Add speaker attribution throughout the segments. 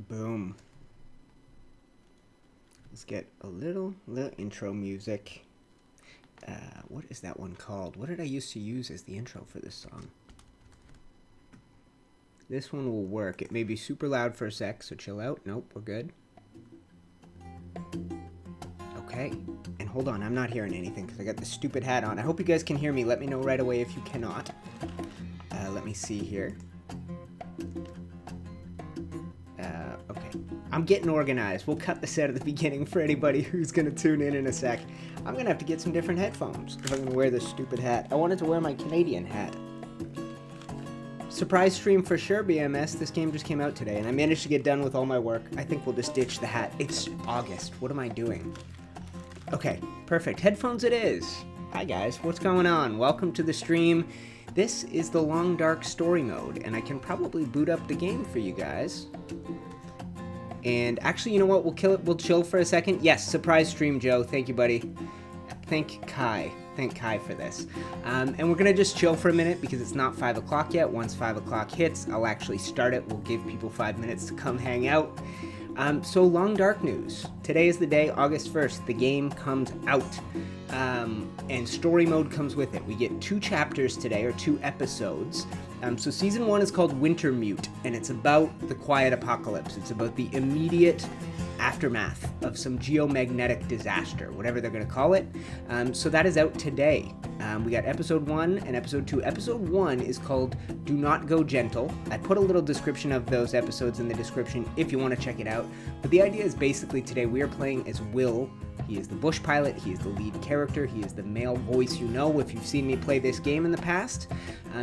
Speaker 1: Boom. Let's get a little intro music. What is that one called? What did I used to use as the intro for this song? This one will work. It may be super loud for a sec, so chill out. Nope, we're good. Okay. And hold on, I'm not hearing anything because I got this stupid hat on. I hope you guys can hear me. Let me know right away if you cannot. Let me see here. Okay. I'm getting organized. We'll cut this out at the beginning for anybody who's going to tune in a sec. I'm going to have to get some different headphones if I'm going to wear this stupid hat. I wanted to wear my Canadian hat. Surprise stream for sure, BMS. This game just came out today, and I managed to get done with all my work. I think we'll just ditch the hat. It's August. What am I doing? Okay, perfect. Headphones it is. Hi, guys. What's going on? Welcome to the stream. This is the Long Dark Story Mode, and I can probably boot up the game for you guys. And actually, you know what? We'll kill it. We'll chill for a second. Yes, surprise stream, Joe. Thank you, buddy. Thank Kai for this. And we're going to just chill for a minute because it's not 5 o'clock yet. Once 5 o'clock hits, I'll actually start it. We'll give people 5 minutes to come hang out. So Long Dark news. Today is the day, August 1st. The game comes out. And story mode comes with it. We get 2 chapters today, or 2 episodes. So season 1 is called Wintermute, and it's about the quiet apocalypse. It's about the immediate aftermath of some geomagnetic disaster, whatever they're going to call it. So that is out today. We got episode 1 and episode 2. Episode 1 is called Do Not Go Gentle. I put a little description of those episodes in the description if you want to check it out. But the idea is basically today we are playing as Will. He is the bush pilot, he is the lead character, he is the male voice you know if you've seen me play this game in the past.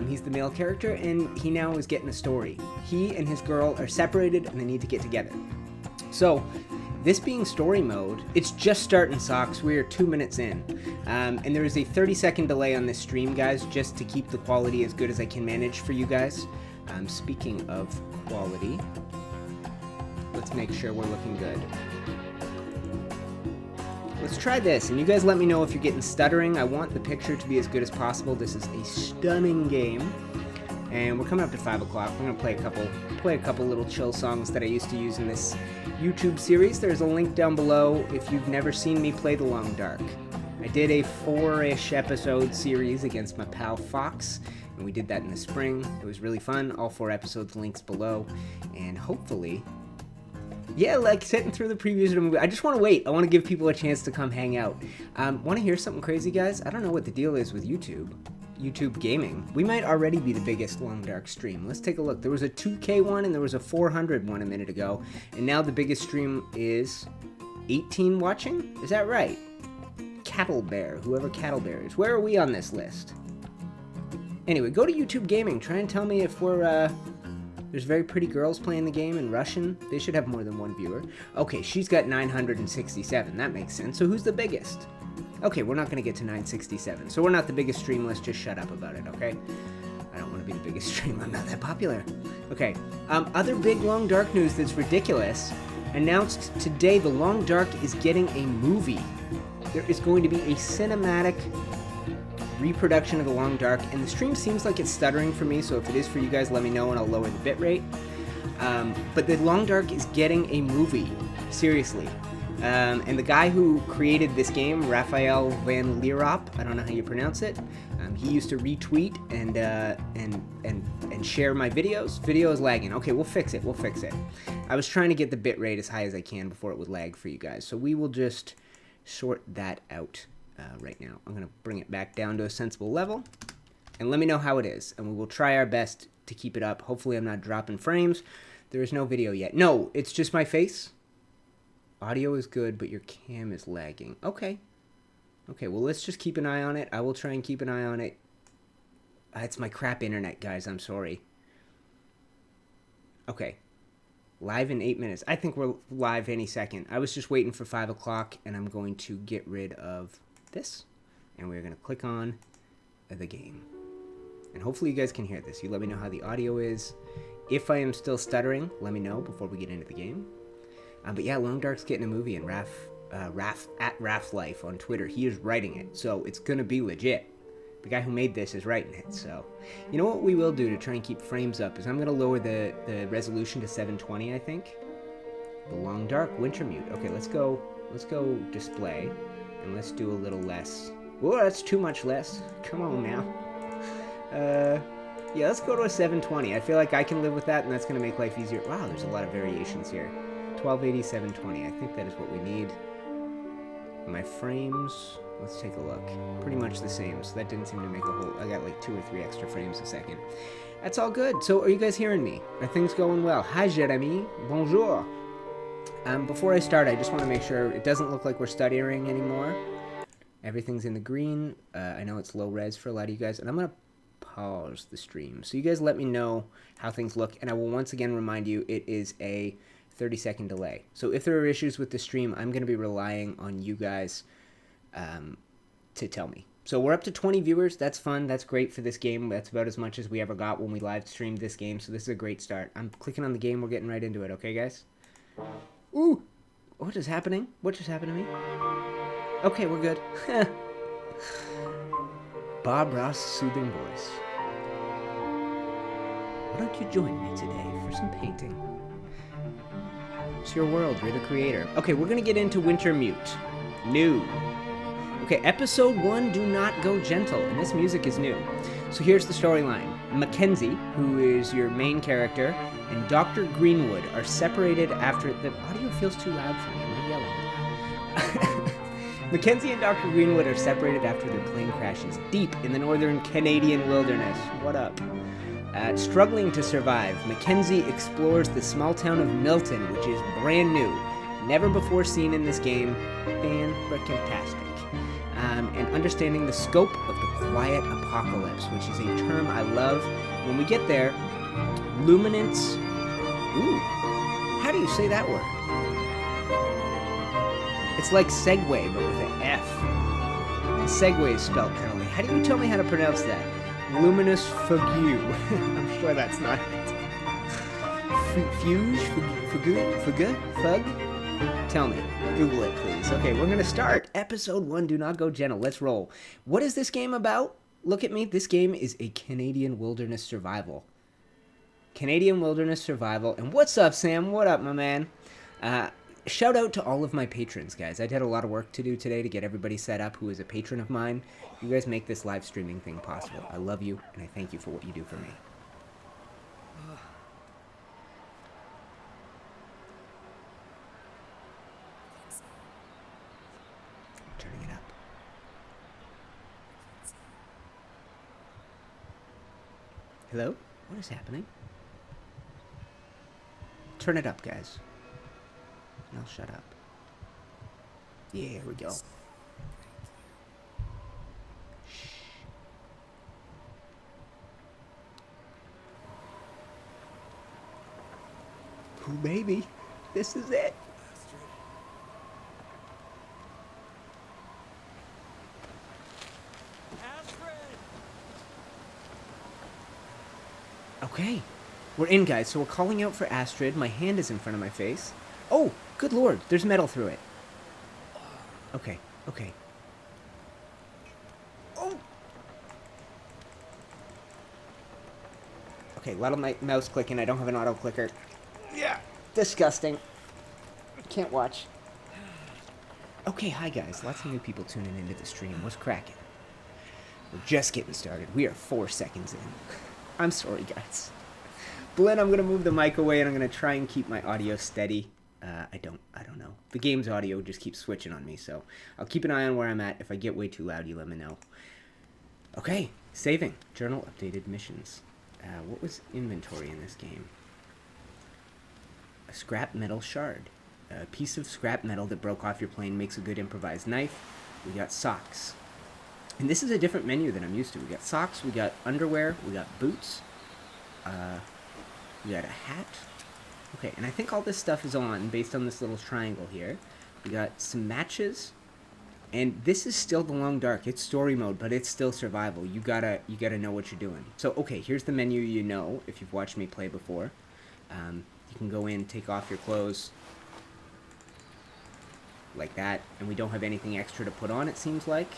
Speaker 1: He's the male character, and he now is getting a story. He and his girl are separated, and they need to get together. So, this being story mode, it's just starting, Socks. We are 2 minutes in. And there is a 30-second delay on this stream, guys, just to keep the quality as good as I can manage for you guys. Speaking of quality, let's make sure we're looking good. Let's try this, and you guys let me know if you're getting stuttering. I want the picture to be as good as possible. This is a stunning game, and we're coming up to 5 o'clock. We're gonna play a couple little chill songs that I used to use in this YouTube series. There's a link down below if you've never seen me play The Long Dark. I did a 4-ish episode series against my pal Fox, and we did that in the spring. It was really fun. All 4 episodes, links below, and hopefully. Yeah, like sitting through the previews of the movie. I just want to wait. I want to give people a chance to come hang out. Want to hear something crazy, guys? I don't know what the deal is with YouTube gaming. We might already be the biggest Long Dark stream. Let's take a look. There was a 2K one and there was a 400 one a minute ago. And now the biggest stream is 18 watching? Is that right? Cattle Bear, whoever Cattle Bear is. Where are we on this list? Anyway, go to YouTube Gaming. Try and tell me if we're, There's very pretty girls playing the game in Russian. They should have more than 1 viewer. Okay, she's got 967. That makes sense. So who's the biggest? Okay, we're not going to get to 967. So we're not the biggest stream. Let's just shut up about it, okay? I don't want to be the biggest stream. I'm not that popular. Okay, other big Long Dark news that's ridiculous. Announced today, The Long Dark is getting a movie. There is going to be a cinematic reproduction of The Long Dark, and the stream seems like it's stuttering for me, so if it is for you guys, let me know and I'll lower the bitrate. But The Long Dark is getting a movie, seriously. And the guy who created this game, Raphael Van Lierop, I don't know how you pronounce it, he used to retweet and share my videos. Video is lagging. Okay, we'll fix it. I was trying to get the bitrate as high as I can before it would lag for you guys, so we will just sort that out. Right now. I'm going to bring it back down to a sensible level, and let me know how it is, and we will try our best to keep it up. Hopefully I'm not dropping frames. There is no video yet. No, it's just my face. Audio is good, but your cam is lagging. Okay, well, let's just keep an eye on it. I will try and keep an eye on it. It's my crap internet, guys. I'm sorry. Okay. Live in 8 minutes. I think we're live any second. I was just waiting for 5 o'clock, and I'm going to get rid of this, and we're going to click on the game. And hopefully you guys can hear this. You let me know how the audio is. If I am still stuttering, let me know before we get into the game. But yeah, Long Dark's getting a movie, and Raph at Life on Twitter, he is writing it, so it's going to be legit. The guy who made this is writing it, so. You know what we will do to try and keep frames up is I'm going to lower the resolution to 720, I think. The long dark, Wintermute. Okay, let's go display, and let's do a little less. Oh, that's too much less. Come on now. Yeah, let's go to a 720. I feel like I can live with that, and that's going to make life easier. Wow, there's a lot of variations here. 1280, 720. I think that is what we need. My frames, let's take a look. Pretty much the same, so that didn't seem to make a whole... I got like 2 or 3 extra frames a second. That's all good. So are you guys hearing me? Are things going well? Hi, Jeremy. Bonjour. Before I start, I just want to make sure it doesn't look like we're stuttering anymore. Everything's in the green. I know it's low res for a lot of you guys, and I'm going to pause the stream. So you guys let me know how things look, and I will once again remind you it is a 30-second delay. So if there are issues with the stream, I'm going to be relying on you guys to tell me. So we're up to 20 viewers. That's fun. That's great for this game. That's about as much as we ever got when we live streamed this game. So this is a great start. I'm clicking on the game. We're getting right into it. Okay, guys? Ooh! What is happening? What just happened to me? Okay, we're good. Bob Ross' soothing voice. Why don't you join me today for some painting? It's your world. You're the creator. Okay, we're going to get into Wintermute. New. Okay, episode 1, Do Not Go Gentle, and this music is new. So here's the storyline. Mackenzie, who is your main character, and Dr. Greenwood are separated after... The audio feels too loud for me. I'm yelling. Mackenzie and Dr. Greenwood are separated after their plane crashes deep in the northern Canadian wilderness. What up? Struggling to survive, Mackenzie explores the small town of Milton, which is brand new, never before seen in this game. Fan-frickin-tastic. And understanding the scope of the quiet apocalypse, which is a term I love. When we get there, luminance... Ooh, how do you say that word? It's like Segway, but with an F. Segway is spelled kind of like... How do you tell me how to pronounce that? Luminous Fugue. I'm sure that's not it. Fuge? Fug? Tell me. Google it, please. Okay, we're going to start. Episode 1, Do Not Go Gentle. Let's roll. What is this game about? Look at me. This game is a Canadian wilderness survival. Canadian wilderness survival. And what's up, Sam? What up, my man? Shout out to all of my patrons, guys. I did a lot of work to do today to get everybody set up who is a patron of mine. You guys make this live streaming thing possible. I love you, and I thank you for what you do for me. I'm turning it up. Hello? What is happening? Turn it up, guys. I'll shut up. Yeah, here we go. Shh. Oh, baby. This is it. Okay. We're in, guys, so we're calling out for Astrid. My hand is in front of my face. Oh, good lord, there's metal through it. Okay. Oh! Okay, a lot of my mouse clicking. I don't have an auto clicker. Yeah, disgusting. Can't watch. Okay, hi guys. Lots of new people tuning into the stream. What's cracking? We're just getting started. We are 4 seconds in. I'm sorry, guys. Blinn, I'm going to move the mic away and I'm going to try and keep my audio steady. I don't know. The game's audio just keeps switching on me, so I'll keep an eye on where I'm at. If I get way too loud, you let me know. Okay, saving. Journal updated missions. What was inventory in this game? A scrap metal shard. A piece of scrap metal that broke off your plane makes a good improvised knife. We got socks. And this is a different menu than I'm used to. We got socks, we got underwear, we got boots. We got a hat. Okay, and I think all this stuff is on based on this little triangle here. We got some matches, and this is still the long dark. It's story mode, but it's still survival. You gotta know what you're doing. So okay, here's the menu. You know, if you've watched me play before, you can go in, take off your clothes, like that, and we don't have anything extra to put on. It seems like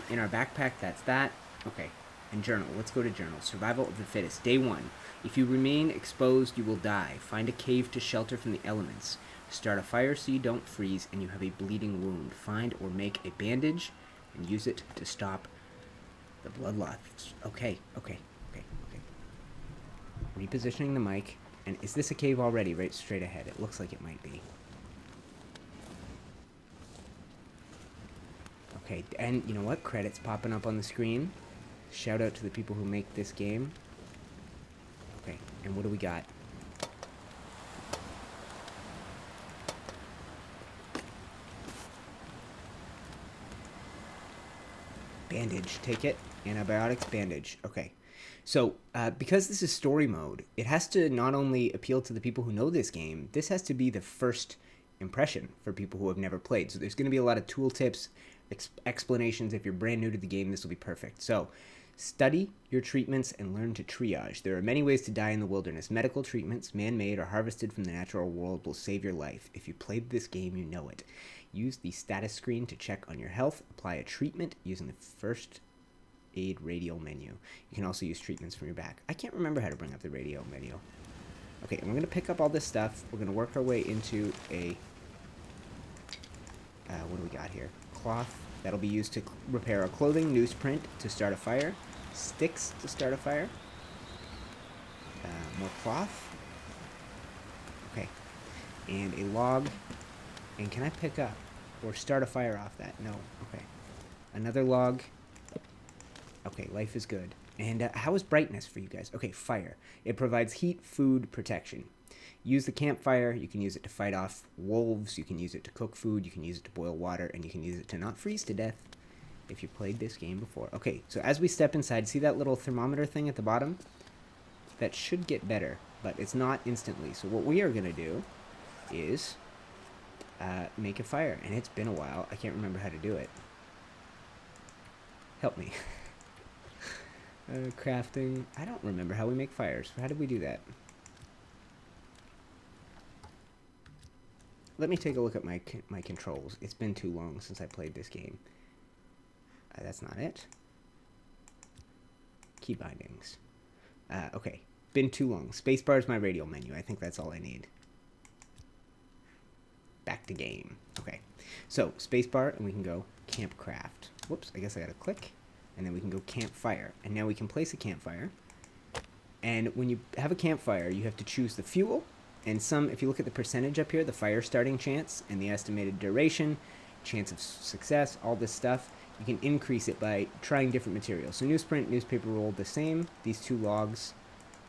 Speaker 1: in our backpack, that's that. Okay, and journal. Let's go to journal. Survival of the fittest. Day 1. If you remain exposed, you will die. Find a cave to shelter from the elements. Start a fire so you don't freeze and you have a bleeding wound. Find or make a bandage and use it to stop the blood loss. Okay. Repositioning the mic. And is this a cave already? Right straight ahead. It looks like it might be. Okay, and you know what? Credits popping up on the screen. Shout out to the people who make this game. Okay, and what do we got? Bandage, take it. Antibiotics, bandage. Okay. So, because this is story mode, it has to not only appeal to the people who know this game, this has to be the first impression for people who have never played. So there's going to be a lot of tool tips, explanations. If you're brand new to the game, this will be perfect. So, study your treatments and learn to triage. There are many ways to die in the wilderness. Medical treatments, man-made or harvested from the natural world, will save your life. If you played this game, you know it. Use the status screen to check on your health. Apply a treatment using the first aid radial menu. You can also use treatments from your back. I can't remember how to bring up the radio menu. Okay, and we're going to pick up all this stuff. We're going to work our way into a... what do we got here? Cloth. That'll be used to repair our clothing. Newsprint to start a fire. Sticks to start a fire. More cloth. Okay. And a log. And can I pick up or start a fire off that? No. Okay. Another log. Okay, life is good. And how is brightness for you guys? Okay, fire. It provides heat, food, protection. Use the campfire. You can use it to fight off wolves. You can use it to cook food. You can use it to boil water. And you can use it to not freeze to death if you played this game before. Okay, so as we step inside, see that little thermometer thing at the bottom? That should get better, but it's not instantly. So what we are going to do is make a fire. And it's been a while. I can't remember how to do it. Help me. Crafting. I don't remember how we make fires. How did we do that? Let me take a look at my controls. It's been too long since I played this game. That's not it. Key bindings. Okay. Been too long. Spacebar is my radial menu. I think that's all I need. Back to game. Okay. So, spacebar, and we can go campcraft. Whoops, I guess I gotta click. And then we can go campfire. And now we can place a campfire. And when you have a campfire, you have to choose the fuel. And if you look at the percentage up here, the fire starting chance and the estimated duration, chance of success, all this stuff, you can increase it by trying different materials. So newsprint, newspaper roll, the same. These two logs.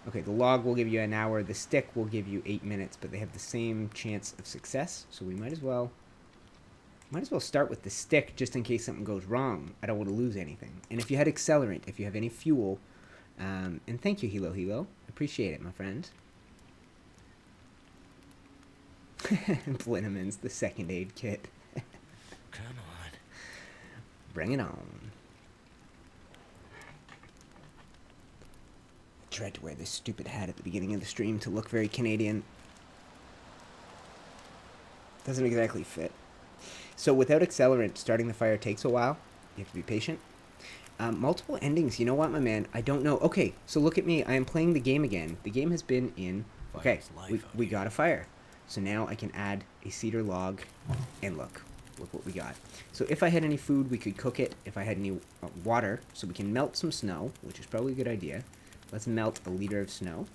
Speaker 1: Okay, the log will give you an hour. The stick will give you 8 minutes, but they have the same chance of success. So we might as well start with the stick just in case something goes wrong. I don't want to lose anything. And if you had accelerant, if you have any fuel, and thank you, Hilo. Appreciate it, my friend. Blinnemans, the second aid kit.
Speaker 2: Come on.
Speaker 1: Bring it on. Tried to wear this stupid hat at the beginning of the stream to look very Canadian. Doesn't exactly fit. So without accelerant, starting the fire takes a while. You have to be patient. Multiple endings. You know what, my man? I don't know. Okay, so look at me. I am playing the game again. The game has been in... Okay, we got a fire. So now I can add a cedar log, and look what we got. So if I had any food, we could cook it. If I had any water, so we can melt some snow, which is probably a good idea. Let's melt a liter of snow.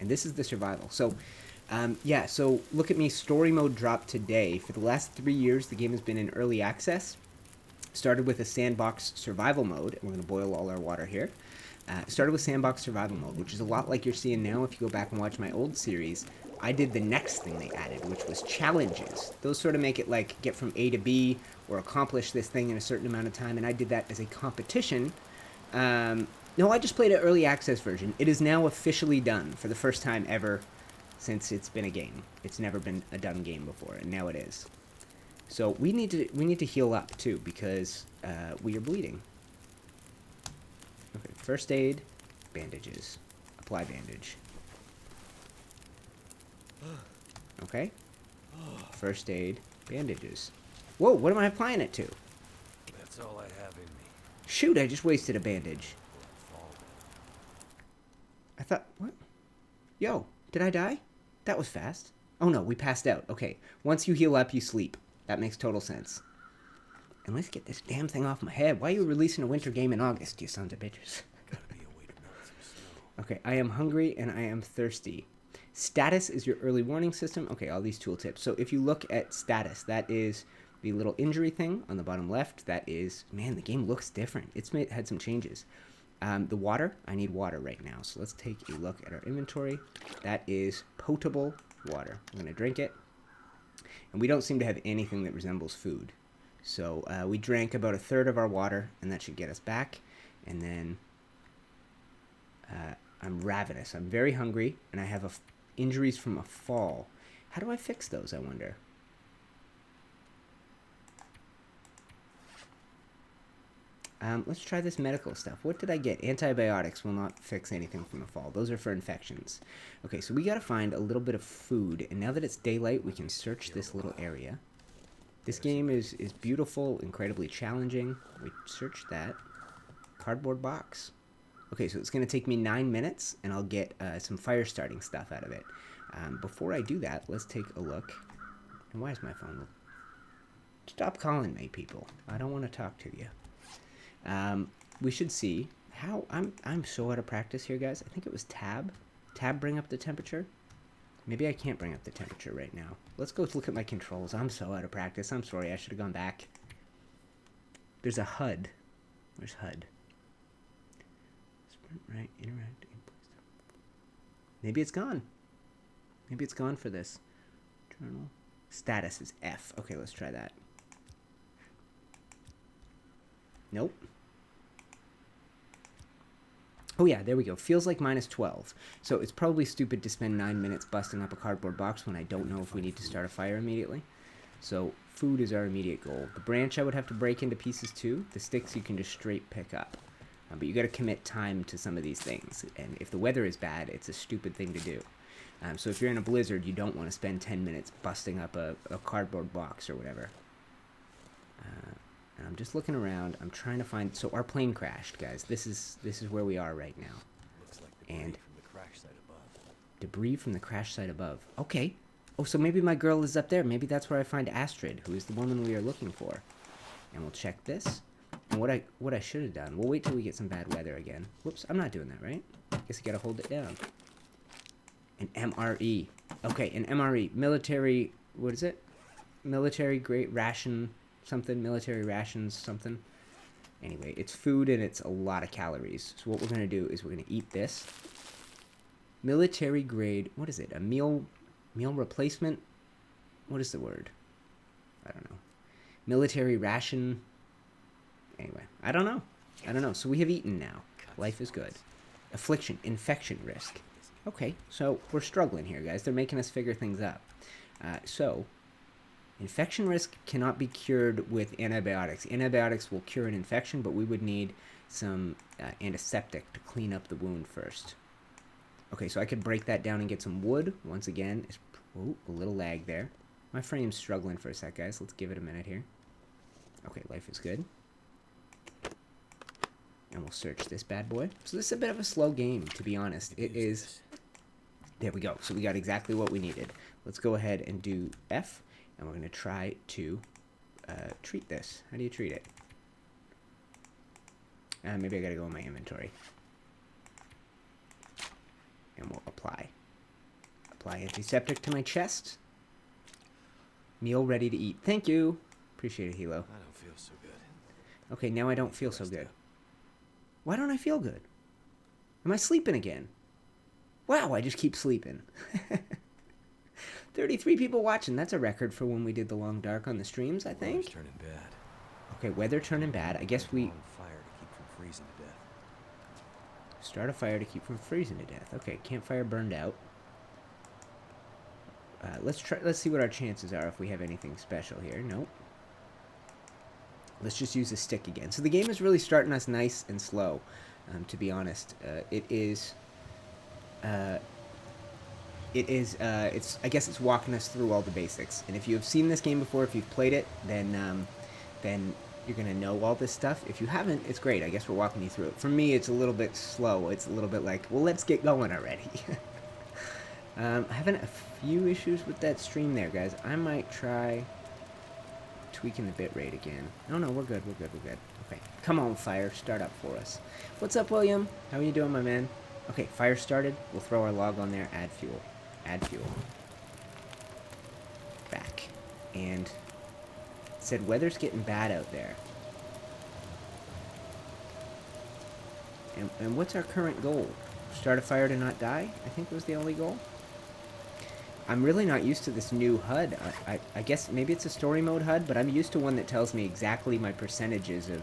Speaker 1: And this is the survival. So, yeah, so look at me. Story mode dropped today. For the last 3 years, the game has been in early access. Started with a sandbox survival mode. And we're going to boil all our water here. Started with sandbox survival mode, which is a lot like you're seeing now. If you go back and watch my old series, I did the next thing they added, which was challenges. Those sort of make it like get from A to B or accomplish this thing in a certain amount of time, and I did that as a competition. No, I just played an early access version. It is now officially done for the first time ever since it's been a game. It's never been a done game before, and now it is. So we need to heal up too because we are bleeding. Okay, first aid, bandages, apply bandage. Okay. First aid, bandages. Whoa, what am I applying it to?
Speaker 2: That's all I have in me.
Speaker 1: Shoot, I just wasted a bandage. I thought, what? Yo, did I die? That was fast. Oh no, we passed out. Okay, once you heal up, you sleep. That makes total sense. And let's get this damn thing off my head. Why are you releasing a winter game in August, you sons of bitches?
Speaker 2: Gotta be a way to melt some snow.
Speaker 1: Okay, I am hungry and I am thirsty. Status is your early warning system. Okay, all these tooltips. So if you look at status, that is the little injury thing on the bottom left. That is, man, the game looks different. Had some changes. The water, I need water right now. So let's take a look at our inventory. That is potable water. I'm going to drink it. And we don't seem to have anything that resembles food. So we drank about a third of our water, and that should get us back. And then I'm ravenous. I'm very hungry, and I have injuries from a fall. How do I fix those, I wonder? Let's try this medical stuff. What did I get? Antibiotics will not fix anything from a fall. Those are for infections. Okay, so we got to find a little bit of food. And now that it's daylight, we can search this little area. This game is beautiful, incredibly challenging. We searched that. Cardboard box. Okay, so it's going to take me 9 minutes, and I'll get some fire starting stuff out of it. Before I do that, let's take a look. And why is my phone? Stop calling me, people. I don't want to talk to you. We should see how I'm so out of practice here, guys. I think it was tab. Tab bring up the temperature. Maybe I can't bring up the temperature right now. Let's go look at my controls. I'm so out of practice. I'm sorry. I should have gone back. There's a HUD. Where's HUD? Sprint right, interact. Maybe it's gone. Maybe it's gone for this. Journal. Status is F. Okay, let's try that. Nope. Oh yeah, there we go. Feels like -12. So it's probably stupid to spend 9 minutes busting up a cardboard box when I don't know if we need to start a fire immediately. So food is our immediate goal. The branch I would have to break into pieces too. The sticks you can just straight pick up. But you got to commit time to some of these things. And if the weather is bad, it's a stupid thing to do. So if you're in a blizzard, you don't want to spend 10 minutes busting up a cardboard box or whatever. And I'm just looking around. I'm trying to find. So our plane crashed, guys. This is where we are right now.
Speaker 2: Looks like debris from the crash site above.
Speaker 1: Debris from the crash site above. Okay. Oh, so maybe my girl is up there. Maybe that's where I find Astrid, who is the woman we are looking for. And we'll check this. And what I should have done. We'll wait till we get some bad weather again. Whoops, I'm not doing that, right? Guess you gotta hold it down. An MRE. Okay, an MRE. Military. What is it? Military grade ration. Something, military rations, something. Anyway, it's food and it's a lot of calories. So what we're going to do is we're going to eat this. Military grade, what is it? A meal replacement? What is the word? I don't know. Military ration. Anyway, I don't know. So we have eaten now. Life is good. Affliction, infection risk. Okay, so we're struggling here, guys. They're making us figure things out. Infection risk cannot be cured with antibiotics. Antibiotics will cure an infection, but we would need some antiseptic to clean up the wound first. Okay, so I could break that down and get some wood. Once again, a little lag there. My frame's struggling for a sec, guys. Let's give it a minute here. Okay, life is good. And we'll search this bad boy. So this is a bit of a slow game, to be honest. It is... There we go. So we got exactly what we needed. Let's go ahead and do F. And we're going to try to treat this. How do you treat it? Maybe I got to go in my inventory. And we'll apply. Apply antiseptic to my chest. Meal ready to eat. Thank you. Appreciate it, Hilo.
Speaker 2: I don't feel so good.
Speaker 1: Okay, now I don't feel so good. Why don't I feel good? Am I sleeping again? Wow, I just keep sleeping. 33 people watching. That's a record for when we did the Long Dark on the streams, I think.
Speaker 2: Weather's turning bad.
Speaker 1: Okay, weather turning bad. I guess we...
Speaker 2: On fire to keep from freezing to death.
Speaker 1: Start a fire to keep from freezing to death. Okay, campfire burned out. Let's see what our chances are if we have anything special here. Nope. Let's just use a stick again. So the game is really starting us nice and slow, to be honest. It's I guess it's walking us through all the basics. And if you have seen this game before, if you've played it, then you're gonna know all this stuff. If you haven't, it's great. I guess we're walking you through it. For me, it's a little bit slow. It's a little bit like, well, let's get going already. Having a few issues with that stream there, guys. I might try tweaking the bitrate again. No, we're good. Okay, come on, fire, start up for us. What's up, William? How are you doing, my man? Okay, fire started. We'll throw our log on there. Add fuel. Back. And it said weather's getting bad out there. And what's our current goal? Start a fire to not die? I think was the only goal. I'm really not used to this new HUD. I guess maybe it's a story mode HUD, but I'm used to one that tells me exactly my percentages of...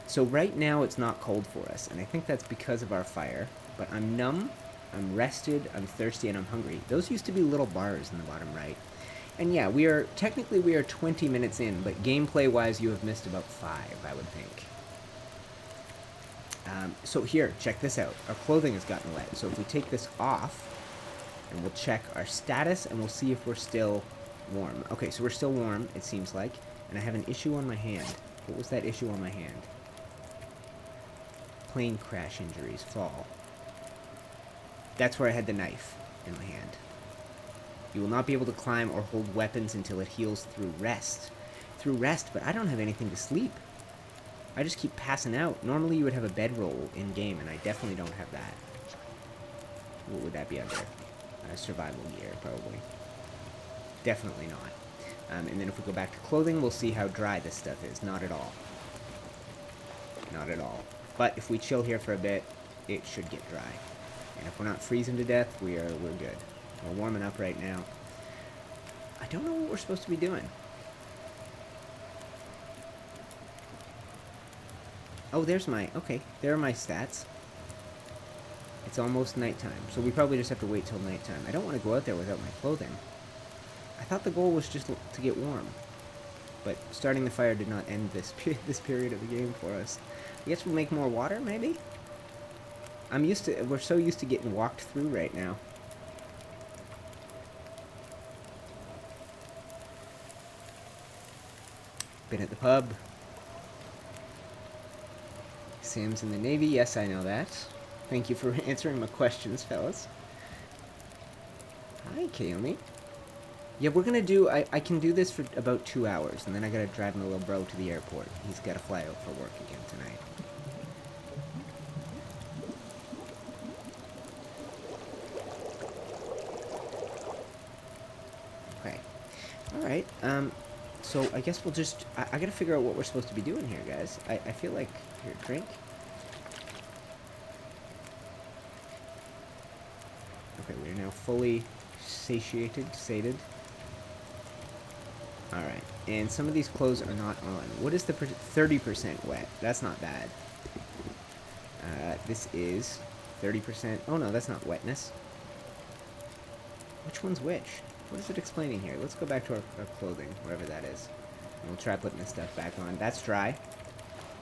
Speaker 1: So right now it's not cold for us, and I think that's because of our fire. But I'm numb, I'm rested, I'm thirsty, and I'm hungry. Those used to be little bars in the bottom right. And yeah, technically we are 20 minutes in, but gameplay-wise you have missed about 5, I would think. So here, check this out. Our clothing has gotten wet, so if we take this off, and we'll check our status, and we'll see if we're still warm. Okay, so we're still warm, it seems like. And I have an issue on my hand. What was that issue on my hand? Plane crash injuries, fall. That's where I had the knife in my hand. You will not be able to climb or hold weapons until it heals through rest. Through rest, but I don't have anything to sleep. I just keep passing out. Normally you would have a bedroll in-game, and I definitely don't have that. What would that be under? Survival gear, probably. Definitely not. And then if we go back to clothing, we'll see how dry this stuff is. Not at all. Not at all. But if we chill here for a bit, it should get dry. And if we're not freezing to death, we're good. We're warming up right now. I don't know what we're supposed to be doing. Oh, there's my... Okay, there are my stats. It's almost nighttime, so we probably just have to wait till nighttime. I don't want to go out there without my clothing. I thought the goal was just to get warm. But starting the fire did not end this period of the game for us. I guess we'll make more water, maybe? We're so used to getting walked through right now. Been at the pub. Sam's in the Navy. Yes, I know that. Thank you for answering my questions, fellas. Hi, Kaomi. Yeah, we're gonna do... I can do this for about 2 hours, and then I gotta drive my little bro to the airport. He's gotta fly out for work again tonight. Okay. Alright, so I guess we'll just... I gotta figure out what we're supposed to be doing here, guys. I feel like... Here, drink. Okay, we are now fully sated. Alright, and some of these clothes are not on. What is the 30% wet? That's not bad. This is 30%. Oh no, that's not wetness. Which one's which? What is it explaining here? Let's go back to our clothing, wherever that is. And we'll try putting this stuff back on. That's dry.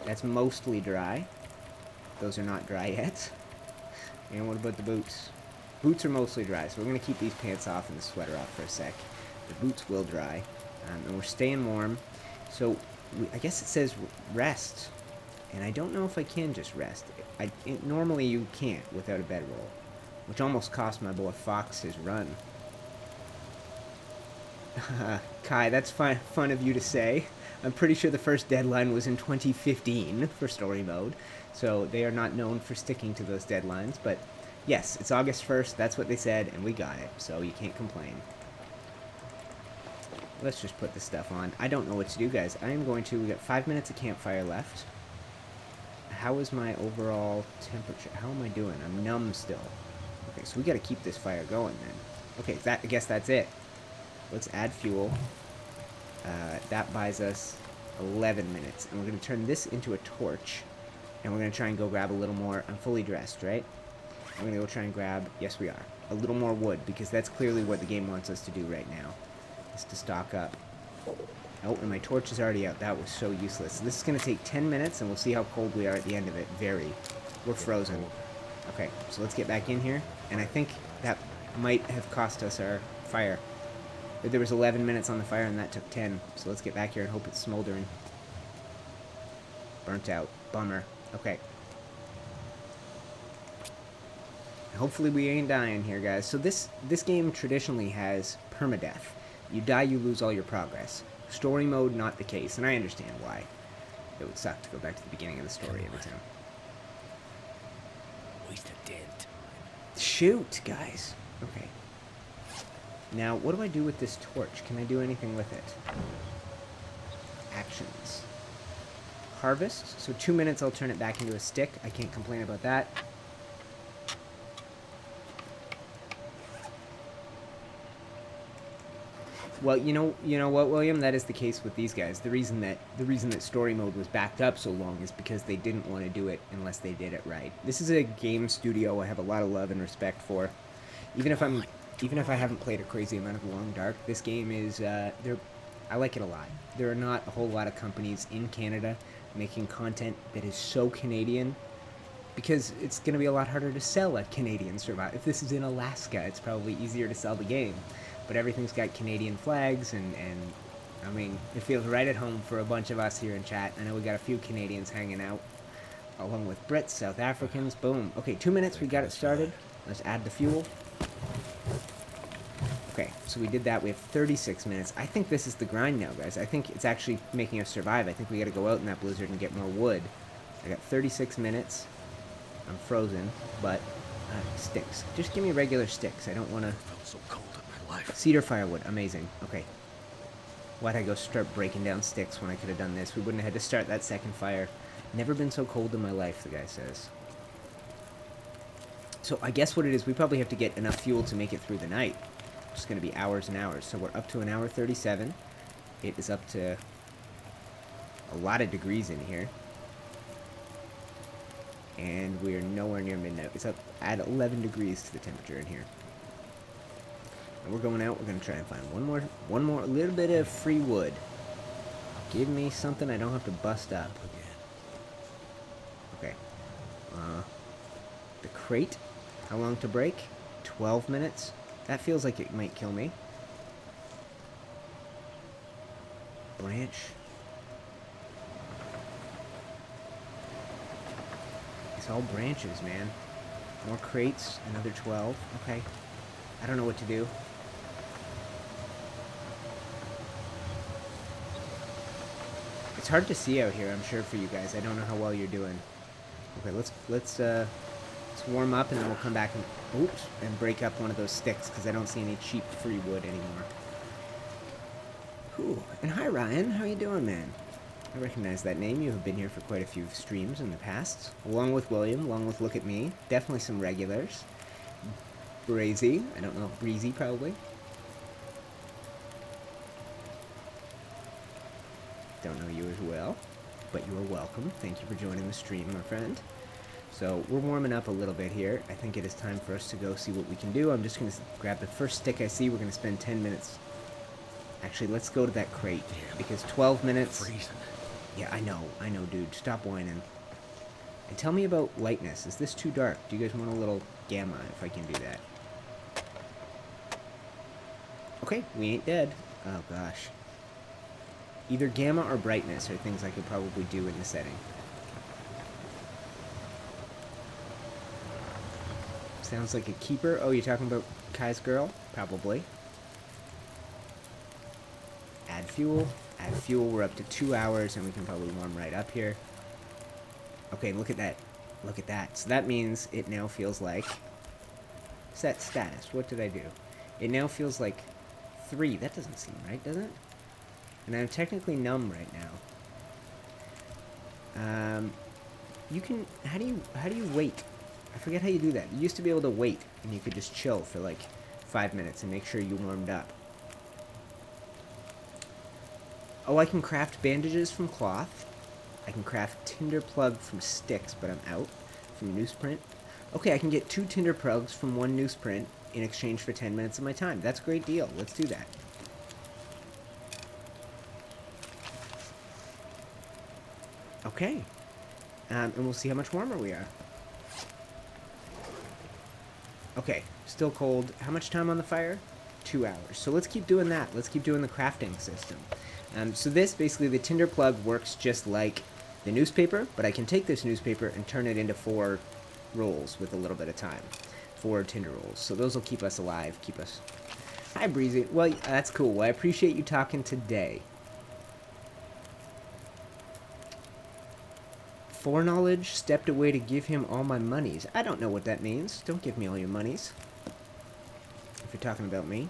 Speaker 1: That's mostly dry. Those are not dry yet. And what about the boots? Boots are mostly dry, so we're going to keep these pants off and the sweater off for a sec. The boots will dry. And we're staying warm. So, I guess it says rest. And I don't know if I can just rest. Normally you can't without a bedroll. Which almost cost my boy Fox his run. Kai, that's fun of you to say. I'm pretty sure the first deadline was in 2015 for story mode. So they are not known for sticking to those deadlines. But yes, it's August 1st. That's what they said, and we got it. So you can't complain. Let's just put this stuff on. I don't know what to do, guys. I am going to... We got 5 minutes of campfire left. How is my overall temperature? How am I doing? I'm numb still. Okay, so we got to keep this fire going then. Okay, I guess that's it. Let's add fuel. That buys us 11 minutes. And we're going to turn this into a torch. And we're going to try and go grab a little more. I'm fully dressed, right? I'm going to go try and grab... Yes, we are. A little more wood, because that's clearly what the game wants us to do right now. Is to stock up. Oh, and my torch is already out. That was so useless. This is going to take 10 minutes, and we'll see how cold we are at the end of it. Very. We're frozen. Okay, so let's get back in here. And I think that might have cost us our fire. There was 11 minutes on the fire, and that took 10. So let's get back here and hope it's smoldering. Burnt out. Bummer. Okay. Hopefully we ain't dying here, guys. So this game traditionally has permadeath. You die, you lose all your progress. Story mode, not the case, and I understand why. It would suck to go back to the beginning of the story every time.
Speaker 2: Waste of damn time.
Speaker 1: Shoot, guys. Okay. Now, what do I do with this torch? Can I do anything with it? Actions. Harvest. So 2 minutes, I'll turn it back into a stick. I can't complain about that. Well, you know what, William? That is the case with these guys. The reason that story mode was backed up so long is because they didn't want to do it unless they did it right. This is a game studio I have a lot of love and respect for. Even if I haven't played a crazy amount of Long Dark, this game is I like it a lot. There are not a whole lot of companies in Canada making content that is so Canadian, because it's going to be a lot harder to sell a Canadian survival. If this is in Alaska, it's probably easier to sell the game. But everything's got Canadian flags, and I mean, it feels right at home for a bunch of us here in chat. I know we got a few Canadians hanging out, along with Brits, South Africans. Boom. Okay, 2 minutes, we got it started. Let's add the fuel. Okay, so we did that. We have 36 minutes. I think this is the grind now, guys. I think it's actually making us survive. I think we got to go out in that blizzard and get more wood. I got 36 minutes. I'm frozen, but sticks. Just give me regular sticks. I don't want to...
Speaker 2: Felt so cold in my life.
Speaker 1: Cedar firewood. Amazing. Okay. Why'd I go start breaking down sticks when I could have done this? We wouldn't have had to start that second fire. Never been so cold in my life, the guy says. So I guess what it is, we probably have to get enough fuel to make it through the night. It's going to be hours and hours. So we're up to an hour 37. It is up to a lot of degrees in here. And we're nowhere near midnight. It's up at 11 degrees to the temperature in here. And we're going out. We're going to try and find one more, little bit of free wood. Give me something I don't have to bust up. Okay. The crate. How long to break? 12 minutes. That feels like it might kill me. Branch. It's all branches, man. More crates. Another 12. Okay. I don't know what to do. It's hard to see out here, I'm sure, for you guys. I don't know how well you're doing. Okay, let's warm up, and then we'll come back and break up one of those sticks, because I don't see any cheap free wood anymore. Ooh, and hi Ryan, how you doing, man? I recognize that name. You have been here for quite a few streams in the past, along with William, along with Look at Me. Definitely some regulars. Brazy, I don't know, Breezy probably. Don't know you as well, but you are welcome. Thank you for joining the stream, my friend. So we're warming up a little bit here. I think it is time for us to go see what we can do. I'm just going to grab the first stick I see. We're going to spend 10 minutes. Actually, let's go to that crate, because 12 minutes...
Speaker 2: Freezing.
Speaker 1: Yeah, I know, dude. Stop whining. And tell me about lightness. Is this too dark? Do you guys want a little gamma, if I can do that? Okay, we ain't dead. Oh, gosh. Either gamma or brightness are things I could probably do in the setting. Sounds like a keeper. Oh, you're talking about Kai's girl? Probably. Add fuel. Add fuel. We're up to 2 hours, and we can probably warm right up here. Okay, look at that. Look at that. So that means it now feels like... Set status. What did I do? It now feels like 3. That doesn't seem right, does it? And I'm technically numb right now. You can... How do you wait? I forget how you do that. You used to be able to wait, and you could just chill for like 5 minutes and make sure you warmed up. Oh, I can craft bandages from cloth. I can craft tinder plug from sticks, but I'm out. From newsprint. Okay, I can get 2 tinder plugs from 1 newsprint in exchange for 10 minutes of my time. That's a great deal. Let's do that. Okay. And we'll see how much warmer we are. Okay, still cold. How much time on the fire? 2 hours. So let's keep doing that. Let's keep doing the crafting system. So this, basically, the tinder plug works just like the newspaper, but I can take this newspaper and turn it into 4 rolls with a little bit of time. 4 tinder rolls. So those will keep us alive, keep us... Hi, Breezy. Well, that's cool. Well, I appreciate you talking today. Foreknowledge stepped away to give him all my monies. I don't know what that means. Don't give me all your monies. If you're talking about me,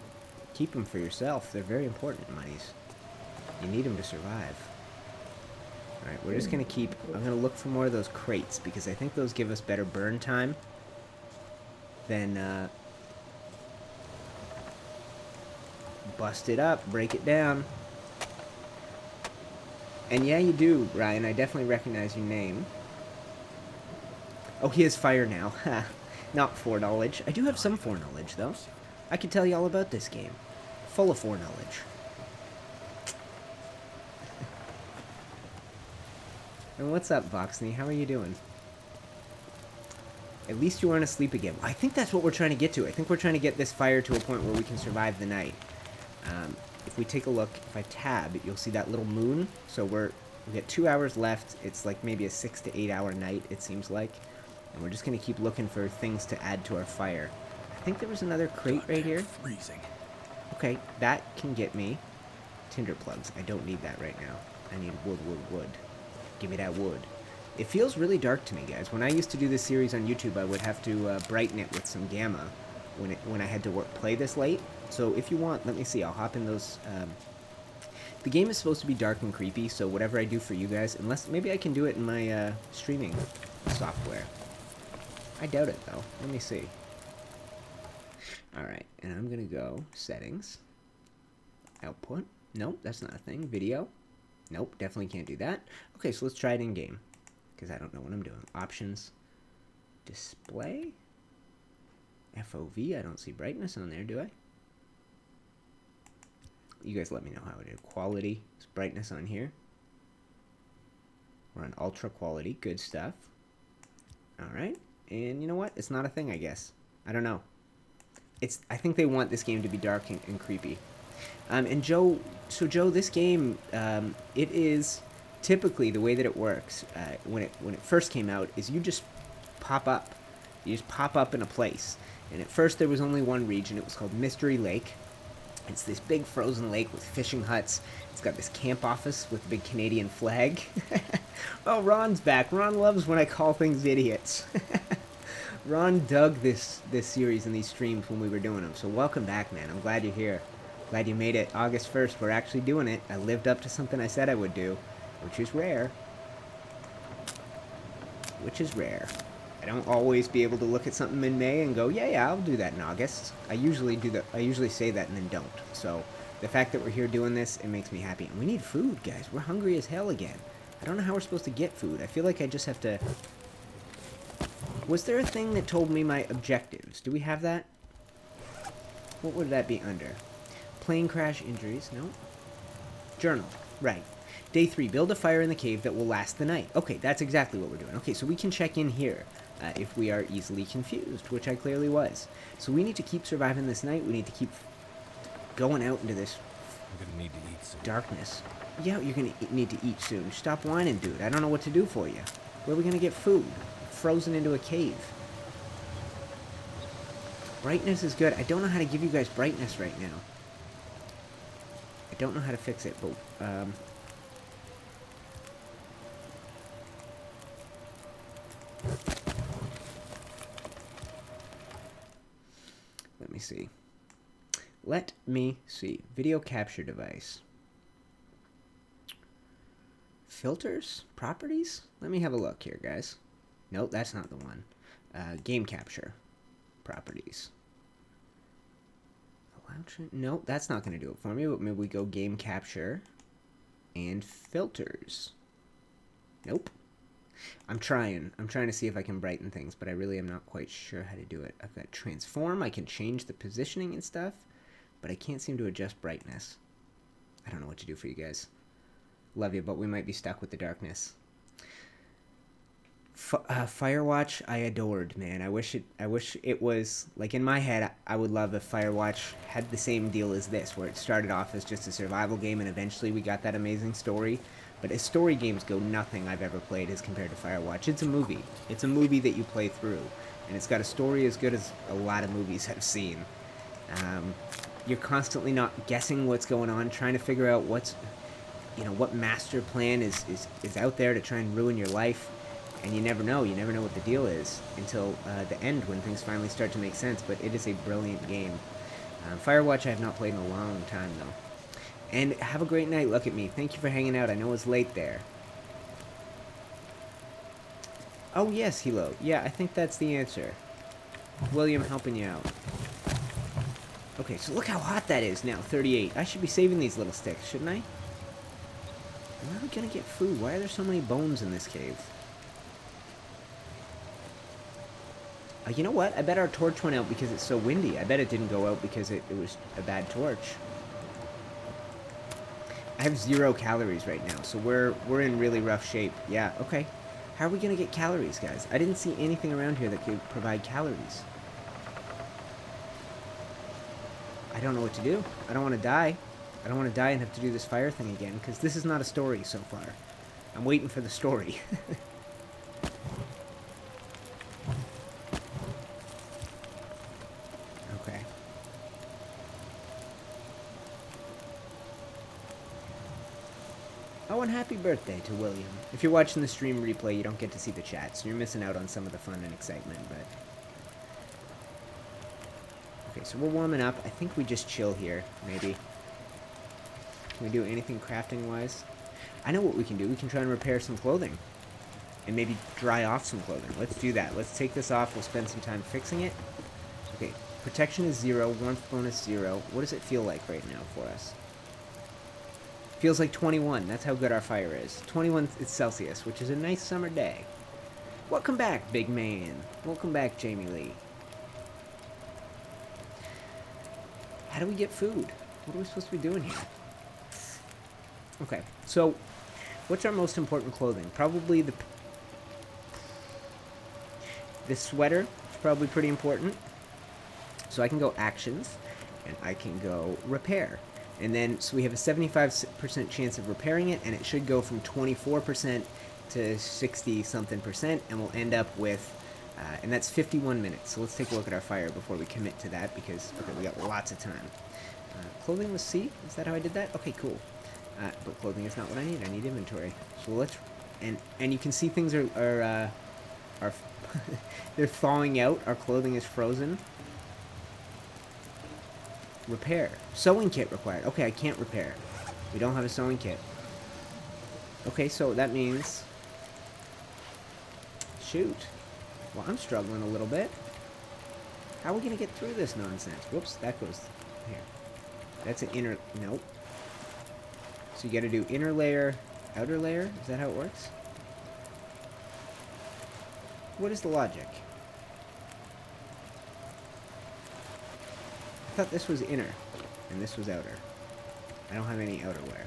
Speaker 1: keep them for yourself. They're very important monies. You need them to survive. Alright, we're just going to keep... I'm going to look for more of those crates, because I think those give us better burn time than... bust it up, break it down. And yeah, you do, Ryan. I definitely recognize your name. Oh, he has fire now. Ha. Not foreknowledge. I do have some foreknowledge, though. I can tell you all about this game. Full of foreknowledge. And what's up, Voxney? How are you doing? At least you aren't asleep again. I think that's what we're trying to get to. I think we're trying to get this fire to a point where we can survive the night. If we take a look, if I tab, you'll see that little moon. So we get 2 hours left. It's like maybe a 6 to 8 hour night, it seems like. And we're just going to keep looking for things to add to our fire. I think there was another crate right here.
Speaker 2: Freezing.
Speaker 1: Okay, that can get me tinder plugs. I don't need that right now. I need wood, wood, wood. Give me that wood. It feels really dark to me, guys. When I used to do this series on YouTube, I would have to brighten it with some gamma when I had to play this late. So if you want, let me see, I'll hop in those... the game is supposed to be dark and creepy, so whatever I do for you guys, unless... Maybe I can do it in my streaming software. I doubt it, though. Let me see. Alright, and I'm gonna go settings. Output. Nope, that's not a thing. Video. Nope, definitely can't do that. Okay, so let's try it in-game, because I don't know what I'm doing. Options. Display. FOV. I don't see brightness on there, do I? You guys let me know how I do. Quality. Is brightness on here. We're on ultra quality. Good stuff. Alright. And you know what? It's not a thing, I guess. I don't know. I think they want this game to be dark and creepy. And Joe, this game, it is typically the way that it works when it first came out is you just pop up. You just pop up in a place. And at first there was only one region. It was called Mystery Lake. It's this big frozen lake with fishing huts. It's got this camp office with a big Canadian flag. Oh, Ron's back. Ron loves when I call things idiots. Ron dug this series and these streams when we were doing them. So welcome back, man. I'm glad you're here. Glad you made it. August 1st, we're actually doing it. I lived up to something I said I would do, which is rare. Which is rare. I don't always be able to look at something in May and go, yeah, I'll do that in August. I usually do that. I usually say that and then don't. So the fact that we're here doing this, it makes me happy. And we need food, guys. We're hungry as hell again. I don't know how we're supposed to get food. I feel like I just have to... Was there a thing that told me my objectives? Do we have that? What would that be under? Plane crash injuries. No. Journal. Right. Day 3. Build a fire in the cave that will last the night. Okay, that's exactly what we're doing. Okay, so we can check in here if we are easily confused, which I clearly was. So we need to keep surviving this night. We need to keep going out into this
Speaker 2: I'm gonna need to eat soon.
Speaker 1: darkness. Yeah, you're going to need to eat soon. Stop whining, dude. I don't know what to do for you. Where are we going to get food? Frozen into a cave. Brightness is good. I don't know how to give you guys brightness right now. I don't know how to fix it, but... Let me see. Let me see. Video capture device. Filters? Properties? Let me have a look here, guys. Nope, that's not the one. Game capture. Properties. Nope, that's not going to do it for me. But maybe we go game capture and filters. Nope. I'm trying to see if I can brighten things, but I really am not quite sure how to do it. I've got transform. I can change the positioning and stuff, but I can't seem to adjust brightness. I don't know what to do for you guys. Love you, but we might be stuck with the darkness. Firewatch, I adored, man. I wish it was like in my head. I would love if Firewatch had the same deal as this, where it started off as just a survival game, and eventually we got that amazing story. But as story games go, nothing I've ever played is compared to Firewatch. It's a movie. It's a movie that you play through. and it's got a story as good as a lot of movies I've seen. You're constantly not guessing what's going on, trying to figure out what master plan is out there to try and ruin your life, and you never know what the deal is until the end, when things finally start to make sense. But it is a brilliant game. Firewatch I have not played in a long time, though. And have a great night. Look at me. Thank you for hanging out. I know it's late there. Oh, yes, Hilo. Yeah, I think that's the answer. William helping you out. Okay, so look how hot that is now, 38. I should be saving these little sticks, shouldn't I? Where are we gonna get food? Why are there so many bones in this cave? You know what? I bet our torch went out because it's so windy. I bet it didn't go out because it was a bad torch. I have 0 calories right now, so we're in really rough shape. Yeah, okay. How are we gonna get calories, guys? I didn't see anything around here that could provide calories. I don't know what to do. I don't want to die. I don't want to die and have to do this fire thing again, because this is not a story so far. I'm waiting for the story. Okay. Oh, and happy birthday to William. If you're watching the stream replay, you don't get to see the chat, so you're missing out on some of the fun and excitement, but... Okay, so we're warming up. I think we just chill here, maybe. Can we do anything crafting-wise? I know what we can do. We can try and repair some clothing. And maybe dry off some clothing. Let's do that. Let's take this off. We'll spend some time fixing it. Okay, protection is 0. Warmth bonus 0. What does it feel like right now for us? Feels like 21. That's how good our fire is. 21 is Celsius, which is a nice summer day. Welcome back, big man. Welcome back, Jamie Lee. How do we get food? What are we supposed to be doing here? Okay, so what's our most important clothing? Probably this sweater is probably pretty important. So I can go actions, and I can go repair. And then, so we have a 75% chance of repairing it, and it should go from 24% to 60-something%, and we'll end up with... and that's 51 minutes. So let's take a look at our fire before we commit to that, because, okay, we got lots of time. Clothing was C? Is that how I did that? Okay, cool. But clothing is not what I need. I need inventory. So let's... And you can see things are they're thawing out. Our clothing is frozen. Repair. Sewing kit required. Okay, I can't repair. We don't have a sewing kit. Okay, so that means... Shoot. Well, I'm struggling a little bit. How are we going to get through this nonsense? Whoops, that goes here. That's an inner... Nope. So you got to do inner layer, outer layer? Is that how it works? What is the logic? I thought this was inner, and this was outer. I don't have any outerwear.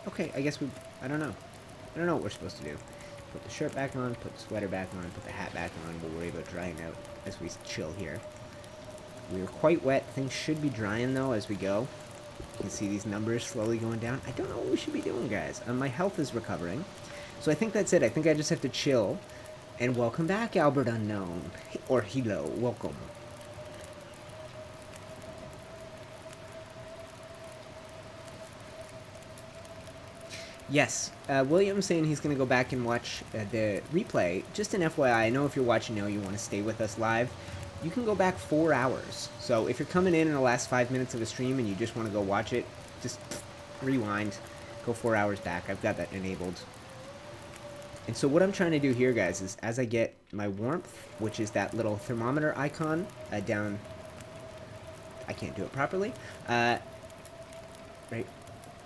Speaker 1: Okay, I guess we... I don't know. I don't know what we're supposed to do. Put the shirt back on, put the sweater back on, put the hat back on. We'll worry about drying out as we chill here. We are quite wet. Things should be drying, though, as we go. You can see these numbers slowly going down. I don't know what we should be doing, guys. My health is recovering. So I think that's it. I think I just have to chill. And welcome back, Albert Unknown. Or Hilo. Welcome. Yes, William's saying he's going to go back and watch the replay. Just an FYI, I know if you're watching now you want to stay with us live. You can go back 4 hours. So if you're coming in the last 5 minutes of a stream and you just want to go watch it, just rewind, go 4 hours back. I've got that enabled. And so what I'm trying to do here, guys, is as I get my warmth, which is that little thermometer icon down... I can't do it properly. Right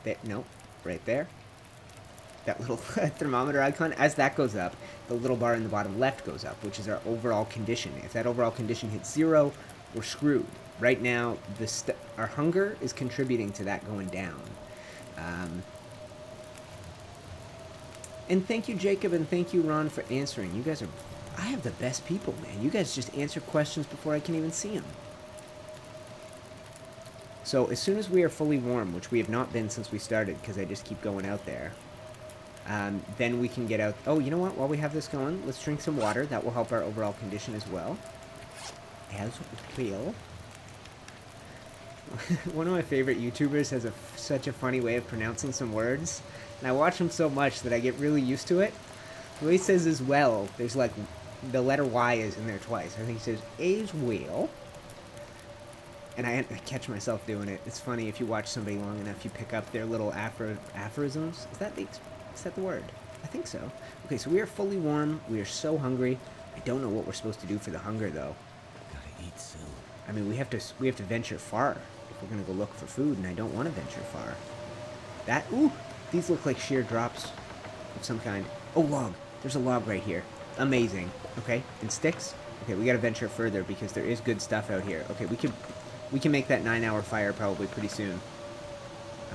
Speaker 1: there. No, right there. That little thermometer icon, as that goes up, the little bar in the bottom left goes up, which is our overall condition. If that overall condition hits 0, we're screwed. Right now, our hunger is contributing to that going down. And thank you, Jacob, and thank you, Ron, for answering. You guys are... I have the best people, man. You guys just answer questions before I can even see them. So, as soon as we are fully warm, which we have not been since we started, because I just keep going out there... then we can get out... Oh, you know what? While we have this going, let's drink some water. That will help our overall condition as well. As well. One of my favorite YouTubers has such a funny way of pronouncing some words, and I watch him so much that I get really used to it. The way he says as well, there's like the letter Y is in there twice. I think he says as well, and I catch myself doing it. It's funny if you watch somebody long enough, you pick up their little aphorisms. Is that the word? I think so. Okay, so we are fully warm. We are so hungry. I don't know what we're supposed to do for the hunger though.
Speaker 2: Gotta eat soon.
Speaker 1: I mean, we have to venture far if we're gonna go look for food, and I don't want to venture far. These look like sheer drops of some kind. Oh, log. There's a log right here. Amazing. Okay, and sticks. Okay, we gotta venture further because there is good stuff out here. Okay, we can make that 9-hour fire probably pretty soon.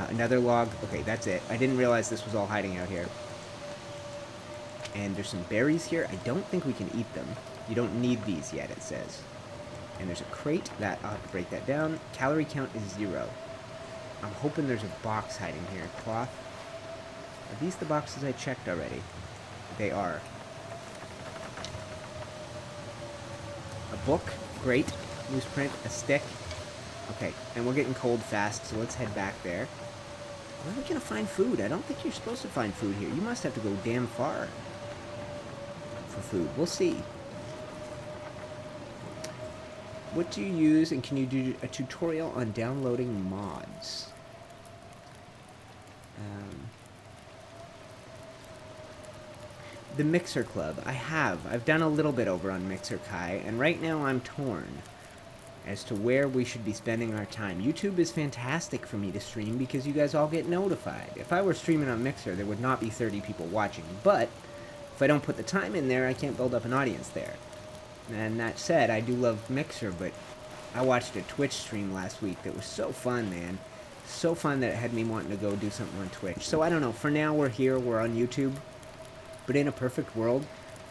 Speaker 1: Another log. Okay, that's it. I didn't realize this was all hiding out here. And there's some berries here. I don't think we can eat them. You don't need these yet, it says. And there's a crate that I'll have to break that down. Calorie count is 0. I'm hoping there's a box hiding here. Cloth. Are these the boxes I checked already? They are. A book. Great. Newsprint. A stick. Okay. And we're getting cold fast, so let's head back there. Where are we going to find food? I don't think you're supposed to find food here. You must have to go damn far for food. We'll see. What do you use, and can you do a tutorial on downloading mods? The Mixer Club. I've done a little bit over on Mixer Kai, and right now I'm torn as to where we should be spending our time. YouTube is fantastic for me to stream because you guys all get notified. If I were streaming on Mixer, there would not be 30 people watching, but if I don't put the time in there, I can't build up an audience there. And that said, I do love Mixer, but I watched a Twitch stream last week that was so fun, man. So fun that it had me wanting to go do something on Twitch. So I don't know, for now we're here, we're on YouTube. But in a perfect world,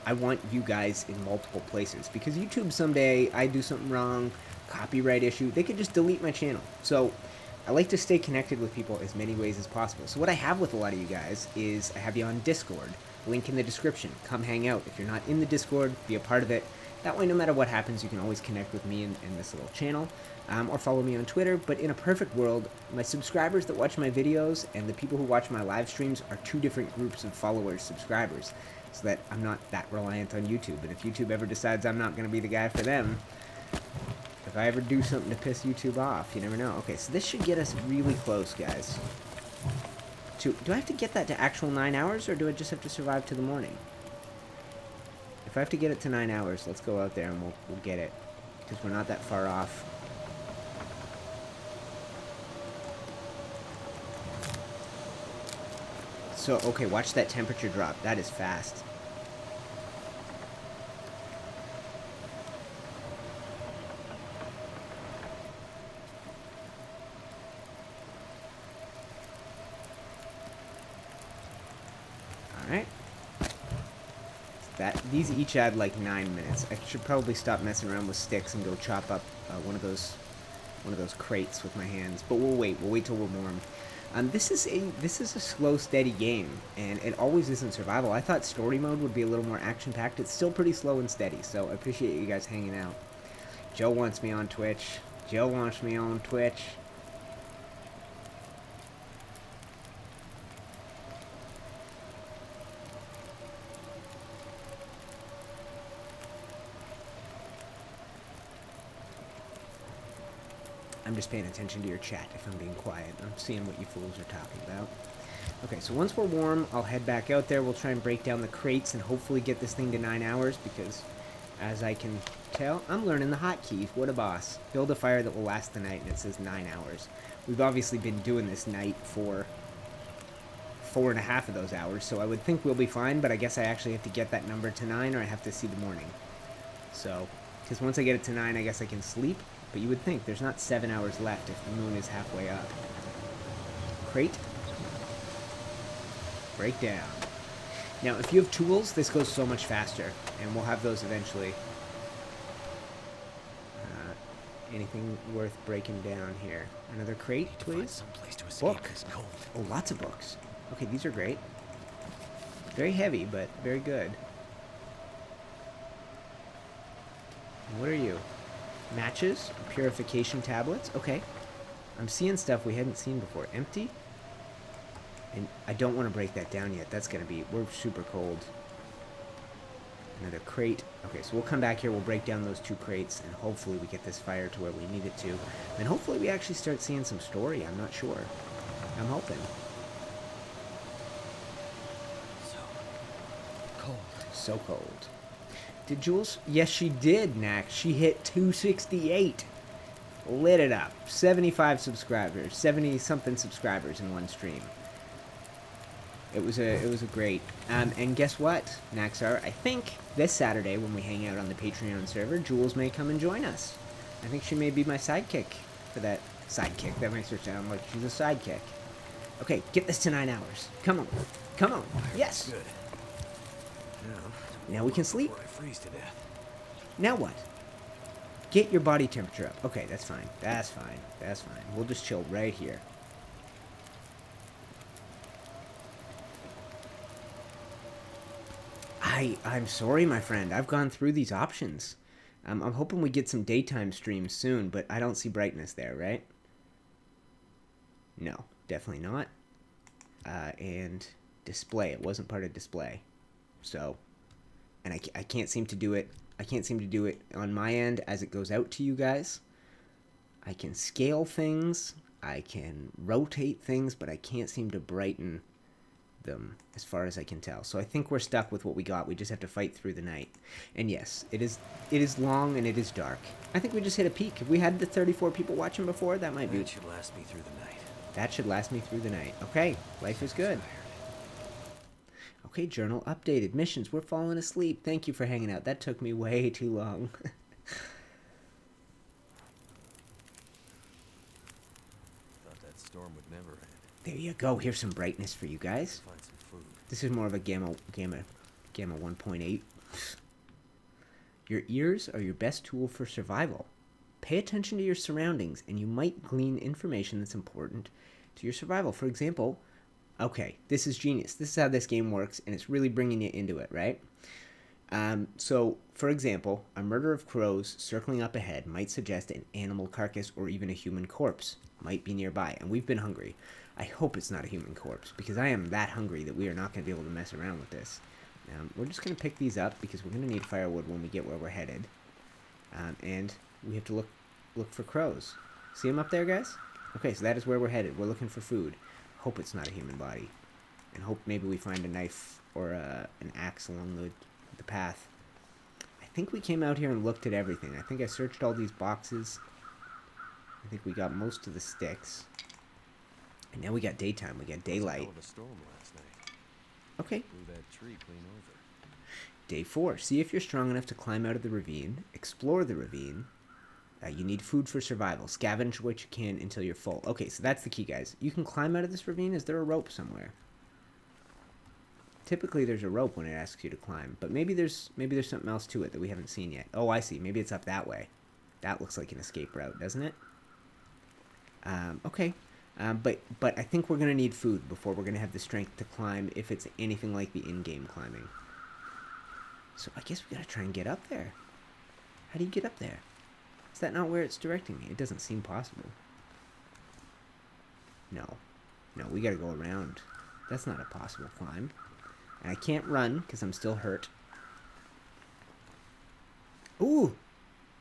Speaker 1: I want you guys in multiple places. Because YouTube someday, I do something wrong, copyright issue, they could just delete my channel. So I like to stay connected with people as many ways as possible. So what I have with a lot of you guys is I have you on Discord. Link in the description. Come hang out. If you're not in the Discord, be a part of it. That way, no matter what happens, you can always connect with me in this little channel, or follow me on Twitter. But in a perfect world, my subscribers that watch my videos and the people who watch my live streams are two different groups of followers, subscribers, so that I'm not that reliant on YouTube. And if YouTube ever decides I'm not going to be the guy for them, if I ever do something to piss YouTube off, you never know. Okay, so this should get us really close, guys. Do I have to get that to actual 9 hours, or do I just have to survive to the morning? If I have to get it to 9 hours, let's go out there and we'll get it. Because we're not that far off. So, okay, watch that temperature drop. That is fast. Alright. These each add like 9 minutes. I should probably stop messing around with sticks and go chop up one of those crates with my hands. But we'll wait. We'll wait till we're warm. This is a slow, steady game, and it always isn't survival. I thought story mode would be a little more action-packed. It's still pretty slow and steady. So I appreciate you guys hanging out. Joe wants me on Twitch. Joe wants me on Twitch. I'm just paying attention to your chat if I'm being quiet. I'm seeing what you fools are talking about. Okay, so once we're warm, I'll head back out there. We'll try and break down the crates and hopefully get this thing to 9 hours because, as I can tell, I'm learning the hotkeys. What a boss. Build a fire that will last the night, and it says 9 hours. We've obviously been doing this night for 4.5 of those hours, so I would think we'll be fine, but I guess I actually have to get that number to 9 or I have to see the morning. So, because once I get it to 9, I guess I can sleep. But you would think there's not 7 hours left if the moon is halfway up. Crate. Break down. Now, if you have tools, this goes so much faster. And we'll have those eventually. Anything worth breaking down here? Another crate, please?
Speaker 2: Someplace to escape
Speaker 1: Book.
Speaker 2: this cold.
Speaker 1: Oh, lots of books. Okay, these are great. Very heavy, but very good. What are you? Matches, purification tablets. Okay. I'm seeing stuff we hadn't seen before. Empty. And I don't want to break that down yet. That's going to be... We're super cold. Another crate. Okay, so we'll come back here. We'll break down those 2 crates. And hopefully we get this fire to where we need it to. And hopefully we actually start seeing some story. I'm not sure. I'm hoping.
Speaker 2: So cold.
Speaker 1: So cold. Did Jules? Yes, she did, Nax. She hit 268. Lit it up. 75 subscribers. 70-something subscribers in one stream. It was a great. And guess what, Naxar? I think this Saturday when we hang out on the Patreon server, Jules may come and join us. I think she may be my sidekick for that. Sidekick. That makes her sound like she's a sidekick. Okay, get this to 9 hours. Come on. Come on. Yes.
Speaker 2: Good.
Speaker 1: Now we can sleep.
Speaker 2: Before I freeze to death.
Speaker 1: Now what? Get your body temperature up. Okay, that's fine. That's fine. That's fine. We'll just chill right here. I'm sorry, my friend. I've gone through these options. I'm hoping we get some daytime streams soon, but I don't see brightness there, right? No, definitely not. And display. It wasn't part of display. So, and I can't seem to do it. I can't seem to do it on my end as it goes out to you guys. I can scale things. I can rotate things, but I can't seem to brighten them as far as I can tell. So I think we're stuck with what we got. We just have to fight through the night. And yes, it is long and it is dark. I think we just hit a peak. If we had the 34 people watching before, that might be...
Speaker 2: That should last me through the night.
Speaker 1: That should last me through the night. Okay, life is good. Okay, journal updated. Missions, we're falling asleep. Thank you for hanging out. That took me way too long.
Speaker 2: Thought that storm would never end.
Speaker 1: There you go. Here's some brightness for you guys.
Speaker 2: Find some food.
Speaker 1: This is more of a gamma 1.8. Your ears are your best tool for survival. Pay attention to your surroundings, and you might glean information that's important to your survival. For example, okay, this is genius. This is how this game works, and it's really bringing you into it, right? So, for example, a murder of crows circling up ahead might suggest an animal carcass or even a human corpse might be nearby, and we've been hungry. I hope it's not a human corpse, because I am that hungry that we are not going to be able to mess around with this. We're just going to pick these up, because we're going to need firewood when we get where we're headed. And we have to look for crows. See them up there, guys? Okay, so that is where we're headed. We're looking for food. Hope it's not a human body. And hope maybe we find a knife or an axe along the path. I think we came out here and looked at everything. I think I searched all these boxes. I think we got most of the sticks. And now we got daytime. We got daylight.
Speaker 2: Hell of a storm last night.
Speaker 1: Okay.
Speaker 2: Blew that tree clean over.
Speaker 1: Day 4. See if you're strong enough to climb out of the ravine. Explore the ravine. You need food for survival. Scavenge what you can until you're full. Okay, so that's the key, guys. You can climb out of this ravine. Is there a rope somewhere? Typically, there's a rope when it asks you to climb, but maybe there's something else to it that we haven't seen yet. Oh, I see. Maybe it's up that way. That looks like an escape route, doesn't it? Okay. But I think we're gonna need food before we're gonna have the strength to climb if it's anything like the in-game climbing. So I guess we gotta try and get up there. How do you get up there? Is that not where it's directing me? It doesn't seem possible. No, we gotta go around. That's not a possible climb. And I can't run because I'm still hurt. Ooh,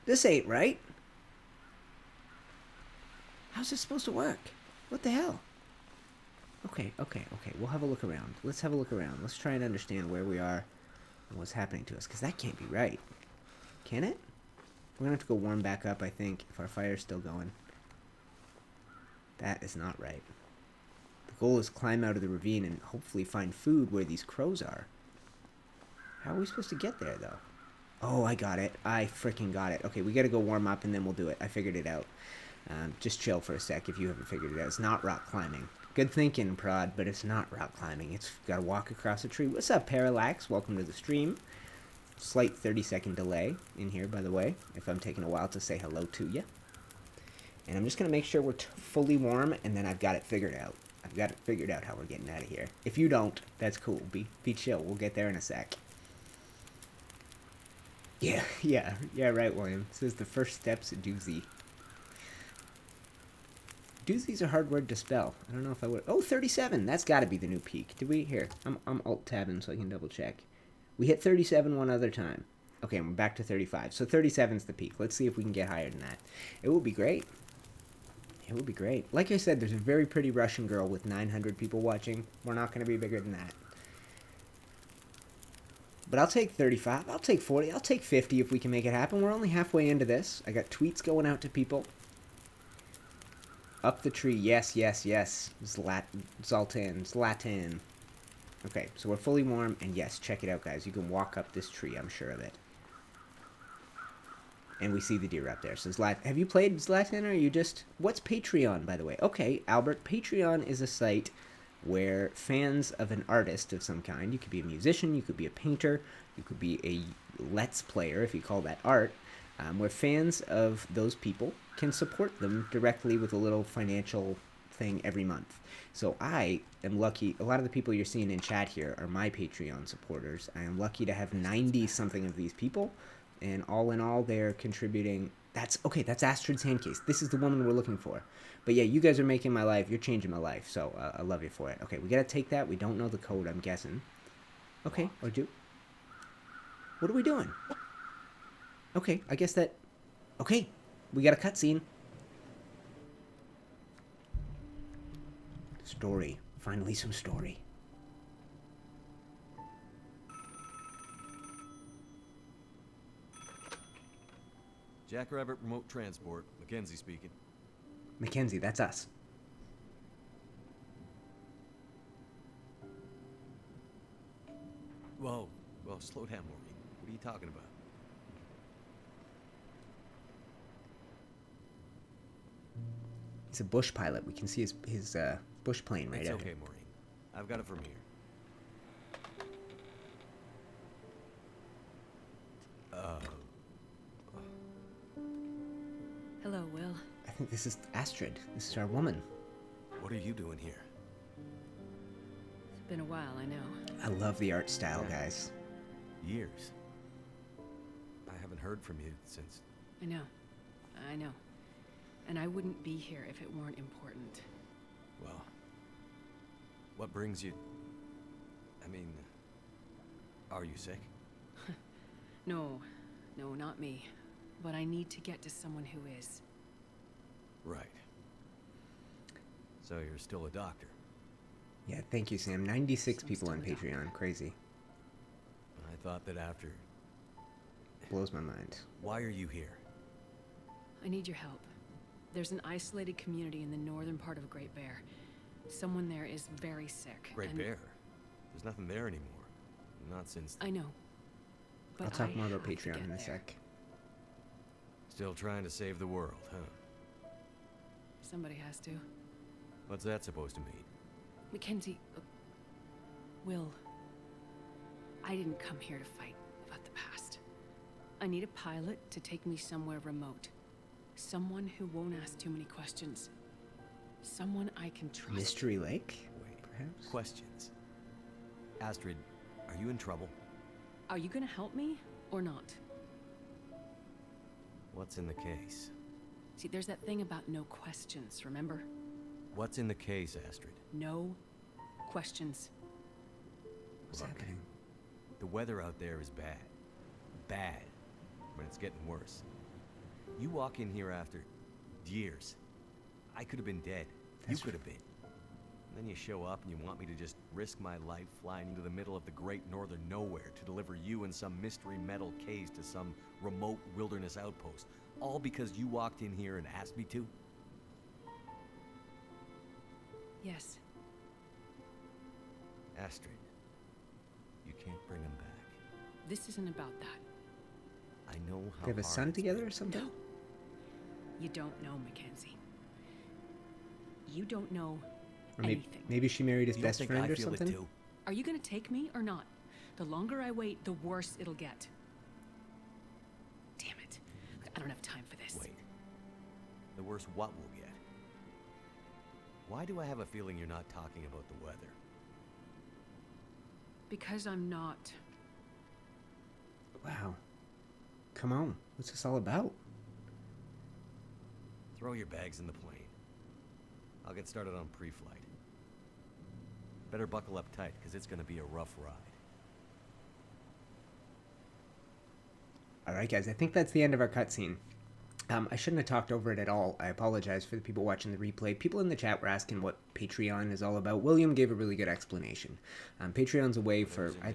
Speaker 1: this ain't right. How's this supposed to work? What the hell? Okay. We'll have a look around. Let's have a look around. Let's try and understand where we are and what's happening to us, because that can't be right. Can it? We're going to have to go warm back up, I think, if our fire's still going. That is not right. The goal is climb out of the ravine and hopefully find food where these crows are. How are we supposed to get there, though? Oh, I got it. I freaking got it. Okay, we got to go warm up and then we'll do it. I figured it out. Just chill for a sec if you haven't figured it out. It's not rock climbing. Good thinking, Prod, but it's not rock climbing. It's got to walk across a tree. What's up, Parallax? Welcome to the stream. Slight 30-second delay in here, by the way, if I'm taking a while to say hello to you. And I'm just going to make sure we're fully warm, and then I've got it figured out. I've got it figured out how we're getting out of here. If you don't, that's cool. Be chill. We'll get there in a sec. Yeah, yeah, right, William. It says the first step's a doozy. Doozy's a hard word to spell. I don't know if I would. Oh, 37. That's got to be the new peak. Did we? Here, I'm alt-tabbing so I can double check. We hit 37 one other time. Okay, and we're back to 35. So 37's the peak. Let's see if we can get higher than that. It will be great. It would be great. Like I said, there's a very pretty Russian girl with 900 people watching. We're not going to be bigger than that. But I'll take 35. I'll take 40. I'll take 50 if we can make it happen. We're only halfway into this. I got tweets going out to people. Up the tree. Yes, yes, yes. Zlatan. Okay, so we're fully warm. And yes, check it out, guys. You can walk up this tree. I'm sure of it. And we see the deer up there. So have you played Zlatan, or are you just... What's Patreon, by the way? Okay, Albert, Patreon is a site where fans of an artist of some kind, you could be a musician, you could be a painter, you could be a Let's Player, if you call that art, where fans of those people can support them directly with a little financial thing every month. So I am lucky. A lot of the people you're seeing in chat here are my Patreon supporters. I am lucky to have 90-something of these people, and all in all, they're contributing. That's Astrid's hand case. This is the woman we're looking for. But yeah, you guys are making my life. You're changing my life. So I love you for it. Okay, we gotta take that. We don't know the code, I'm guessing. Okay, or do. What are we doing? Okay, I guess that. Okay, we got a cutscene. Story. Finally, some story.
Speaker 2: Jackrabbit Remote Transport. Mackenzie speaking.
Speaker 1: Mackenzie, that's us.
Speaker 2: Whoa. Well, slow down, Maureen. What are you talking about?
Speaker 1: He's a bush pilot. We can see his bush plane right
Speaker 2: It's
Speaker 1: out
Speaker 2: okay,
Speaker 1: here.
Speaker 2: Maureen. I've got it from here.
Speaker 3: Hello, Will.
Speaker 1: I think this is Astrid. This is our woman.
Speaker 2: What are you doing here?
Speaker 3: It's been a while, I know.
Speaker 1: I love the art style, guys.
Speaker 2: Years. I haven't heard from you since...
Speaker 3: I know. And I wouldn't be here if it weren't important.
Speaker 2: Well... What brings you... I mean... Are you sick?
Speaker 3: No, not me. But I need to get to someone who is.
Speaker 2: Right. So you're still a doctor?
Speaker 1: Yeah, thank you, Sam. 96
Speaker 3: So
Speaker 1: people on
Speaker 3: still a doctor.
Speaker 1: Patreon. Crazy.
Speaker 2: I thought that after...
Speaker 1: Blows my mind.
Speaker 2: Why are you here?
Speaker 3: I need your help. There's an isolated community in the northern part of Great Bear. Someone there is very sick.
Speaker 2: Great
Speaker 3: and
Speaker 2: Bear? There's nothing there anymore. Not since...
Speaker 3: I know. But
Speaker 1: I'll talk more about
Speaker 3: have to
Speaker 1: Patreon
Speaker 3: get
Speaker 1: in a
Speaker 3: there.
Speaker 1: sec.
Speaker 2: Still trying to save the world, huh?
Speaker 3: Somebody has to.
Speaker 2: What's that supposed to mean?
Speaker 3: Mackenzie, Will, I didn't come here to fight about the past. I need a pilot to take me somewhere remote. Someone who won't ask too many questions. Someone I can trust.
Speaker 1: Mystery Lake?
Speaker 2: Wait.
Speaker 1: Perhaps?
Speaker 2: Questions. Astrid, are you in trouble?
Speaker 3: Are you gonna help me or not?
Speaker 2: What's in the case?
Speaker 3: See, there's that thing about no questions, remember?
Speaker 2: What's in the case, Astrid?
Speaker 3: No questions.
Speaker 1: What's
Speaker 2: Look,
Speaker 1: happening?
Speaker 2: The weather out there is bad. Bad. But it's getting worse. You walk in here after years. I could have been dead.
Speaker 1: That's
Speaker 2: You could have been. And then you show up and you want me to just risk my life flying into the middle of the great northern nowhere to deliver you in some mystery metal case to some remote wilderness outpost. All because you walked in here and asked me to?
Speaker 3: Yes.
Speaker 2: Astrid, you can't bring him back.
Speaker 3: This isn't about that.
Speaker 2: I know how
Speaker 1: They have a
Speaker 2: hard
Speaker 1: son
Speaker 2: it's
Speaker 1: together
Speaker 2: been.
Speaker 1: or something?
Speaker 3: No. You don't know, Mackenzie. You don't know
Speaker 1: Or
Speaker 3: anything.
Speaker 1: maybe she married his
Speaker 2: You don't
Speaker 1: best
Speaker 2: think
Speaker 1: friend
Speaker 2: I
Speaker 1: or
Speaker 2: feel it
Speaker 1: something?
Speaker 2: too?
Speaker 3: Are you gonna take me or not? The longer I wait, the worse it'll get. Damn it. I don't have time for this.
Speaker 2: Wait. The worse what we'll get? Why do I have a feeling you're not talking about the weather?
Speaker 3: Because I'm not.
Speaker 1: Wow. Come on. What's this all about?
Speaker 2: Throw your bags in the plane. I'll get started on pre-flight. Better buckle up tight, because it's going to be a rough ride.
Speaker 1: Alright guys, I think that's the end of our cutscene. I shouldn't have talked over it at all. I apologize for the people watching the replay. People in the chat were asking what Patreon is all about. William gave a really good explanation. Patreon's a way for... I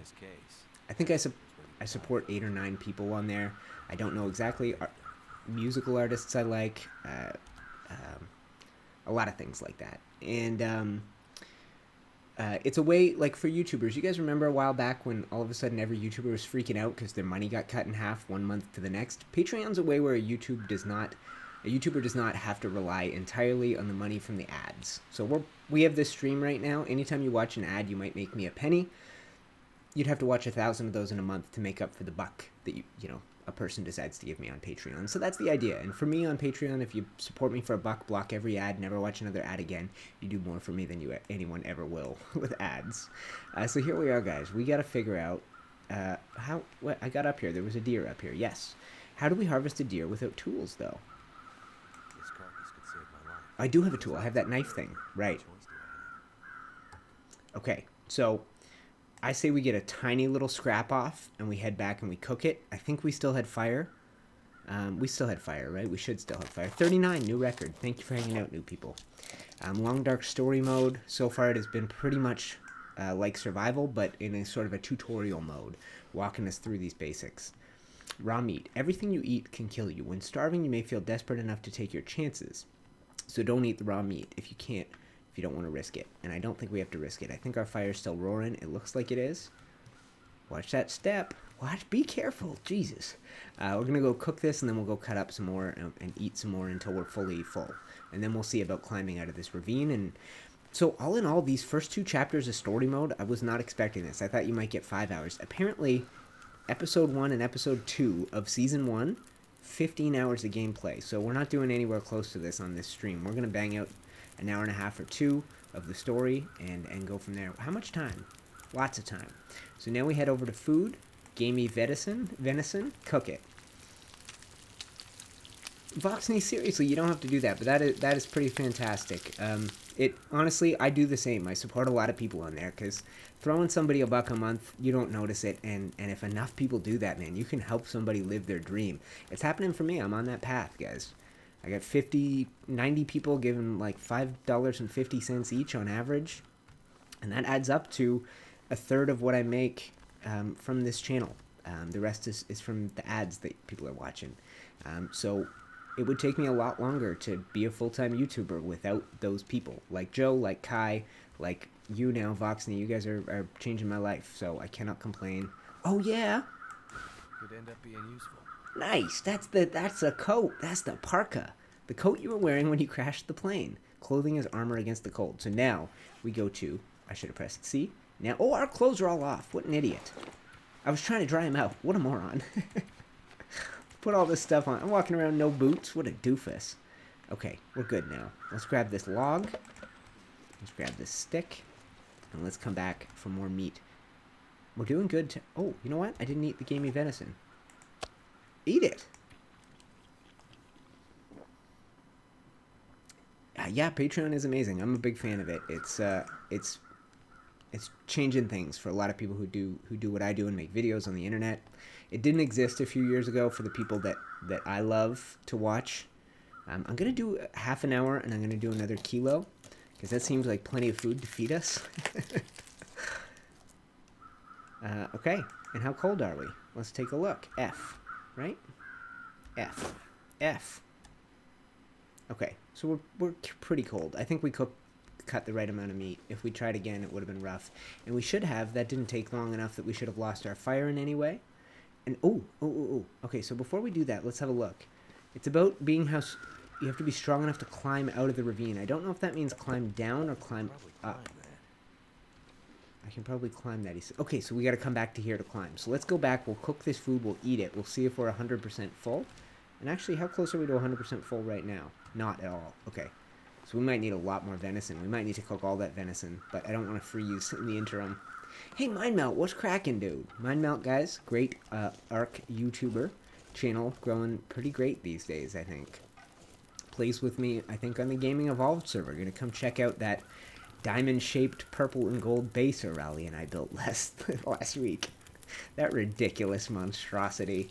Speaker 1: think I support 8 or 9 people on there. I don't know exactly. Musical artists I like. A lot of things like that. And it's a way, like, for YouTubers. You guys remember a while back when all of a sudden every YouTuber was freaking out because their money got cut in half one month to the next? Patreon's a way where a YouTuber does not have to rely entirely on the money from the ads. So we have this stream right now. Anytime you watch an ad, you might make me a penny. You'd have to watch 1,000 of those in a month to make up for the buck that a person decides to give me on Patreon. So that's the idea. And for me on Patreon, if you support me for $1, block every ad, never watch another ad again, you do more for me than anyone ever will with ads. So here we are, guys. We got to figure out what I got up here. There was a deer up here. Yes. How do we harvest a deer without tools, though?
Speaker 2: This carcass could save my life.
Speaker 1: I do have a tool. I have that knife thing. Right. Okay. So I say we get a tiny little scrap off and we head back and we cook it. I think we still had fire. We still had fire, right? We should still have fire. 39, new record. Thank you for hanging out, new people. Long Dark Story mode. So far it has been pretty much like survival, but in a sort of a tutorial mode, walking us through these basics. Raw meat. Everything you eat can kill you. When starving, you may feel desperate enough to take your chances. So don't eat the raw meat if you can't. If you don't want to risk it. And I don't think we have to risk it. I think our fire's still roaring. It looks like it is. Watch that step. Watch. Be careful. Jesus. We're going to go cook this, and then we'll go cut up some more and eat some more until we're fully full. And then we'll see about climbing out of this ravine. And so all in all, these first 2 chapters of story mode, I was not expecting this. I thought you might get 5 hours. Apparently, episode 1 and episode 2 of season 1, 15 hours of gameplay. So we're not doing anywhere close to this on this stream. We're going to bang out an hour and a half or 2 of the story and go from there. How much time? Lots of time. So now we head over to food. Gamey venison, cook it. Voxney, seriously, you don't have to do that, but that is pretty fantastic. Honestly, I do the same. I support a lot of people on there because throwing somebody $1 a month, you don't notice it, and if enough people do that, man, you can help somebody live their dream. It's happening for me. I'm on that path, guys. I got 90 people giving like $5.50 each on average. And that adds up to a third of what I make from this channel. The rest is from the ads that people are watching. So it would take me a lot longer to be a full-time YouTuber without those people. Like Joe, like Kai, like you now, Voxney. You guys are changing my life, so I cannot complain. Oh, yeah.
Speaker 2: Could end up being useful.
Speaker 1: Nice. That's a coat. That's the parka. The coat you were wearing when you crashed the plane. Clothing is armor against the cold. So now we go to... I should have pressed C. Now... Oh, our clothes are all off. What an idiot. I was trying to dry them out. What a moron. Put all this stuff on. I'm walking around no boots. What a doofus. Okay, we're good now. Let's grab this log. Let's grab this stick. And let's come back for more meat. We're doing good. Oh, you know what? I didn't eat the gamey venison. Eat it. Yeah, Patreon is amazing. I'm a big fan of it. It's changing things for a lot of people who do what I do and make videos on the internet. It didn't exist a few years ago for the people that I love to watch. I'm gonna do half an hour and I'm gonna do another kilo because that seems like plenty of food to feed us. Okay, and how cold are we? Let's take a look. F, right? F. Okay, so we're pretty cold. I think we cut the right amount of meat. If we tried again, it would have been rough. And we should have. That didn't take long enough that we should have lost our fire in any way. And oh. Okay, so before we do that, let's have a look. It's about being you have to be strong enough to climb out of the ravine. I don't know if that means climb down or climb up. I can probably climb that. Okay, so we got to come back to here to climb. So let's go back. We'll cook this food. We'll eat it. We'll see if we're 100% full. And actually, how close are we to 100% full right now? Not at all. Okay. So we might need a lot more venison. We might need to cook all that venison, but I don't want to freeze in the interim. Hey, Mindmelt, what's cracking, dude? Mindmelt, guys, great ARC YouTuber. channel growing pretty great these days, I think. Plays with me, I think, on the Gaming Evolved server. Gonna come check out that diamond-shaped purple and gold base Aurelian I built last week. That ridiculous monstrosity.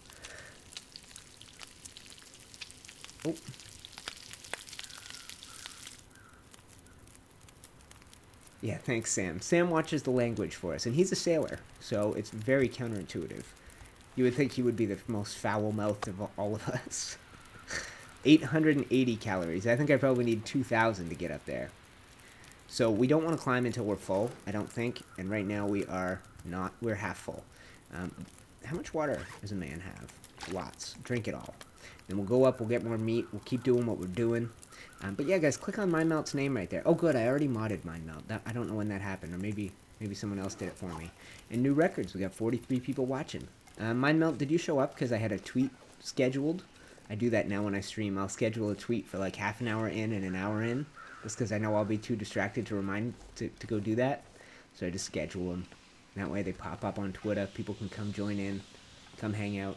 Speaker 1: Oh. Yeah, thanks, Sam. Sam watches the language for us, and he's a sailor, so it's very counterintuitive. You would think he would be the most foul-mouthed of all of us. 880 calories. I think I probably need 2,000 to get up there. So we don't want to climb until we're full, I don't think. And right now we are not. We're half full. How much water does a man have? Lots. Drink it all. Then we'll go up, we'll get more meat, we'll keep doing what we're doing. But yeah, guys, click on MindMelt's name right there. Oh, good, I already modded MindMelt. I don't know when that happened, or maybe someone else did it for me. And new records, we got 43 people watching. MindMelt, did you show up? Because I had a tweet scheduled. I do that now when I stream. I'll schedule a tweet for like half an hour in and an hour in, just because I know I'll be too distracted to go do that. So I just schedule them. That way they pop up on Twitter. People can come join in, come hang out.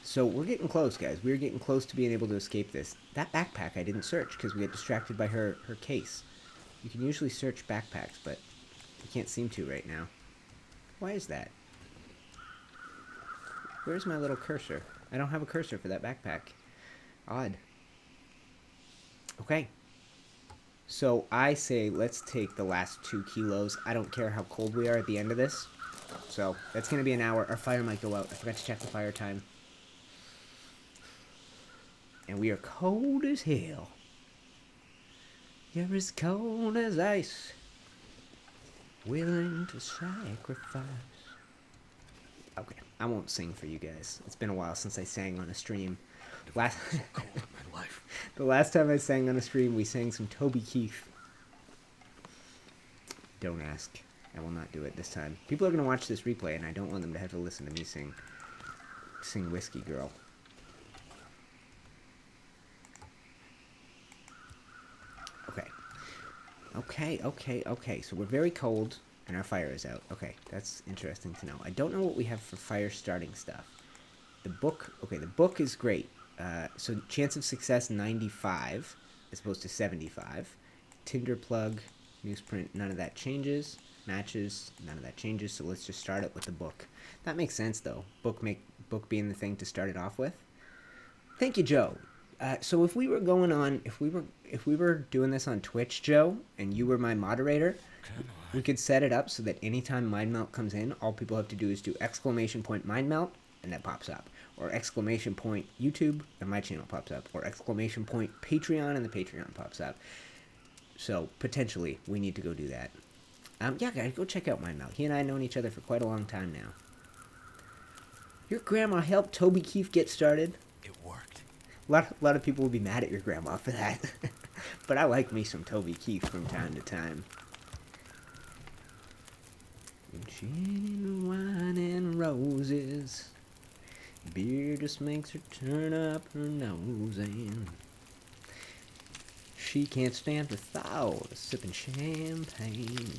Speaker 1: So we're getting close, guys. We're getting close to being able to escape this. That backpack I didn't search because we get distracted by her case. You can usually search backpacks, but you can't seem to right now. Why is that? Where's my little cursor? I don't have a cursor for that backpack. Odd. Okay. So I say let's take the last 2 kilos. I don't care how cold we are at the end of this. So that's going to be an hour. Our fire might go out. I forgot to check the fire time. And we are cold as hell. You're as cold as ice. Willing to sacrifice. Okay, I won't sing for you guys. It's been a while since I sang on a stream. The last time I sang on a stream, we sang some Toby Keith. Don't ask. I will not do it this time. People are going to watch this replay, and I don't want them to have to listen to me sing Whiskey Girl. Okay. So we're very cold, and our fire is out. Okay, that's interesting to know. I don't know what we have for fire starting stuff. The book is great. So chance of success 95 as opposed to 75. Tinder plug, newsprint, none of that changes. Matches, none of that changes. So let's just start it with the book. That makes sense though. Book being the thing to start it off with. Thank you, Joe. So if we were doing this on Twitch, Joe, and you were my moderator, we could set it up so that anytime MindMelt comes in, all people have to do is do !MindMelt, and that pops up. Or ! YouTube, and my channel pops up. Or ! Patreon, and the Patreon pops up. So, potentially, we need to go do that. Yeah, guys, go check out MindMelt. He and I have known each other for quite a long time now. Your grandma helped Toby Keith get started.
Speaker 2: It worked.
Speaker 1: A lot of people will be mad at your grandma for that. But I like me some Toby Keith from time to time. Gin, wine, and roses. Beer just makes her turn up her nose, and she can't stand the thought of sipping champagne.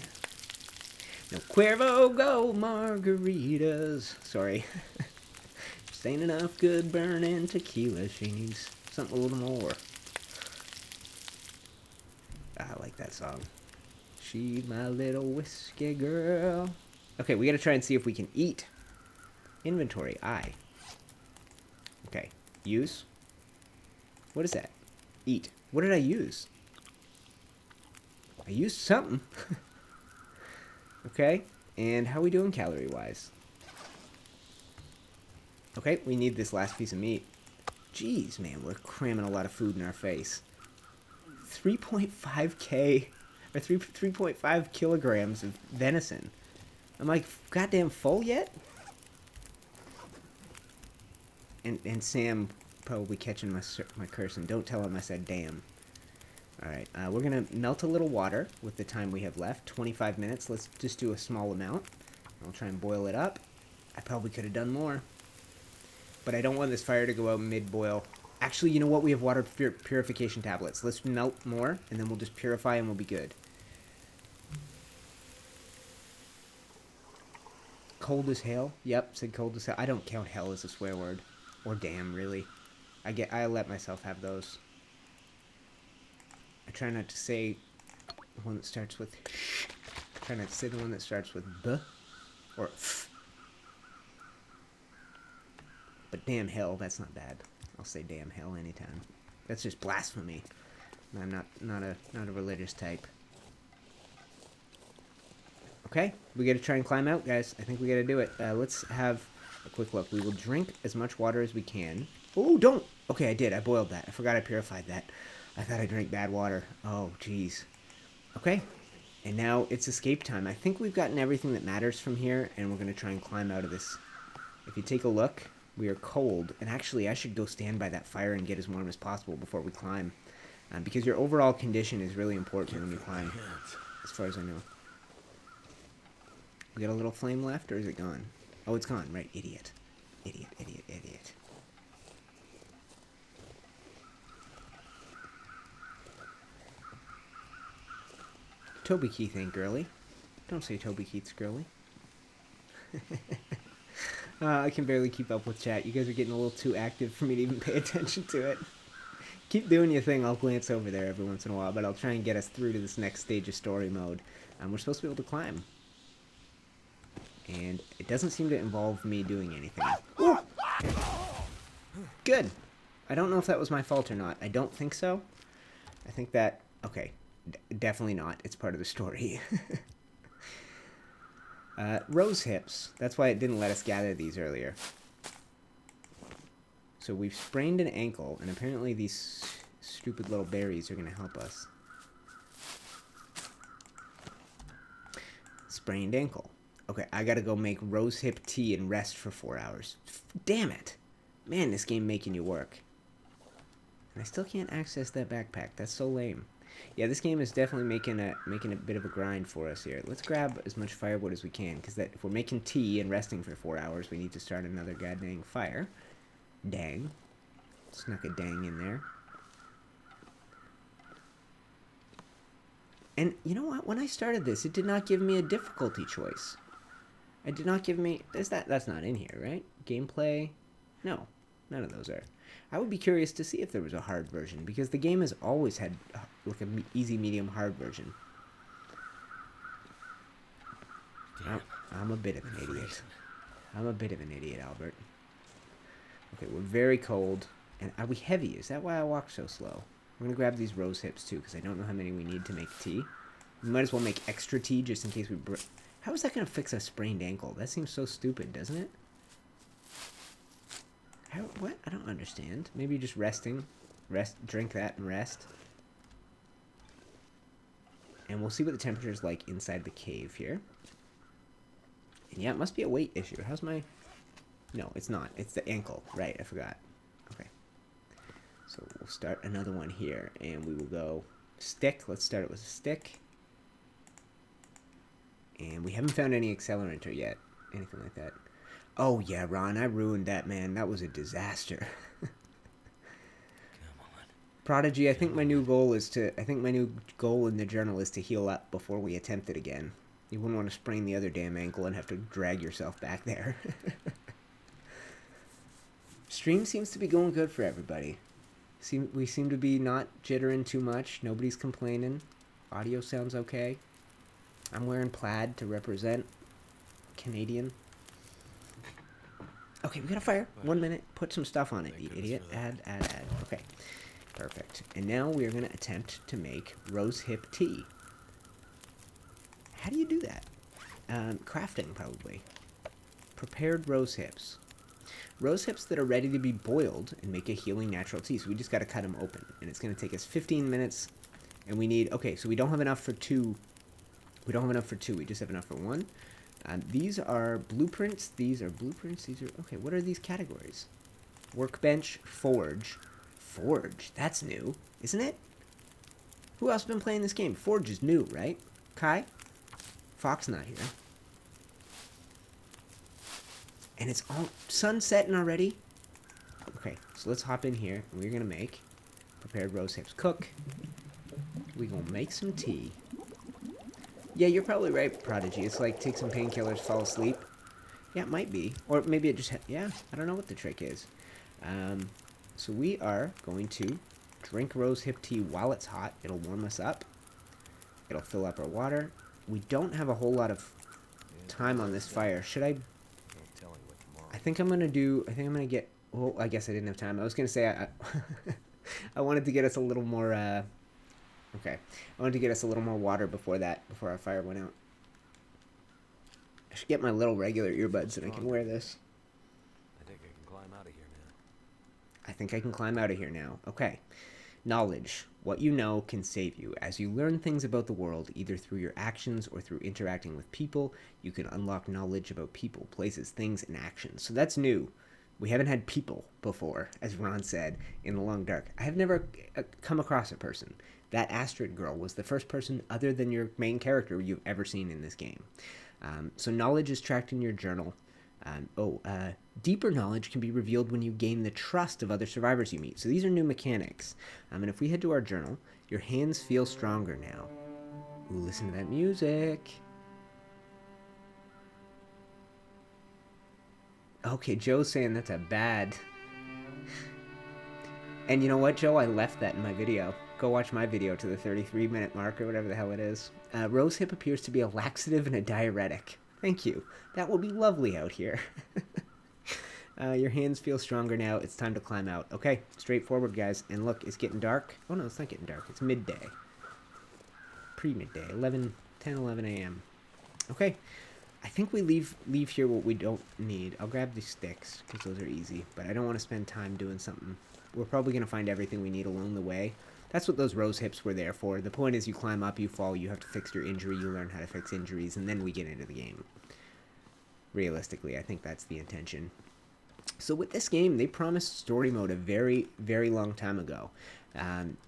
Speaker 1: No Cuervo Gold margaritas. Sorry. Just ain't enough good burning tequila. She needs something a little more. I like that song. She's my little whiskey girl. Okay, we gotta try and see if we can eat. Inventory, I. Okay, use. What is that? Eat. What did I use? I used something. Okay, and how are we doing calorie-wise? Okay, we need this last piece of meat. Jeez, man, we're cramming a lot of food in our face. 3.5k, or 3.5 kilograms of venison. Am I goddamn full yet? And Sam probably catching my curse, and don't tell him I said damn. Alright, we're going to melt a little water with the time we have left. 25 minutes. Let's just do a small amount. I'll try and boil it up. I probably could have done more. But I don't want this fire to go out mid-boil. Actually, you know what? We have water purification tablets. Let's melt more, and then we'll just purify, and we'll be good. cold as hell. Yep, said cold as hell. I don't count hell as a swear word. Or damn, really. I let myself have those. I try not to say the one that starts with sh. I try not to say the one that starts with b or f. But damn hell, that's not bad. I'll say damn hell anytime. That's just blasphemy. I'm not a religious type. Okay, we gotta try and climb out, guys. I think we gotta do it. Let's have a quick look. We will drink as much water as we can. Oh, don't! Okay, I did. I boiled that. I forgot I purified that. I thought I drank bad water. Oh, jeez. Okay, and now it's escape time. I think we've gotten everything that matters from here, and we're gonna try and climb out of this. If you take a look, we are cold, and actually I should go stand by that fire and get as warm as possible before we climb. Because your overall condition is really important when you climb, as far as I know. We got a little flame left, or is it gone? Oh, it's gone. Right, idiot. Idiot, idiot, idiot. Toby Keith ain't girly. Don't say Toby Keith's girly. I can barely keep up with chat. You guys are getting a little too active for me to even pay attention to it. Keep doing your thing. I'll glance over there every once in a while, but I'll try and get us through to this next stage of story mode. We're supposed to be able to climb. And it doesn't seem to involve me doing anything. Ooh! Good. I don't know if that was my fault or not. I don't think so. I think that... Okay. Definitely not. It's part of the story. Rose hips. That's why it didn't let us gather these earlier. So we've sprained an ankle, and apparently these stupid little berries are going to help us. Sprained ankle. Okay, I gotta go make rose hip tea and rest for 4 hours. Damn it! Man, this game making you work. And I still can't access that backpack. That's so lame. Yeah, this game is definitely making a bit of a grind for us here. Let's grab as much firewood as we can, because if we're making tea and resting for 4 hours, we need to start another goddamn fire. Dang. Snuck a dang in there. And you know what? When I started this, it did not give me a difficulty choice. It did not give me... That's not in here, right? Gameplay? No. None of those are. I would be curious to see if there was a hard version, because the game has always had like an easy, medium, hard version. Oh, I'm a bit of an idiot. I'm a bit of an idiot, Albert. Okay, we're very cold. And are we heavy? Is that why I walk so slow? We're going to grab these rose hips, too, because I don't know how many we need to make tea. We might as well make extra tea just in case we... How is that going to fix a sprained ankle? That seems so stupid, doesn't it? What? I don't understand. Maybe just resting. Drink that and rest. And we'll see what the temperature is like inside the cave here. And yeah, it must be a weight issue. How's my... No, it's not. It's the ankle. Right, I forgot. Okay. So we'll start another one here. And we will go stick. Let's start it with a stick. And we haven't found any accelerant yet. Anything like that. Oh, yeah, Ron, I ruined that, man. That was a disaster.
Speaker 2: Come on.
Speaker 1: Prodigy, I think my new goal in the journal is to heal up before we attempt it again. You wouldn't want to sprain the other damn ankle and have to drag yourself back there. Stream seems to be going good for everybody. We seem to be not jittering too much. Nobody's complaining. Audio sounds okay. I'm wearing plaid to represent Canadian. Okay, we got a fire. 1 minute. Put some stuff on it, you idiot. Add. Okay, perfect. And now we are going to attempt to make rose hip tea. How do you do that? Crafting, probably. Prepared rose hips. Rose hips that are ready to be boiled and make a healing natural tea. So we just got to cut them open. And it's going to take us 15 minutes. And we need... Okay, so we don't have enough for 2. We don't have enough for 2. We just have enough for 1. These are blueprints. These are blueprints. These are... Okay, what are these categories? Workbench, forge. Forge. That's new, isn't it? Who else has been playing this game? Forge is new, right? Kai? Fox not here. And it's all sun setting already? Okay, so let's hop in here. And we're going to make prepared rose hips. Cook. We're going to make some tea. Yeah, you're probably right, Prodigy. It's like take some painkillers, fall asleep. Yeah, it might be. Or maybe it just... yeah, I don't know what the trick is. So we are going to drink rosehip tea while it's hot. It'll warm us up. It'll fill up our water. We don't have a whole lot of time on this fire. Should I... I think I'm going to do... I think I'm going to get... well, I guess I didn't have time. I was going to say... I wanted to get us a little more... okay. I wanted to get us a little more water before that. Before our fire went out. I should get my little regular earbuds and I can wear this.
Speaker 2: I think I can climb out of here now.
Speaker 1: I think I can climb out of here now. Okay. Knowledge. What you know can save you. As you learn things about the world, either through your actions or through interacting with people, you can unlock knowledge about people, places, things, and actions. So that's new. We haven't had people before, as Ron said, in the Long Dark. I have never come across a person. That Astrid girl was the first person other than your main character you've ever seen in this game. So knowledge is tracked in your journal. Deeper knowledge can be revealed when you gain the trust of other survivors you meet. So these are new mechanics. And if we head to our journal, your hands feel stronger now. Ooh, listen to that music. Okay, Joe's saying that's a bad... And you know what, Joe? I left that in my video. Go watch my video to the 33-minute mark or whatever the hell it is. Rosehip appears to be a laxative and a diuretic. Thank you. That will be lovely out here. Your hands feel stronger now. It's time to climb out. Okay, straightforward, guys. And look, it's getting dark. Oh, no, it's not getting dark. It's midday. Pre-midday. 10, 11 a.m. Okay. I think we leave here what we don't need. I'll grab these sticks, because those are easy. But I don't want to spend time doing something. We're probably going to find everything we need along the way. That's what those rose hips were there for. The point is you climb up, you fall, you have to fix your injury, you learn how to fix injuries, and then we get into the game. Realistically, I think that's the intention. So with this game, they promised story mode a very, very long time ago.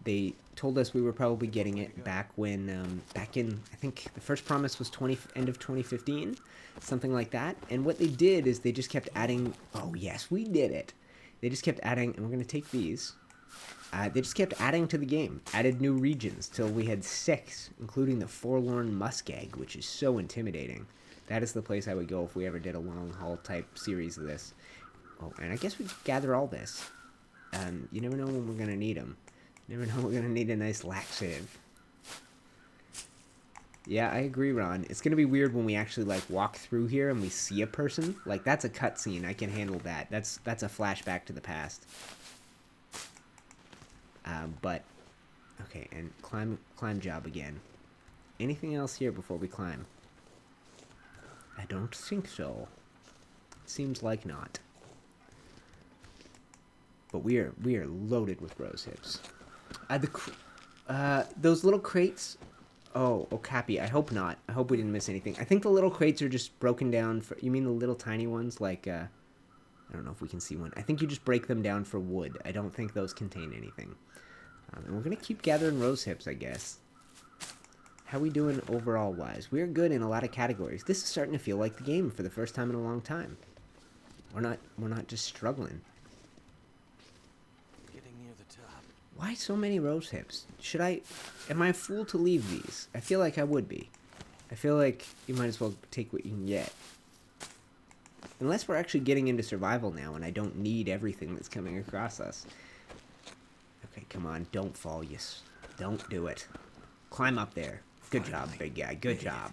Speaker 1: They told us we were probably getting it back when, back in, I think the first promise was end of 2015, something like that. And what they did is they just kept adding, oh yes, we did it. They just kept adding, and we're going to take these. They just kept adding to the game, added new regions, till we had 6, including the Forlorn Muskeg, which is so intimidating. That is the place I would go if we ever did a long-haul type series of this. Oh, and I guess we could gather all this. You never know when we're going to need them. You never know we're going to need a nice laxative. Yeah, I agree, Ron. It's going to be weird when we actually, like, walk through here and we see a person. Like, that's a cutscene. I can handle that. That's a flashback to the past. But, okay, and climb job again. Anything else here before we climb? I don't think so. Seems like not. But we are loaded with rose hips. Those little crates. Oh, Cappy, I hope not. I hope we didn't miss anything. I think the little crates are just broken down for... You mean the little tiny ones? Like, I don't know if we can see one. I think you just break them down for wood. I don't think those contain anything. And we're going to keep gathering rose hips, I guess. How we doing overall-wise? We're good in a lot of categories. This is starting to feel like the game for the first time in a long time. We're not just struggling.
Speaker 2: Getting near the top.
Speaker 1: Why so many rose hips? Am I a fool to leave these? I feel like I would be. I feel like you might as well take what you can get. Unless we're actually getting into survival now and I don't need everything that's coming across us. Okay, come on. Don't fall, don't do it. Climb up there. Good job, big guy. Good job.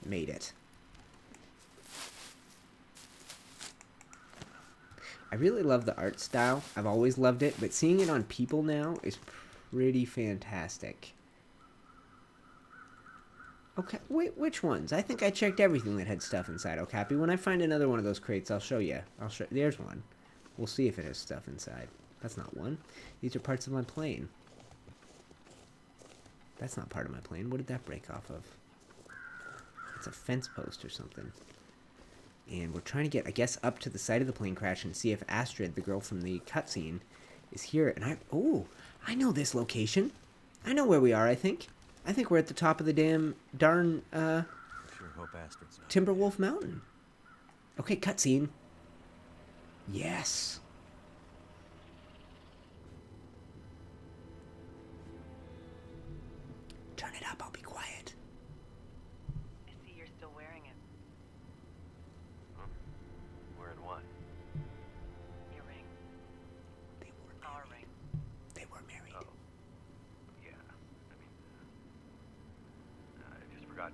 Speaker 1: Made it. I really love the art style. I've always loved it, but seeing it on people now is pretty fantastic. Okay, wait, which ones? I think I checked everything that had stuff inside, Okapi. When I find another one of those crates, I'll show you. There's one. We'll see if it has stuff inside. That's not one. These are parts of my plane. That's not part of my plane. What did that break off of? It's a fence post or something. And we're trying to get, I guess, up to the site of the plane crash and see if Astrid, the girl from the cutscene, is here. And I know this location. I know where we are, I think. I think we're at the top of the darn,
Speaker 2: Sure hope Astrid's not
Speaker 1: Timberwolf Mountain. Okay, cutscene. Yes. Turn it up, I'll be quiet.
Speaker 3: I see you're still wearing it.
Speaker 2: Huh?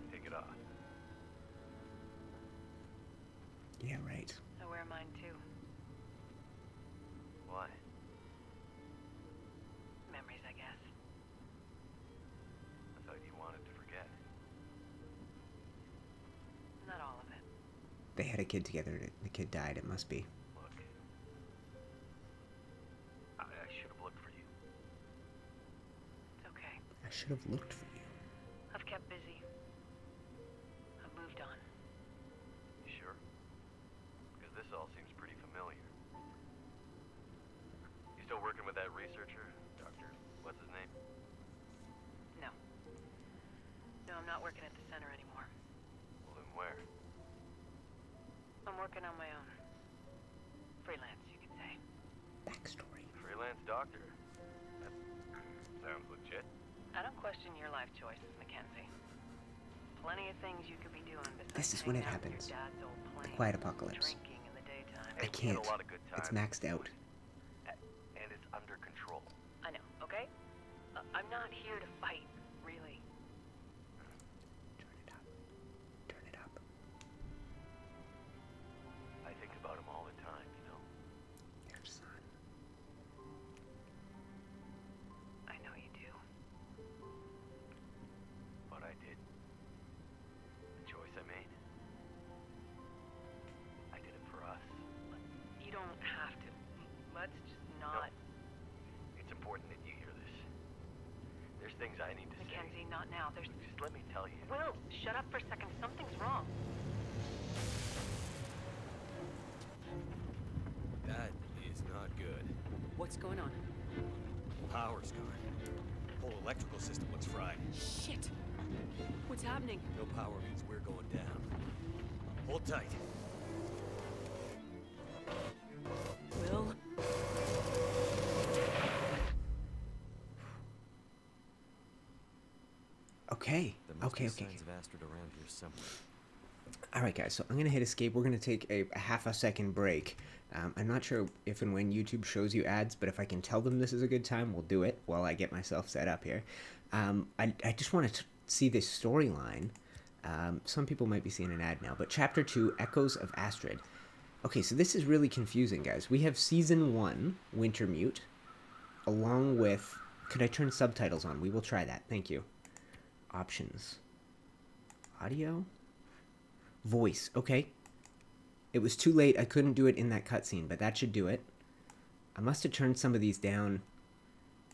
Speaker 2: to take it off.
Speaker 1: Yeah, right.
Speaker 3: I wear mine too.
Speaker 2: Why?
Speaker 3: Memories, I guess.
Speaker 2: I thought you wanted to forget.
Speaker 3: Not all of it.
Speaker 1: They had a kid together. The kid died. It must be.
Speaker 2: Look. I should have looked for you.
Speaker 3: It's okay.
Speaker 1: I should have looked for you.
Speaker 3: I've kept busy. I've moved on.
Speaker 2: You sure? Because this all seems pretty familiar. You still working with that researcher? Doctor, what's his name?
Speaker 3: No. No, I'm not working at the center anymore.
Speaker 2: Well, then where?
Speaker 3: I'm working on my own. Freelance, you could say.
Speaker 1: Backstory.
Speaker 2: Freelance doctor. That sounds legit.
Speaker 3: I don't question your life choices, Mackenzie. Plenty of things you could be doing besides
Speaker 1: This is when it
Speaker 3: hanging out with
Speaker 1: happens.
Speaker 3: your dad's old
Speaker 1: The
Speaker 3: plane,
Speaker 1: quiet apocalypse.
Speaker 3: drinking in the daytime.
Speaker 1: I
Speaker 2: Hey, we had
Speaker 1: can't.
Speaker 2: a lot of good
Speaker 1: It's
Speaker 2: times.
Speaker 1: maxed out.
Speaker 2: And it's under control.
Speaker 3: I know, okay? I'm not here to fight, really.
Speaker 1: Turn it up. Turn it up.
Speaker 2: I think about him all the time, you know.
Speaker 1: Your son.
Speaker 3: I know you do.
Speaker 2: But I did. The choice I made. I did it for us.
Speaker 3: You don't have to. Let's just not.
Speaker 2: It's important that you hear this. There's things I need to
Speaker 3: Mackenzie, not now. There's...
Speaker 2: say. Just let me tell you.
Speaker 3: Will, shut up for a second. Something's wrong.
Speaker 2: That is not good.
Speaker 3: What's going on?
Speaker 2: Power's gone. Whole electrical system looks fried.
Speaker 3: Shit! What's happening?
Speaker 2: No power means we're going down. Hold tight.
Speaker 3: Will?
Speaker 1: Okay.
Speaker 2: There must
Speaker 1: Okay.
Speaker 2: be
Speaker 1: Okay.
Speaker 2: signs of Astrid around here somewhere.
Speaker 1: All right, guys. So I'm gonna hit escape. We're gonna take a half a second break. I'm not sure if and when YouTube shows you ads, but if I can tell them this is a good time, we'll do it while I get myself set up here. I just want to see this storyline. Some people might be seeing an ad now, but Chapter 2, Echoes of Astrid. Okay, so this is really confusing, guys. We have Season 1, Wintermute, along with... Could I turn subtitles on? We will try that. Thank you. Options. Audio? Voice. Okay. It was too late. I couldn't do it in that cutscene, but that should do it. I must have turned some of these down.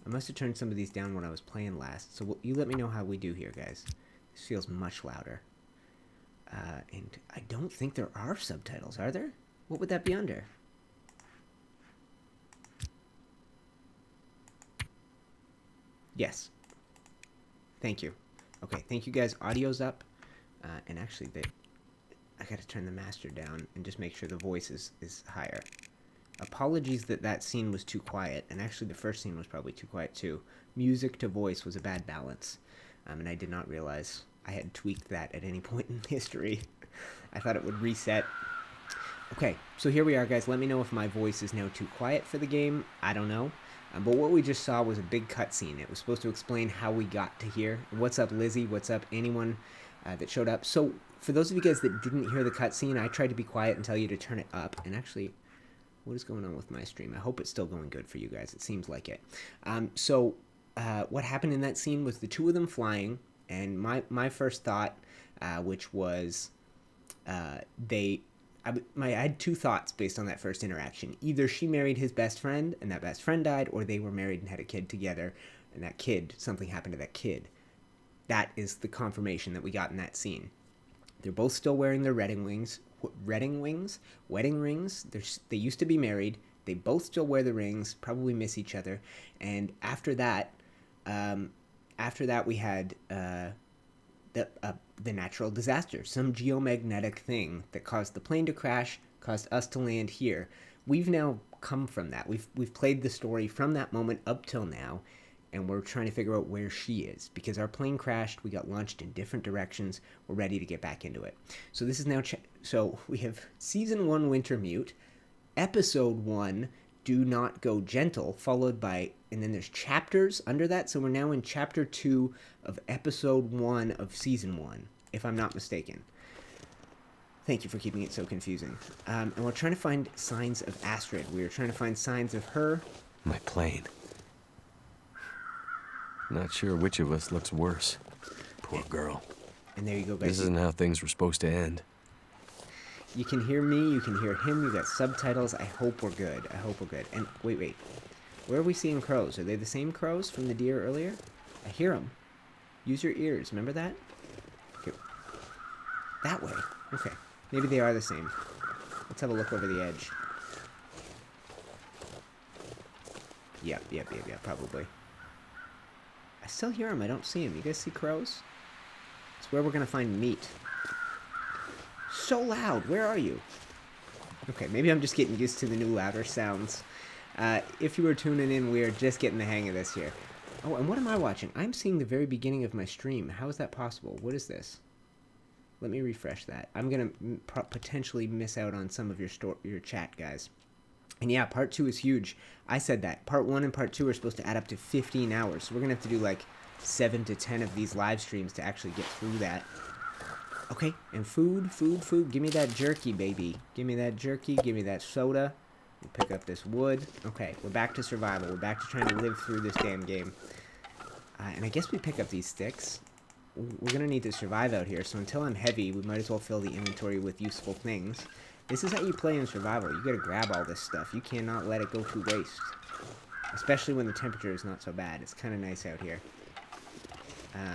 Speaker 1: I must have turned some of these down when I was playing last. So you let me know how we do here, guys. This feels much louder. And I don't think there are subtitles, are there? What would that be under? Yes. Thank you. Okay, thank you guys. Audio's up. And actually, I gotta turn the master down and just make sure the voice is higher. Apologies that scene was too quiet, and actually the first scene was probably too quiet too. Music to voice was a bad balance, and I did not realize I had tweaked that at any point in history. I thought it would reset. Okay, so here we are, guys. Let me know if my voice is now too quiet for the game. I don't know. But what we just saw was a big cutscene. It was supposed to explain how we got to here. What's up, Lizzie? What's up, anyone that showed up? So, for those of you guys that didn't hear the cutscene, I tried to be quiet and tell you to turn it up. And actually, what is going on with my stream? I hope it's still going good for you guys. It seems like it. What happened in that scene was the two of them flying, and my first thought, which was I had two thoughts based on that first interaction. Either she married his best friend, and that best friend died, or they were married and had a kid together, and that kid, something happened to that kid. That is the confirmation that we got in that scene. They're both still wearing their wedding rings. They used to be married. They both still wear the rings, probably miss each other. And after that we had the natural disaster, some geomagnetic thing that caused the plane to crash, caused us to land here. We've now come from that. We've played the story from that moment up till now, and we're trying to figure out where she is, because our plane crashed, we got launched in different directions, we're ready to get back into it. So this is now, so we have Season 1 Wintermute, Episode 1 Do Not Go Gentle, followed by, and then there's chapters under that, so we're now in Chapter 2 of Episode 1 of Season 1. if I'm not mistaken. Thank you for keeping it so confusing. And we're trying to find signs of Astrid. We're trying to find signs of her.
Speaker 2: My plane. Not sure which of us looks worse. Poor girl.
Speaker 1: And there you go, guys.
Speaker 2: This isn't how things were supposed to end.
Speaker 1: You can hear me, you can hear him, you got subtitles. I hope we're good. I hope we're good. And wait. Where are we seeing crows? Are they the same crows from the deer earlier? I hear them. Use your ears. Remember that? Okay. That way. Okay. Maybe they are the same. Let's have a look over the edge. Yep, probably. I still hear them. I don't see them. You guys see crows? It's where we're going to find meat. So loud. Where are you? Okay, maybe I'm just getting used to the new louder sounds. If you were tuning in, we are just getting the hang of this here. Oh, and what am I watching? I'm seeing the very beginning of my stream. How is that possible? What is this? Let me refresh that. I'm going to potentially miss out on some of your chat, guys. And yeah, part 2 is huge. I said that. Part 1 and part 2 are supposed to add up to 15 hours. So we're going to have to do like 7 to 10 of these live streams to actually get through that. Okay, and food. Give me that jerky, baby. Give me that jerky. Give me that soda. We'll pick up this wood. Okay, we're back to survival. We're back to trying to live through this damn game. And I guess we pick up these sticks. We're going to need to survive out here, so until I'm heavy, we might as well fill the inventory with useful things. This is how you play in survival. You got to grab all this stuff. You cannot let it go to waste. Especially when the temperature is not so bad. It's kind of nice out here.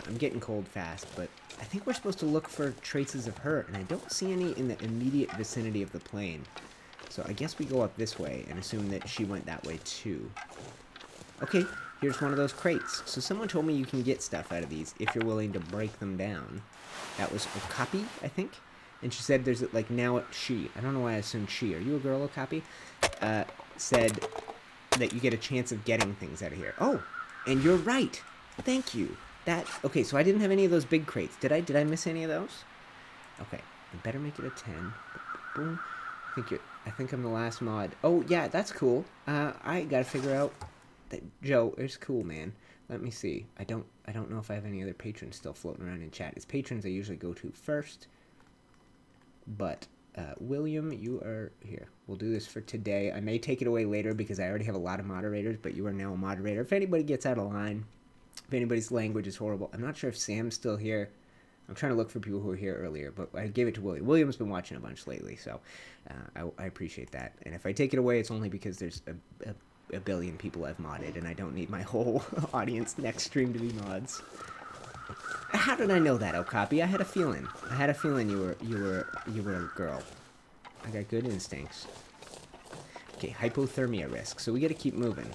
Speaker 1: I'm getting cold fast, but I think we're supposed to look for traces of her, and I don't see any in the immediate vicinity of the plane. So I guess we go up this way and assume that she went that way too. Okay, here's one of those crates. So someone told me you can get stuff out of these if you're willing to break them down. That was Okapi, I think. And she said there's like now she. I don't know why I assumed she. Are you a girl, Okapi? Said that you get a chance of getting things out of here. Oh, and you're right. Thank you. Okay, so I didn't have any of those big crates. Did I miss any of those? Okay, I better make it a 10. Boom. I think I'm the last mod. Oh, yeah, that's cool. I gotta figure out that Joe is cool, man. Let me see. I don't know if I have any other patrons still floating around in chat. It's patrons I usually go to first. But William, you are here. We'll do this for today. I may take it away later because I already have a lot of moderators, but you are now a moderator. If anybody gets out of line, if anybody's language is horrible, I'm not sure if Sam's still here. I'm trying to look for people who were here earlier, but I gave it to William. William's been watching a bunch lately, so I appreciate that. And if I take it away, it's only because there's a billion people I've modded, and I don't need my whole audience next stream to be mods. How did I know that, Okapi? I had a feeling. I had a feeling you were a girl. I got good instincts. Okay, hypothermia risk. So we got to keep moving.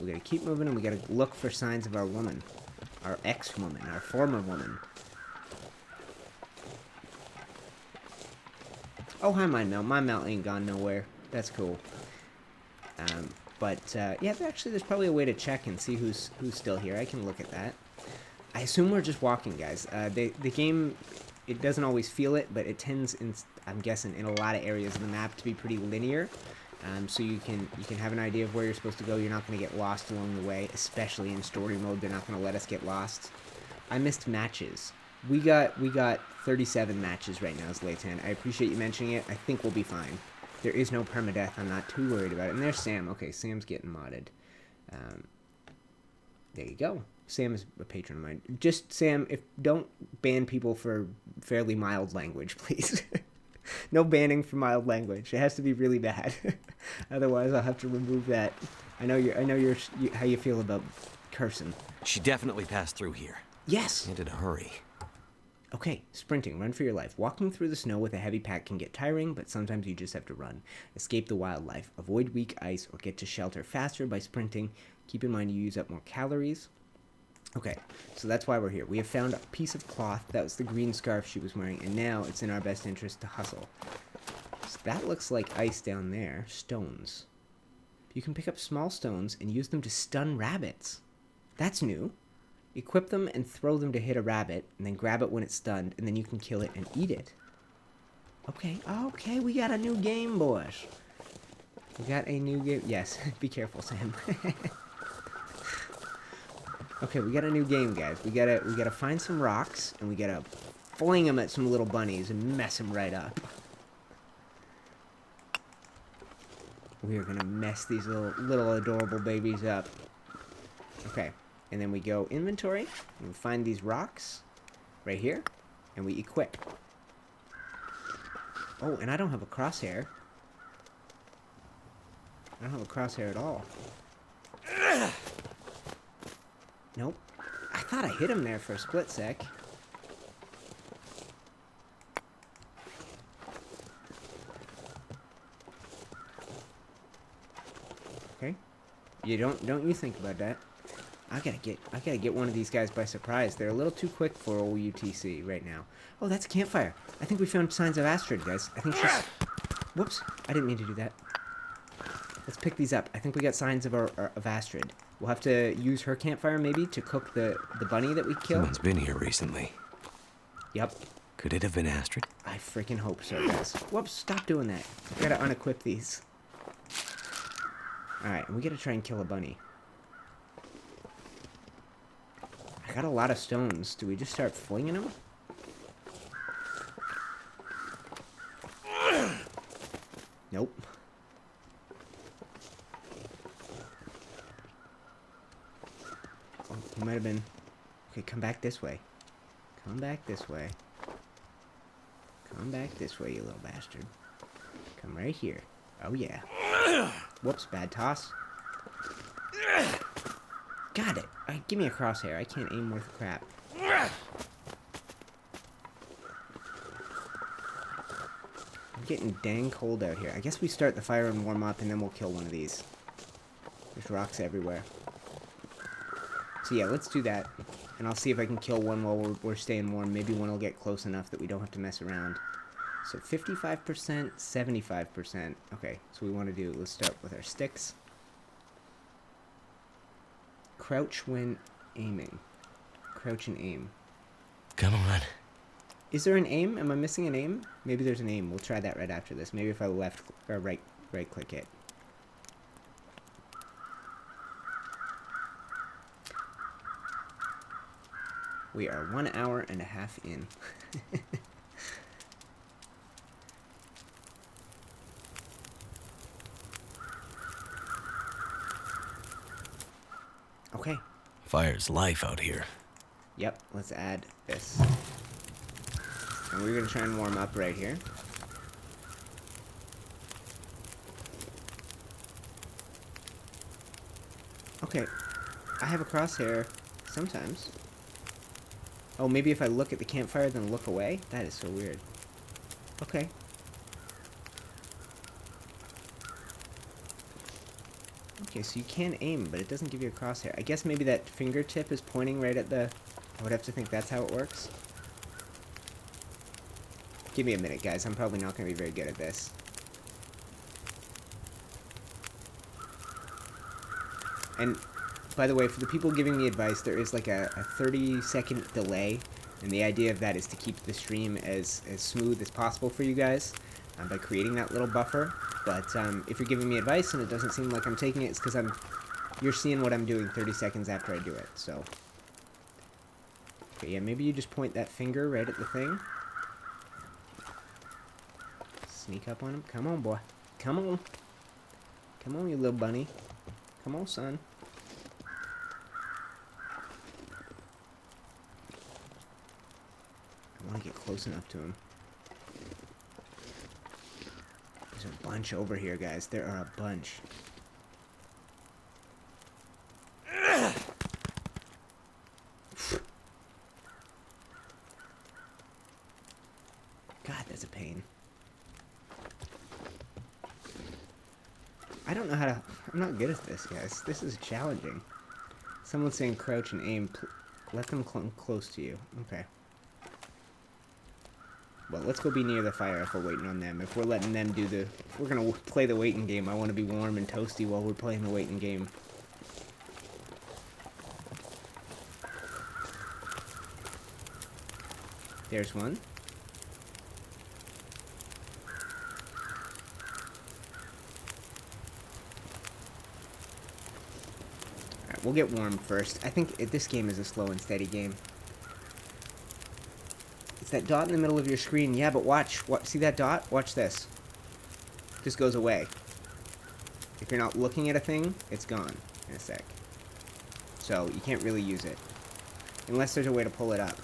Speaker 1: We got to keep moving, and we got to look for signs of our woman, our ex-woman, our former woman. Oh, hi, my mount. My mount ain't gone nowhere. That's cool. Yeah, actually, there's probably a way to check and see who's still here. I can look at that. I assume we're just walking, guys. The game, it doesn't always feel it, but it tends, I'm guessing, in a lot of areas of the map to be pretty linear. So you can have an idea of where you're supposed to go. You're not going to get lost along the way, especially in story mode. They're not going to let us get lost. I missed matches. We got 37 matches right now as Laytan. I appreciate you mentioning it. I think we'll be fine. There is no permadeath. I'm not too worried about it. And there's Sam. Okay, Sam's getting modded. There you go. Sam is a patron of mine. Just, Sam, don't ban people for fairly mild language, please. No banning for mild language. It has to be really bad. Otherwise, I'll have to remove that. I know how you feel about cursing.
Speaker 2: She definitely passed through here.
Speaker 1: Yes.
Speaker 2: And in a hurry.
Speaker 1: Okay, sprinting. Run for your life. Walking through the snow with a heavy pack can get tiring, but sometimes you just have to run. Escape the wildlife. Avoid weak ice or get to shelter faster by sprinting. Keep in mind you use up more calories. Okay, so that's why we're here. We have found a piece of cloth. That was the green scarf she was wearing, and now it's in our best interest to hustle. So that looks like ice down there. Stones. You can pick up small stones and use them to stun rabbits. That's new. Equip them and throw them to hit a rabbit, and then grab it when it's stunned, and then you can kill it and eat it. Okay, we got a new game, boys. We got a new game. Yes, be careful, Sam. Okay, we got a new game, guys. We gotta find some rocks, and we gotta fling them at some little bunnies and mess them right up. We are gonna mess these little adorable babies up. Okay, and then we go inventory, and we find these rocks right here, and we equip. Oh, and I don't have a crosshair. I don't have a crosshair at all. Nope. I thought I hit him there for a split sec. Okay. You don't you think about that. I gotta get one of these guys by surprise. They're a little too quick for old UTC right now. Oh, that's a campfire. I think we found signs of Astrid, guys. I think she's... Whoops. I didn't mean to do that. Let's pick these up. I think we got signs of Astrid. We'll have to use her campfire, maybe, to cook the bunny that we killed.
Speaker 4: Someone's been here recently.
Speaker 1: Yep.
Speaker 4: Could it have been Astrid?
Speaker 1: I freaking hope so, guys. Whoops, stop doing that. We gotta unequip these. Alright, and we gotta try and kill a bunny. I got a lot of stones. Do we just start flinging them? Nope. Oh, he might have been... Okay, come back this way. Come back this way. Come back this way, you little bastard. Come right here. Oh, yeah. Whoops, bad toss. Got it. Give me a crosshair. I can't aim worth crap. I'm getting dang cold out here. I guess we start the fire and warm up, and then we'll kill one of these. There's rocks everywhere. So yeah, let's do that. And I'll see if I can kill one while we're staying warm. Maybe one will get close enough that we don't have to mess around. So 55%, 75%. Okay, so we want to do, let's start with our sticks. Crouch when aiming. Crouch and aim.
Speaker 4: Come on.
Speaker 1: Is there an aim? Am I missing an aim? Maybe there's an aim. We'll try that right after this. Maybe if I left or right click it. We are 1 hour and a half in. Okay.
Speaker 4: Fire's life out here.
Speaker 1: Yep, let's add this. And we're gonna try and warm up right here. Okay, I have a crosshair sometimes. Oh, maybe if I look at the campfire then look away? That is so weird. Okay. Okay, so you can aim, but it doesn't give you a crosshair. I guess maybe that fingertip is pointing right at the... I would have to think that's how it works. Give me a minute, guys. I'm probably not going to be very good at this. And, by the way, for the people giving me advice, there is like a 30-second delay. And the idea of that is to keep the stream as smooth as possible for you guys by creating that little buffer. But if you're giving me advice and it doesn't seem like I'm taking it, it's because you're seeing what I'm doing 30 seconds after I do it, so. Okay, yeah, maybe you just point that finger right at the thing. Sneak up on him. Come on, boy. Come on. Come on, you little bunny. Come on, son. I want to get close enough to him. There's a bunch over here, guys. There are a bunch. God, that's a pain. I don't know how to... I'm not good at this, guys. This is challenging. Someone's saying crouch and aim. Let them come close to you. Okay. Well, let's go be near the fire if we're waiting on them. If we're letting them do the... If we're going to play the waiting game, I want to be warm and toasty while we're playing the waiting game. There's one. Alright, We'll get warm first. I think this game is a slow and steady game. It's that dot in the middle of your screen. Yeah, but watch. See that dot? Watch this. This goes away. If you're not looking at a thing, it's gone in a sec. So you can't really use it. Unless there's a way to pull it up.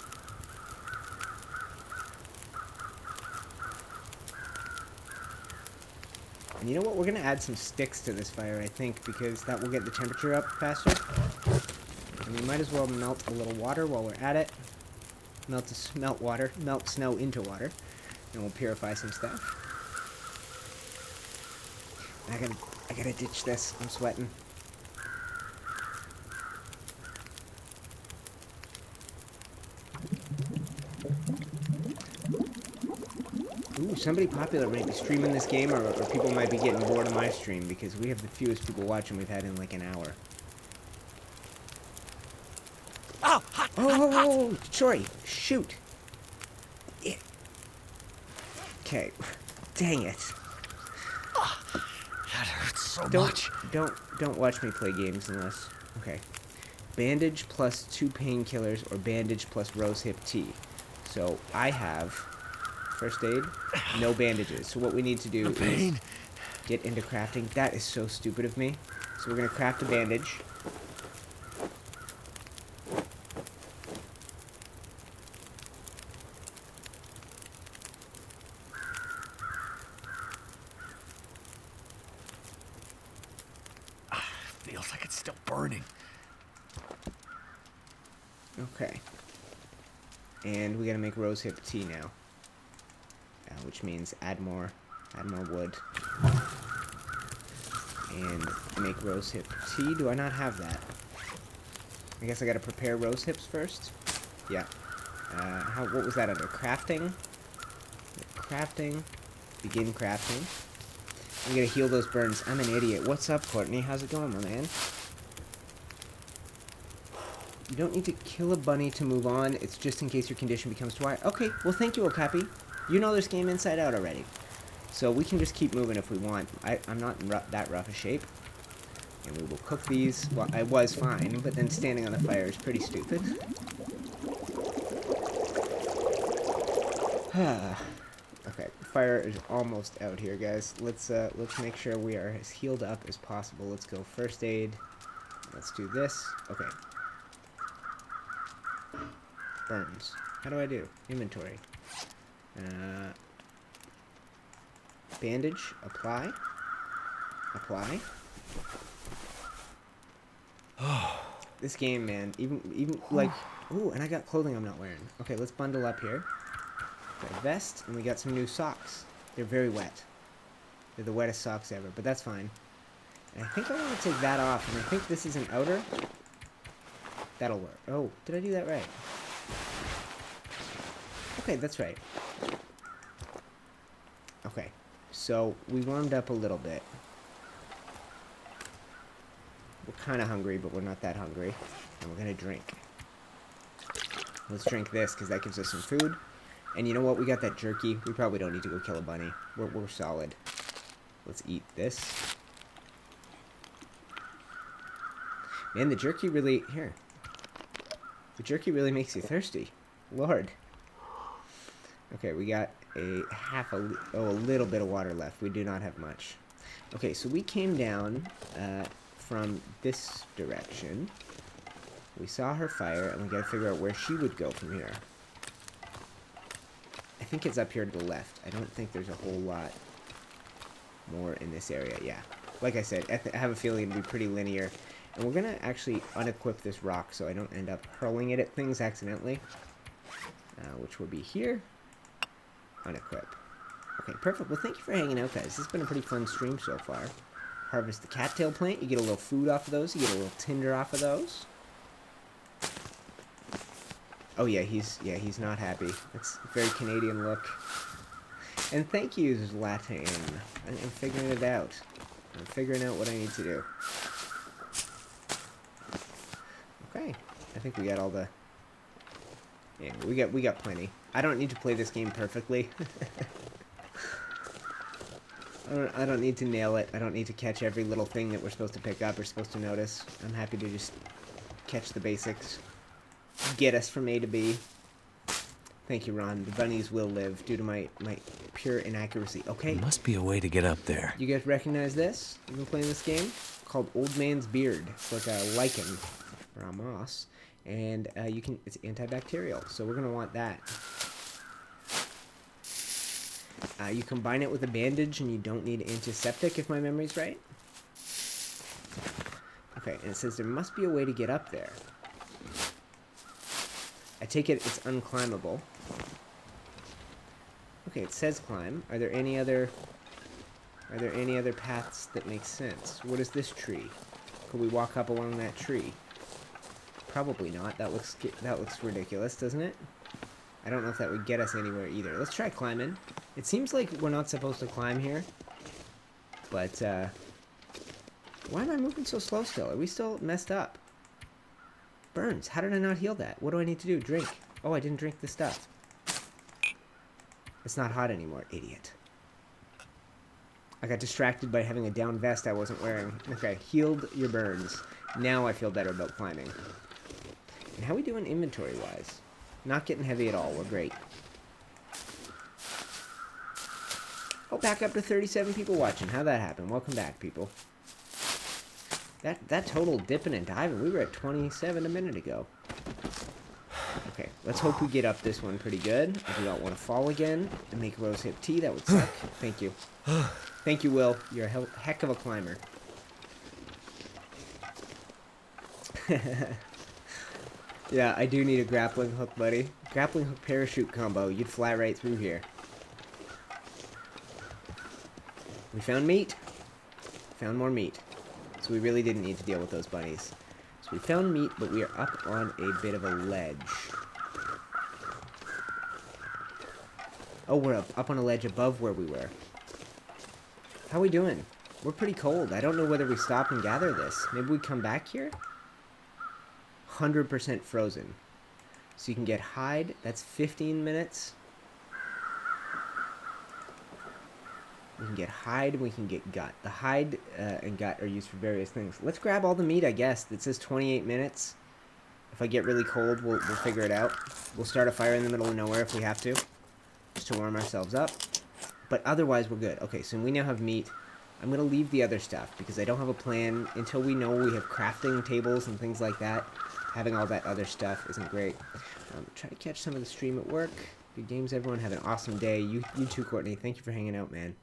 Speaker 1: And you know what? We're going to add some sticks to this fire, I think, because that will get the temperature up faster. And we might as well melt a little water while we're at it. Melt snow into water. And we'll purify some stuff. I gotta ditch this. I'm sweating. Ooh, somebody popular might be streaming this game, or people might be getting bored of my stream, because we have the fewest people watching we've had in like an hour.
Speaker 2: Oh, hot,
Speaker 1: Oh, sorry. Shoot. Yeah. Okay. Dang it.
Speaker 2: that hurts so
Speaker 1: Don't watch me play games unless... Okay. Bandage plus 2 painkillers, or bandage plus rose hip tea. So, I have first aid, no bandages. So what we need to do is get into crafting. That is so stupid of me. So we're going to craft a bandage.
Speaker 2: Feels like it's still burning.
Speaker 1: Okay. And we gotta make rose hip tea now. Which means add more wood. And make rose hip tea. Do I not have that? I guess I gotta prepare rose hips first. Yeah. What was that under? Crafting? Crafting. Begin crafting. I'm gonna heal those burns. I'm an idiot. What's up, Courtney? How's it going, my man? You don't need to kill a bunny to move on. It's just in case your condition becomes too high. Okay, well, thank you, Okapi. You know this game inside out already. So we can just keep moving if we want. I'm not in that rough a shape. And we will cook these. Well, I was fine, but then standing on the fire is pretty stupid. Okay, fire is almost out here, guys. Let's make sure we are as healed up as possible. Let's go first aid. Let's do this. Okay. Burns. How do I do? Inventory. Bandage. Apply. Apply. This game, man. Even like. Ooh, and I got clothing I'm not wearing. Okay, let's bundle up here. Got a vest, and we got some new socks. They're very wet. They're the wettest socks ever, but that's fine. And I think I want to take that off, and I think this is an outer. That'll work. Oh, did I do that right? Okay, that's right. Okay, so we warmed up a little bit. We're kind of hungry, but we're not that hungry. And we're going to drink. Let's drink this, because that gives us some food. And you know what? We got that jerky. We probably don't need to go kill a bunny. We're solid. Let's eat this. Man, the jerky really... Here. The jerky really makes you thirsty. Lord. Okay, we got a little bit of water left. We do not have much. Okay, so we came down from this direction. We saw her fire, and we gotta figure out where she would go from here. I think it's up here to the left. I don't think there's a whole lot more in this area. Yeah, like I said, I have a feeling it'll be pretty linear. And we're gonna actually unequip this rock so I don't end up hurling it at things accidentally. Which will be here. Unequip. Okay, perfect. Well, thank you for hanging out, guys. This has been a pretty fun stream so far. Harvest the cattail plant. You get a little food off of those. You get a little tinder off of those. Oh yeah, he's not happy. That's a very Canadian look. And thank you, Latin. I'm figuring it out. I'm figuring out what I need to do. Okay, I think we got all the. Yeah, we got plenty. I don't need to play this game perfectly. I don't need to nail it. I don't need to catch every little thing that we're supposed to pick up or supposed to notice. I'm happy to just catch the basics. Get us from A to B. Thank you, Ron. The bunnies will live due to my pure inaccuracy. Okay.
Speaker 4: There must be a way to get up there.
Speaker 1: You guys recognize this? You've been playing this game? Called Old Man's Beard. It's like a lichen or a moss. And it's antibacterial. So we're going to want that. You combine it with a bandage and you don't need antiseptic if my memory's right. Okay, and it says there must be a way to get up there. I take it it's unclimbable. Okay, it says climb. Are there any other paths that make sense? What is this tree? Could we walk up along that tree? Probably not. That looks ridiculous, doesn't it? I don't know if that would get us anywhere either. Let's try climbing. It seems like we're not supposed to climb here. But, why am I moving so slow still? Are we still messed up? Burns. How did I not heal that? What do I need to do? Drink. Oh, I didn't drink the stuff. It's not hot anymore, idiot. I got distracted by having a down vest I wasn't wearing. Okay, healed your burns. Now I feel better about climbing. And how we doing inventory-wise? Not getting heavy at all. We're great. Oh, back up to 37 people watching. How'd that happen? Welcome back, people. That total dipping and diving. We were at 27 a minute ago. Okay, let's hope we get up this one pretty good. I do not want to fall again and make rose hip tea. That would suck. Thank you. Thank you, Will. You're a heck of a climber. Yeah, I do need a grappling hook, buddy. Grappling hook parachute combo. You'd fly right through here. We found meat. Found more meat. So we really didn't need to deal with those bunnies. So we found meat, but we are up on a bit of a ledge. Oh, we're up on a ledge above where we were. How are we doing? We're pretty cold. I don't know whether we stop and gather this. Maybe we come back here? 100% frozen. So you can get hide. That's 15 minutes. We can get hide and we can get gut. The hide and gut are used for various things. Let's grab all the meat, I guess. It says 28 minutes. If I get really cold, we'll figure it out. We'll start a fire in the middle of nowhere if we have to. Just to warm ourselves up. But otherwise, we're good. Okay, so we now have meat. I'm going to leave the other stuff because I don't have a plan until we know we have crafting tables and things like that. Having all that other stuff isn't great. Try to catch some of the stream at work. Good games, everyone. Have an awesome day. You too, Courtney. Thank you for hanging out, man.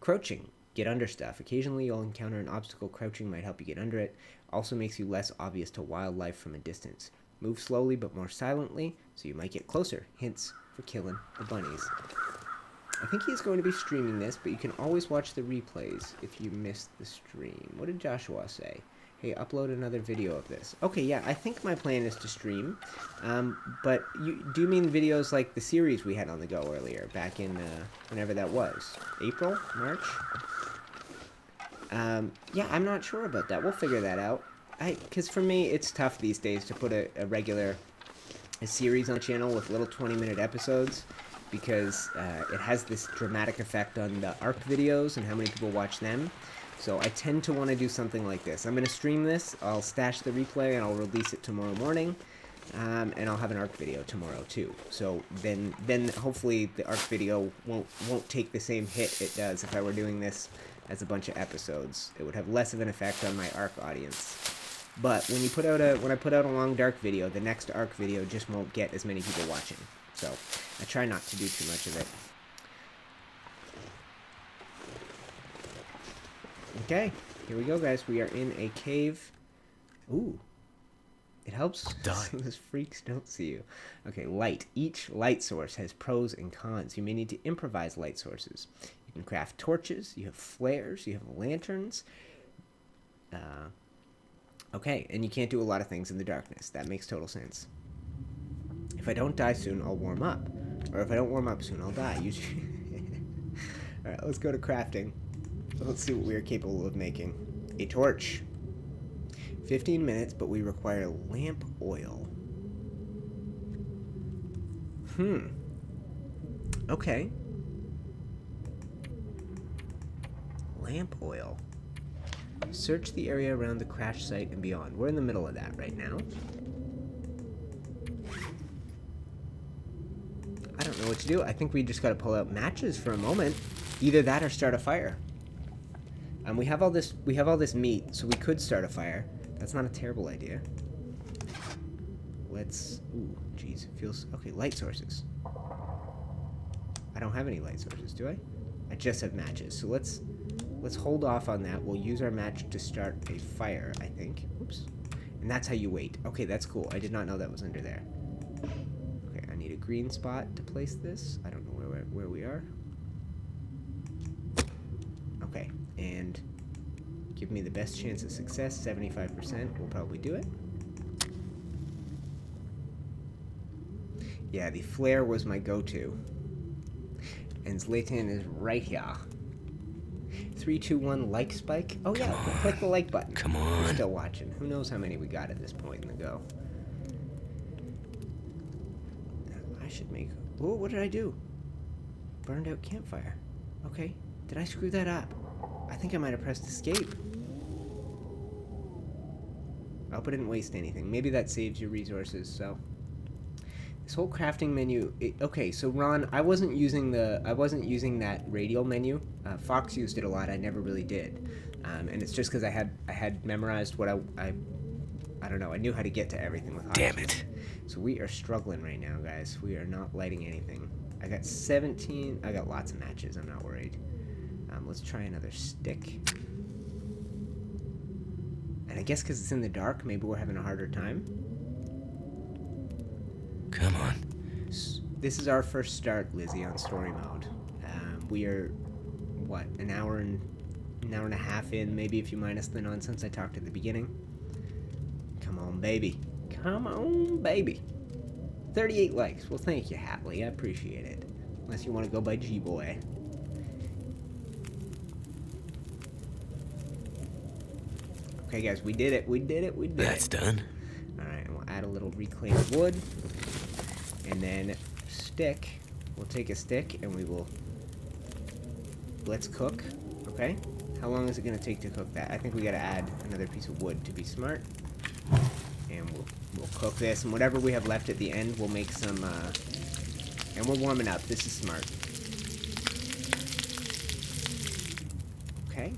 Speaker 1: Crouching. Get under stuff. Occasionally, you'll encounter an obstacle. Crouching might help you get under it. Also makes you less obvious to wildlife from a distance. Move slowly but more silently, so you might get closer. Hints for killing the bunnies. I think he's going to be streaming this, but you can always watch the replays if you missed the stream. What did Joshua say? Hey, upload another video of this. Okay, yeah, I think my plan is to stream. But do you mean videos like the series we had on the go earlier, back in whenever that was? April? March? Yeah, I'm not sure about that. We'll figure that out. Because for me, it's tough these days to put a series on the channel with little 20-minute episodes, because it has this dramatic effect on the ARC videos and how many people watch them. So I tend to want to do something like this. I'm going to stream this, I'll stash the replay, and I'll release it tomorrow morning. And I'll have an ARC video tomorrow too. So then hopefully the ARC video won't take the same hit it does if I were doing this as a bunch of episodes. It would have less of an effect on my ARC audience. But when I put out a long dark video, the next ARC video just won't get as many people watching. So I try not to do too much of it. Okay, here we go, guys. We are in a cave. Ooh. It helps so those freaks don't see you. Okay, light. Each light source has pros and cons. You may need to improvise light sources. You can craft torches. You have flares. You have lanterns. Okay, and you can't do a lot of things in the darkness. That makes total sense. If I don't die soon, I'll warm up. Or if I don't warm up soon, I'll die. Alright, let's go to crafting. Let's see what we are capable of making. A torch. 15 minutes, but we require lamp oil. Okay. Lamp oil. Search the area around the crash site and beyond. We're in the middle of that right now. I don't know what to do. I think we just gotta pull out matches for a moment. Either that or start a fire. We have all this meat, so we could start a fire. That's not a terrible idea. Let's... Ooh, jeez, it feels... Okay, light sources. I don't have any light sources, do I? I just have matches, so let's hold off on that. We'll use our match to start a fire, I think. Oops. And that's how you wait. Okay, that's cool. I did not know that was under there. Okay, I need a green spot to place this. I don't know where we are. Okay, and give me the best chance of success. 75%. We'll probably do it. Yeah, the flare was my go-to. And Zlatan is right here. 3, 2, 1, like spike. Oh yeah, click the like button.
Speaker 4: Come on.
Speaker 1: We're still watching. Who knows how many we got at this point in the go. I should make... Oh, what did I do? Burned out campfire. Okay. Did I screw that up? I think I might have pressed escape. I hope I didn't waste anything. Maybe that saves your resources, so... This whole crafting menu... okay, so Ron, I wasn't using that radial menu. Fox used it a lot. I never really did. And it's just because I had memorized what I don't know. I knew how to get to everything with
Speaker 4: Damn it.
Speaker 1: So we are struggling right now, guys. We are not lighting anything. I got 17... I got lots of matches. I'm not worried. Let's try another stick. And I guess because it's in the dark, maybe we're having a harder time.
Speaker 4: Come on.
Speaker 1: This is our first start, Lizzie, on story mode. We are, what, an hour and a half in, maybe if you minus the nonsense I talked at the beginning. Come on, baby. Come on, baby. 38 likes. Well, thank you, Hatley. I appreciate it. Unless you want to go by G-Boy. Okay, guys, we did it. We did it. We did it.
Speaker 4: That's done.
Speaker 1: Alright, and we'll add a little reclaimed wood. And then stick. We'll take a stick and we will... Let's cook. Okay? How long is it going to take to cook that? I think we got to add another piece of wood to be smart. And we'll cook this. And whatever we have left at the end, we'll make some... and we're warming up. This is smart. Okay.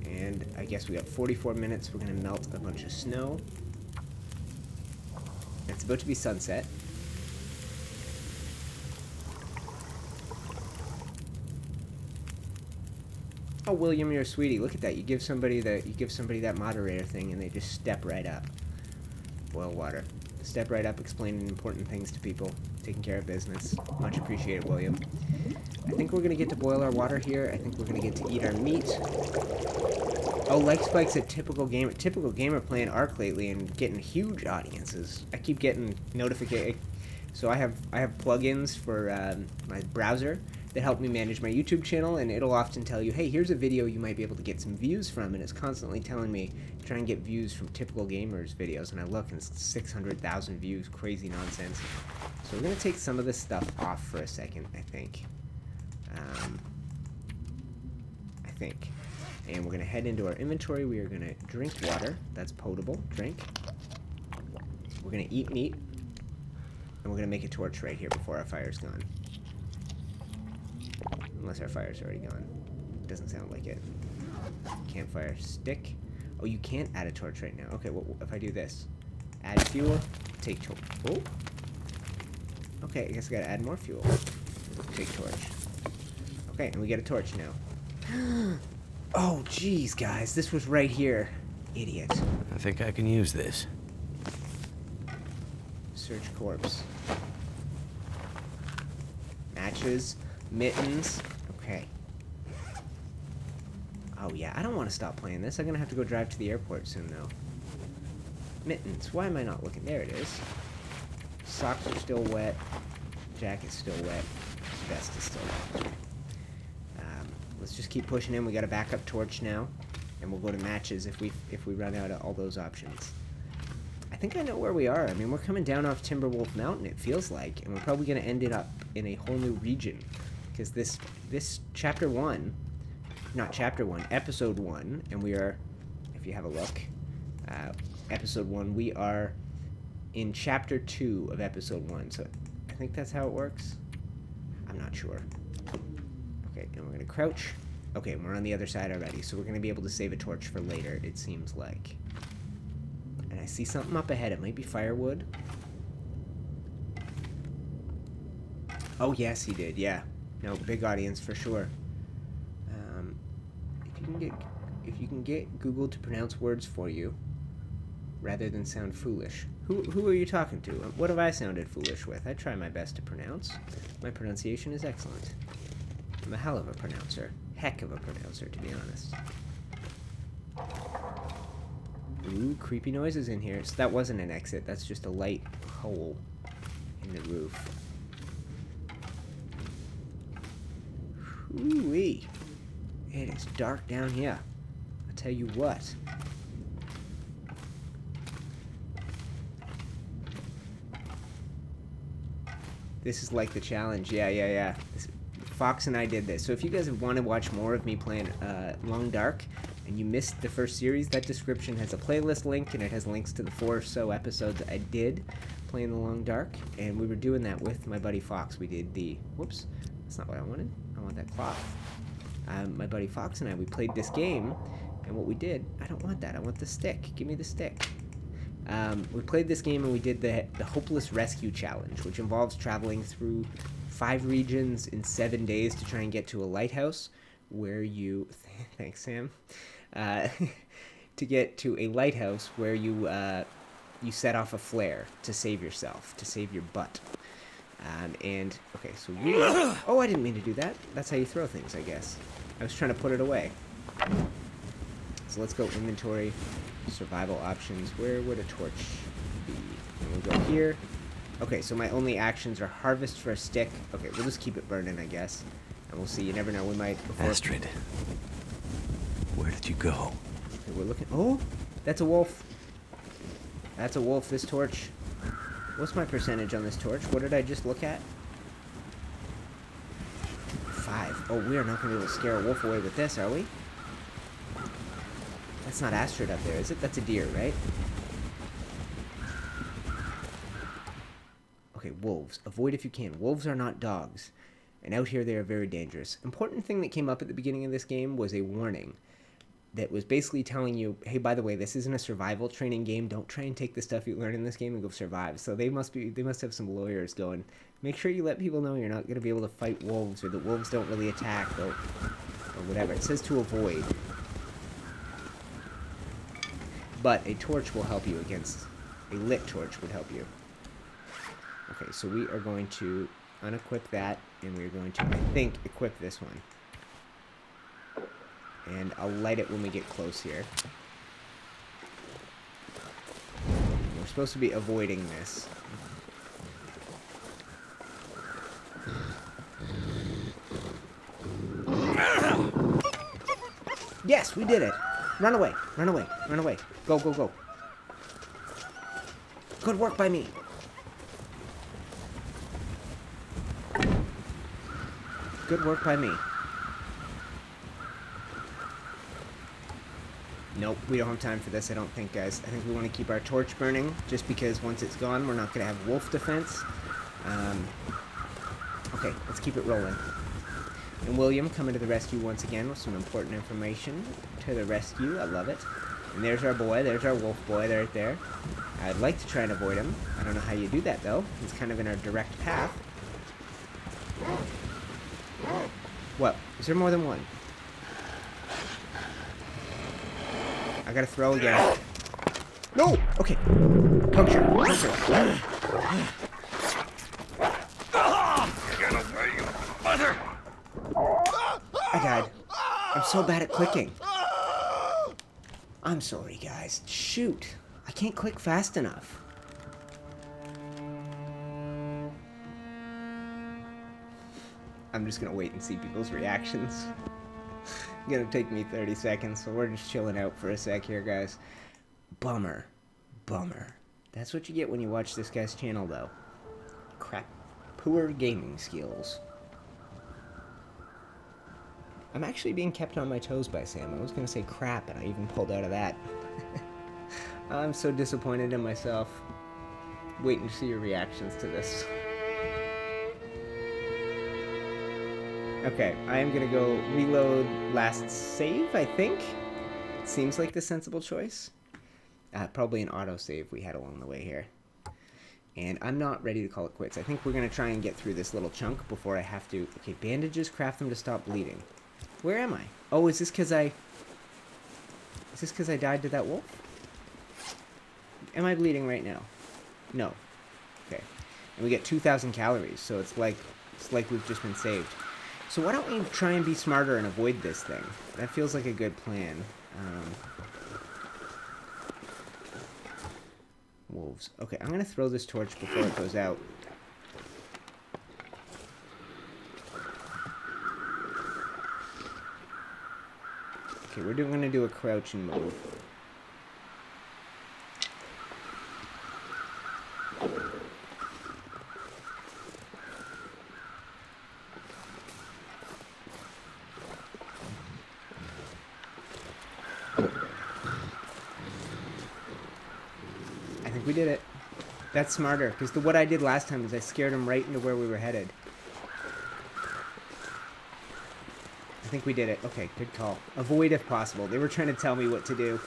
Speaker 1: And I guess we got 44 minutes. We're going to melt a bunch of snow. It's about to be sunset. Oh, William, you're a sweetie. Look at that. You give somebody that moderator thing, and they just step right up. Boil water. Step right up, explaining important things to people, taking care of business. Much appreciated, William. I think we're gonna get to boil our water here. I think we're gonna get to eat our meat. Oh, Like Spike's a typical gamer playing Ark lately and getting huge audiences. I keep getting notifications. So I have plugins for my browser that help me manage my YouTube channel, and it'll often tell you, hey, here's a video you might be able to get some views from, and it's constantly telling me to try and get views from typical gamers videos, and I look and it's 600,000 views, crazy nonsense. So we're gonna take some of this stuff off for a second, I think. And we're gonna head into our inventory. We are gonna drink water. That's potable. Drink. We're gonna eat meat. And we're gonna make a torch right here before our fire's gone. Unless our fire's already gone. Doesn't sound like it. Campfire stick. Oh, you can't add a torch right now. Okay, well, if I do this. Add fuel. Take torch. Oh. Okay, I guess I gotta add more fuel. Take torch. Okay, and we get a torch now. Oh, jeez, guys. This was right here. Idiot.
Speaker 4: I think I can use this.
Speaker 1: Search corpse. Matches. Mittens. Okay. Oh, yeah. I don't want to stop playing this. I'm going to have to go drive to the airport soon, though. Mittens. Why am I not looking? There it is. Socks are still wet. Jacket's still wet. Vest is still wet. Let's just keep pushing in. We got a backup torch now. And we'll go to matches if we run out of all those options. I think I know where we are. I mean, we're coming down off Timberwolf Mountain, it feels like. And we're probably going to end it up in a whole new region. Because this chapter 1 not chapter 1, episode 1, and we are, if you have a look, episode 1, we are in chapter 2 of episode 1, so I think that's how it works. I'm not sure. Okay, and we're going to crouch. Okay, we're on the other side already, so we're going to be able to save a torch for later, it seems like. And I see something up ahead. It might be firewood. Oh, yes, he did, yeah. No, big audience for sure. If you can get Google to pronounce words for you, rather than sound foolish. Who are you talking to? What have I sounded foolish with? I try my best to pronounce. My pronunciation is excellent. I'm a hell of a pronouncer. Heck of a pronouncer, to be honest. Ooh, creepy noises in here. So that wasn't an exit. That's just a light hole in the roof. Ooh-wee. It is dark down here. I'll tell you what. This is like the challenge. Yeah. Fox and I did this. So if you guys want to watch more of me playing Long Dark, and you missed the first series, that description has a playlist link, and it has links to the 4 or so episodes I did playing the Long Dark, and we were doing that with my buddy Fox. We did the... Whoops. That's not what I wanted. I want that cloth. My buddy Fox and I, we played this game, and what we did... I don't want that. I want the stick. Give me the stick. We played this game and we did the Hopeless Rescue Challenge, which involves traveling through 5 regions in 7 days to try and get to a lighthouse where you... Thanks, Sam. To get to a lighthouse where you set off a flare to save yourself, to save your butt. And, okay, so we... Oh, I didn't mean to do that. That's how you throw things, I guess. I was trying to put it away. So let's go inventory, survival options. Where would a torch be? And we'll go here. Okay, so my only actions are harvest for a stick. Okay, we'll just keep it burning, I guess. And we'll see. You never know. We might...
Speaker 4: Astrid, where did you go?
Speaker 1: Okay, we're looking... Oh, that's a wolf. That's a wolf, this torch. What's my percentage on this torch? What did I just look at? 5. Oh, we are not going to be able to scare a wolf away with this, are we? That's not Astrid up there, is it? That's a deer, right? Okay, wolves. Avoid if you can. Wolves are not dogs. And out here they are very dangerous. Important thing that came up at the beginning of this game was a warning that was basically telling you, hey, by the way, this isn't a survival training game. Don't try and take the stuff you learn in this game and go survive. So they must have some lawyers going, make sure you let people know you're not going to be able to fight wolves, or that wolves don't really attack, or whatever. It says to avoid. But a torch will help you against... A lit torch would help you. Okay, so we are going to unequip that, and we're going to, I think, equip this one. And I'll light it when we get close here. We're supposed to be avoiding this. Yes, we did it! Run away! Run away! Run away! Go, go, go! Good work by me! Good work by me. Nope, we don't have time for this, I don't think, guys. I think we want to keep our torch burning, just because once it's gone, we're not going to have wolf defense. Okay, let's keep it rolling. And William coming to the rescue once again with some important information to the rescue. I love it. And there's our boy. There's our wolf boy right there. I'd like to try and avoid him. I don't know how you do that, though. He's kind of in our direct path. What? Is there more than one? I gotta throw again. No! Okay. Puncture. Puncture.
Speaker 2: Get away, you mother!
Speaker 1: I died. I'm so bad at clicking. I'm sorry, guys. Shoot. I can't click fast enough. I'm just gonna wait and see people's reactions. It's gonna take me 30 seconds, so we're just chilling out for a sec here, guys. Bummer. Bummer. That's what you get when you watch this guy's channel, though. Crap. Poor gaming skills. I'm actually being kept on my toes by Sam. I was going to say crap, and I even pulled out of that. I'm so disappointed in myself. Waiting to see your reactions to this. Okay, I am going to go reload last save, I think. Seems like the sensible choice. Probably an autosave we had along the way here. And I'm not ready to call it quits. I think we're going to try and get through this little chunk before I have to... Okay, bandages, craft them to stop bleeding. Where am I? Oh, is this because I... Is this because I died to that wolf? Am I bleeding right now? No. Okay. And we get 2,000 calories, so it's like we've just been saved. So why don't we try and be smarter and avoid this thing? That feels like a good plan. Wolves. Okay, I'm going to throw this torch before it goes out. Okay, we're going to do a crouch and move. I think we did it. That's smarter, because what I did last time is I scared him right into where we were headed. I think we did it. Okay, good call. Avoid if possible. They were trying to tell me what to do.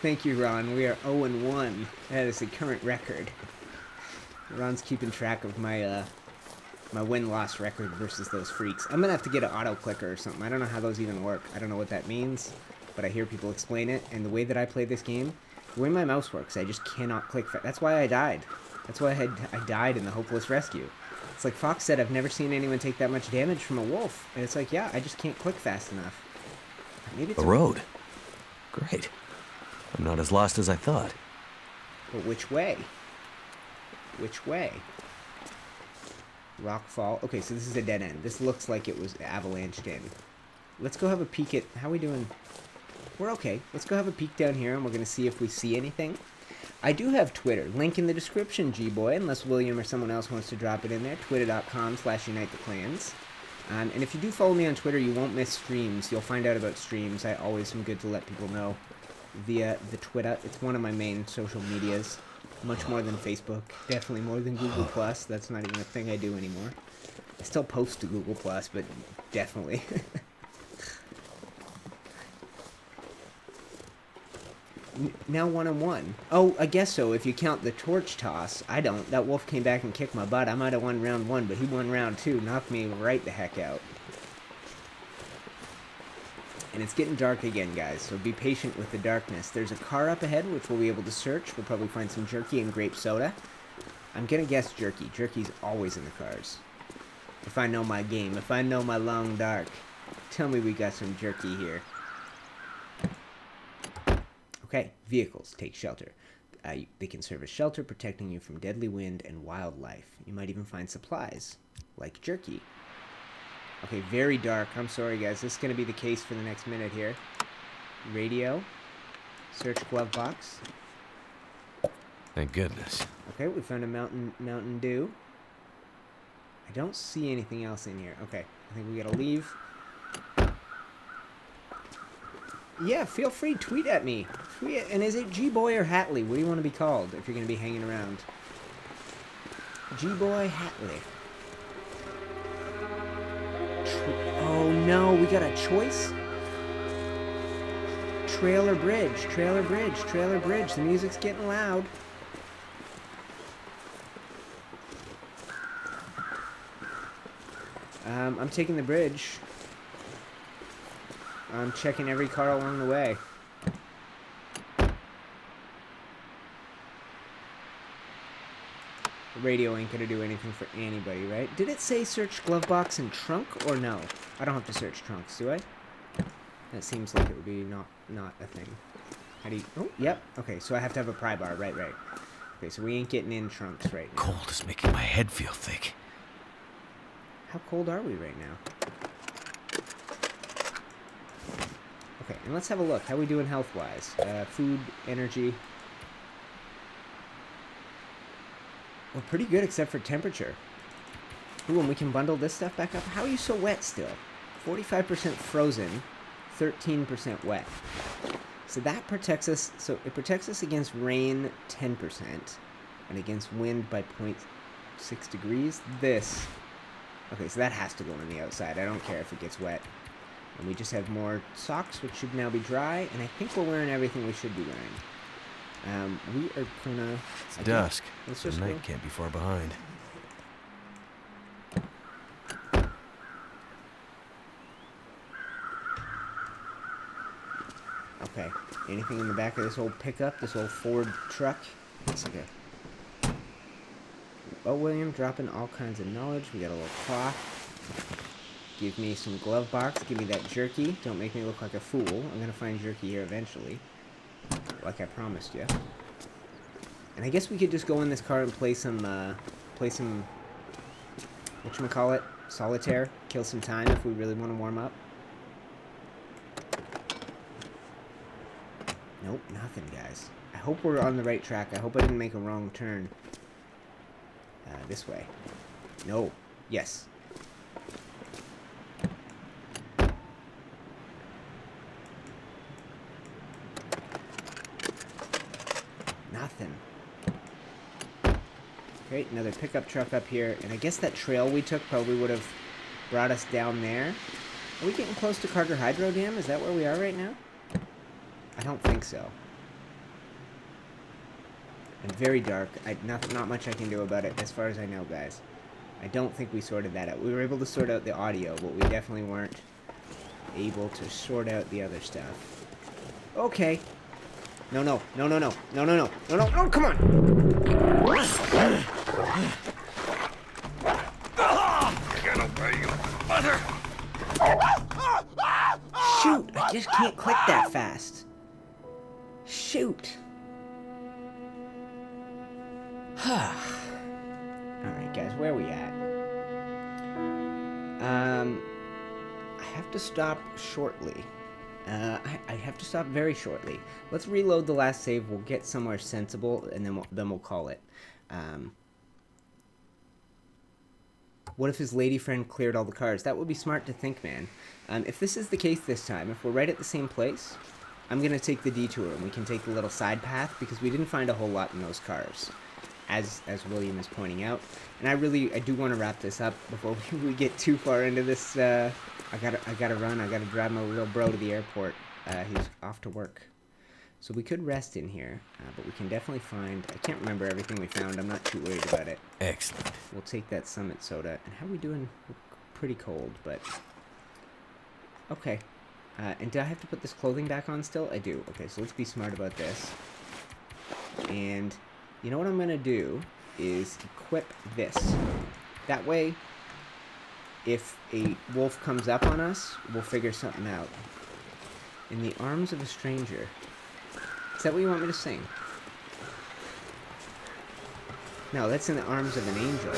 Speaker 1: Thank you, Ron. We are 0-1. That is the current record. Ron's keeping track of my my win-loss record versus those freaks. I'm going to have to get an auto-clicker or something. I don't know how those even work. I don't know what that means, but I hear people explain it. And the way that I play this game, the way my mouse works, I just cannot click fast. That's why I died. That's why I died in the Hopeless Rescue. It's like Fox said, I've never seen anyone take that much damage from a wolf. And it's like, yeah, I just can't click fast enough. Maybe it's
Speaker 4: A road. Great. I'm not as lost as I thought.
Speaker 1: But which way? Which way? Rockfall. Okay, so this is a dead end. This looks like it was avalanched in. Let's go have a peek at... How are we doing? We're okay. Let's go have a peek down here, and we're going to see if we see anything. I do have Twitter. Link in the description, G-Boy, unless William or someone else wants to drop it in there. Twitter.com/UniteTheClans. And if you do follow me on Twitter, you won't miss streams. You'll find out about streams. I always am good to let people know via the Twitter. It's one of my main social medias. Much more than Facebook. Definitely more than Google+. That's not even a thing I do anymore. I still post to Google+, but definitely. Now 1-on-1. Oh, I guess so, if you count the torch toss. I don't. That wolf came back and kicked my butt. I might have won round 1, but he won round 2. Knocked me right the heck out. And it's getting dark again, guys, so be patient with the darkness. There's a car up ahead, which we'll be able to search. We'll probably find some jerky and grape soda. I'm gonna guess jerky. Jerky's always in the cars. If I know my game. If I know my long dark. Tell me we got some jerky here. Okay, vehicles. Take shelter. They can serve as shelter, protecting you from deadly wind and wildlife. You might even find supplies, like jerky. Okay, very dark. I'm sorry, guys. This is going to be the case for the next minute here. Radio. Search glove box.
Speaker 4: Thank goodness.
Speaker 1: Okay, we found a Mountain Dew. I don't see anything else in here. Okay, I think we got to leave. Yeah, feel free. Tweet at me. Tweet. And is it G-Boy or Hatley? What do you want to be called if you're going to be hanging around? G-Boy Hatley. Oh no, we got a choice? Trailer bridge, trailer bridge, trailer bridge. The music's getting loud. I'm taking the bridge. I'm checking every car along the way. The radio ain't gonna do anything for anybody, right? Did it say search glove box and trunk or no? I don't have to search trunks, do I? That seems like it would be not a thing. How do you... Oh, yep. Okay, so I have to have a pry bar. Right. Okay, so we ain't getting in trunks right now.
Speaker 4: Cold is making my head feel thick.
Speaker 1: How cold are we right now? Okay, and let's have a look. How we doing health-wise? Food, energy... We're pretty good except for temperature. Ooh, and we can bundle this stuff back up. How are you so wet still? 45% frozen, 13% wet. So that protects us. So it protects us against rain 10% and against wind by 0.6 degrees. This. Okay, so that has to go on the outside. I don't care if it gets wet. And we just have more socks, which should now be dry. And I think we're wearing everything we should be wearing. We are gonna...
Speaker 4: It's dusk.
Speaker 1: Let's
Speaker 4: The
Speaker 1: just
Speaker 4: night
Speaker 1: go.
Speaker 4: can't be far behind.
Speaker 1: Okay. Anything in the back of this old pickup, this old Ford truck? It's like a... Oh, William, dropping all kinds of knowledge. We got a little cloth. Give me some glove box. Give me that jerky. Don't make me look like a fool. I'm gonna find jerky here eventually. Like I promised you. And I guess we could just go in this car and play some, whatchamacallit? Solitaire. Kill some time if we really want to warm up. Nope, nothing, guys. I hope we're on the right track. I hope I didn't make a wrong turn. This way. No. Yes. Nothing. Great, another pickup truck up here. And I guess that trail we took probably would have brought us down there. Are we getting close to Carter Hydro Dam? Is that where we are right now? I don't think so. And very dark. Not much I can do about it as far as I know, guys. I don't think we sorted that out. We were able to sort out the audio, but we definitely weren't able to sort out the other stuff. Okay. No, no, no, no, no, no, no, no, no, no, no, come on!
Speaker 2: Get away, you mother!
Speaker 1: Shoot! I just can't click that fast. Shoot! Alright, guys, where are we at? I have to stop shortly. I have to stop very shortly. Let's reload the last save. We'll get somewhere sensible, and then we'll call it. What if his lady friend cleared all the cars? That would be smart to think, man. If this is the case this time, if we're right at the same place, I'm going to take the detour, and we can take the little side path, because we didn't find a whole lot in those cars, as William is pointing out. And I do want to wrap this up before we get too far into this. I gotta run. I gotta drive my little bro to the airport. He's off to work. So we could rest in here, but we can definitely find... I can't remember everything we found. I'm not too worried about it.
Speaker 4: Excellent.
Speaker 1: We'll take that Summit Soda. And how are we doing? We're pretty cold, but... Okay. And do I have to put this clothing back on still? I do. Okay, so let's be smart about this. And you know what I'm going to do is equip this. That way, if a wolf comes up on us, we'll figure something out. In the arms of a stranger. Is that what you want me to sing? No, that's in the arms of an angel.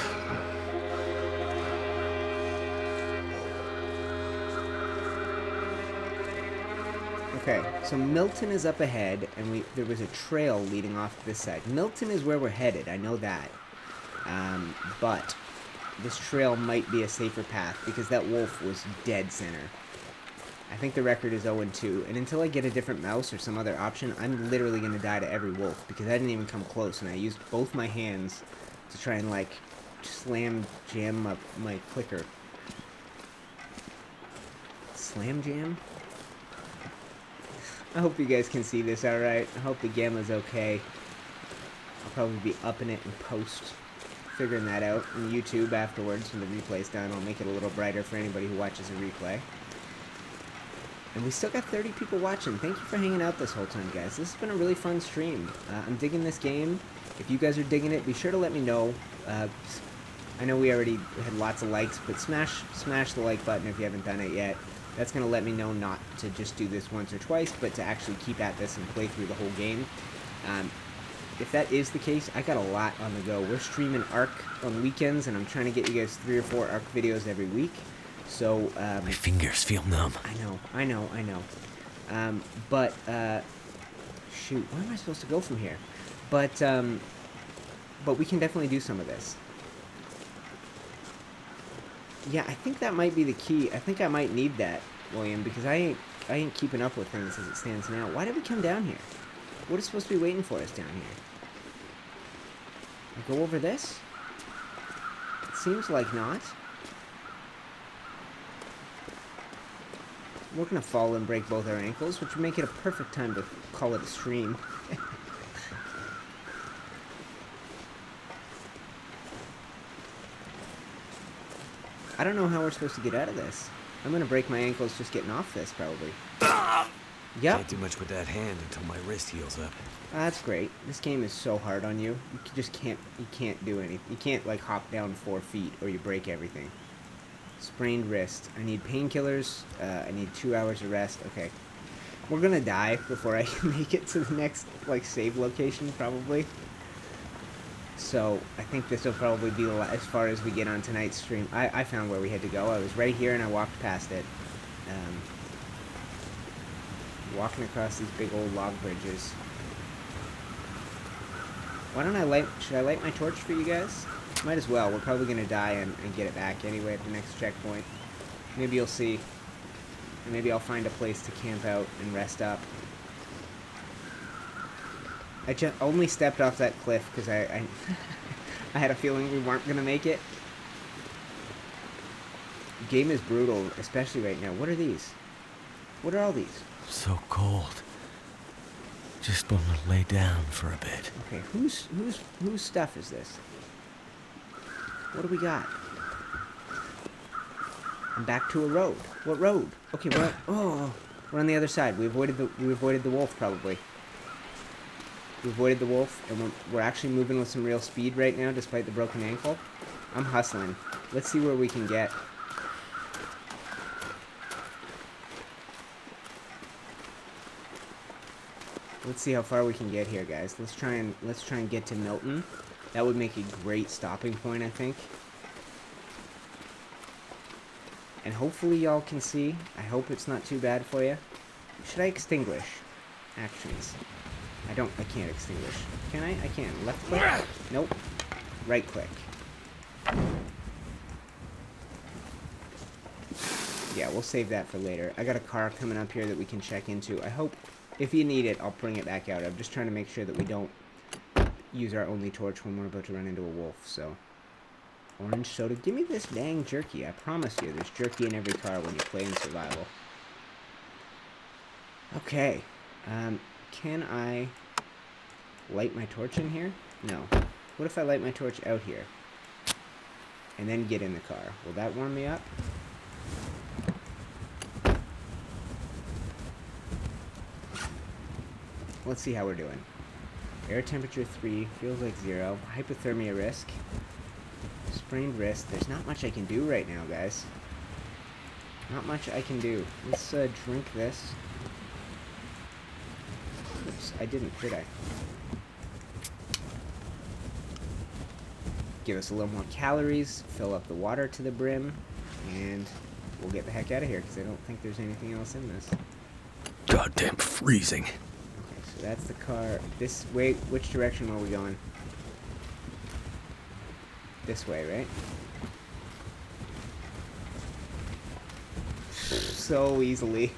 Speaker 1: Okay, so Milton is up ahead, and there was a trail leading off to this side. Milton is where we're headed, I know that. But this trail might be a safer path, because that wolf was dead center. I think the record is 0-2, and until I get a different mouse or some other option, I'm literally going to die to every wolf, because I didn't even come close, and I used both my hands to try and, like, jam my clicker. Slam jam? I hope you guys can see this alright. I hope the gamma's okay. I'll probably be upping it in post, figuring that out on YouTube afterwards when the replay's done. I'll make it a little brighter for anybody who watches a replay. And we still got 30 people watching. Thank you for hanging out this whole time, guys. This has been a really fun stream. I'm digging this game. If you guys are digging it, be sure to let me know. I know we already had lots of likes, but smash the like button if you haven't done it yet. That's going to let me know not to just do this once or twice, but to actually keep at this and play through the whole game. If that is the case, I got a lot on the go. We're streaming Ark on weekends, and I'm trying to get you guys 3 or 4 Ark videos every week. So,
Speaker 4: My fingers feel numb.
Speaker 1: I know. Shoot, where am I supposed to go from here? But we can definitely do some of this. Yeah, I think that might be the key. I think I might need that, William, because I ain't keeping up with things as it stands now. Why did we come down here? What is supposed to be waiting for us down here? I go over this? It seems like not. We're gonna fall and break both our ankles, which would make it a perfect time to call it a stream. I don't know how we're supposed to get out of this. I'm gonna break my ankles just getting off this, probably. Yep.
Speaker 2: Can't do much with that hand until my wrist heals up.
Speaker 1: That's great. This game is so hard on you. You just can't. You can't do anything. You can't like hop down 4 feet or you break everything. Sprained wrist. I need painkillers. I need 2 hours of rest. Okay. We're gonna die before I can make it to the next like save location probably. So I think this will probably be as far as we get on tonight's stream. I found where we had to go. I was right here and I walked past it. Walking across these big old log bridges. Why don't I light... Should I light my torch for you guys? Might as well. We're probably going to die and get it back anyway at the next checkpoint. Maybe you'll see. And maybe I'll find a place to camp out and rest up. I just only stepped off that cliff because I had a feeling we weren't going to make it. The game is brutal, especially right now. What are these? What are all these?
Speaker 4: So cold. Just want to lay down for a bit.
Speaker 1: Okay, whose stuff is this? What do we got? I'm back to a road. What road? Okay, we're on the other side. We avoided the wolf probably. We avoided the wolf, and we're actually moving with some real speed right now, despite the broken ankle. I'm hustling. Let's see where we can get. Let's see how far we can get here, guys. Let's try and get to Milton. That would make a great stopping point, I think. And hopefully y'all can see. I hope it's not too bad for you. Should I extinguish actions? I can't extinguish. Can I? I can. Left click? Nope. Right click. Yeah, we'll save that for later. I got a car coming up here that we can check into. I hope, if you need it, I'll bring it back out. I'm just trying to make sure that we don't use our only torch when we're about to run into a wolf, so. Orange soda. Give me this dang jerky. I promise you, there's jerky in every car when you play in survival. Okay. Can I light my torch in here? No. What if I light my torch out here? And then get in the car? Will that warm me up? Let's see how we're doing. Air temperature 3, feels like 0. Hypothermia risk. Sprained wrist. There's not much I can do right now, guys. Not much I can do. Let's drink this. Oops, I didn't, did I? Give us a little more calories, fill up the water to the brim, and we'll get the heck out of here, because I don't think there's anything else in this.
Speaker 4: Goddamn freezing.
Speaker 1: Okay, so that's the car. This way, which direction are we going? This way, right? So easily.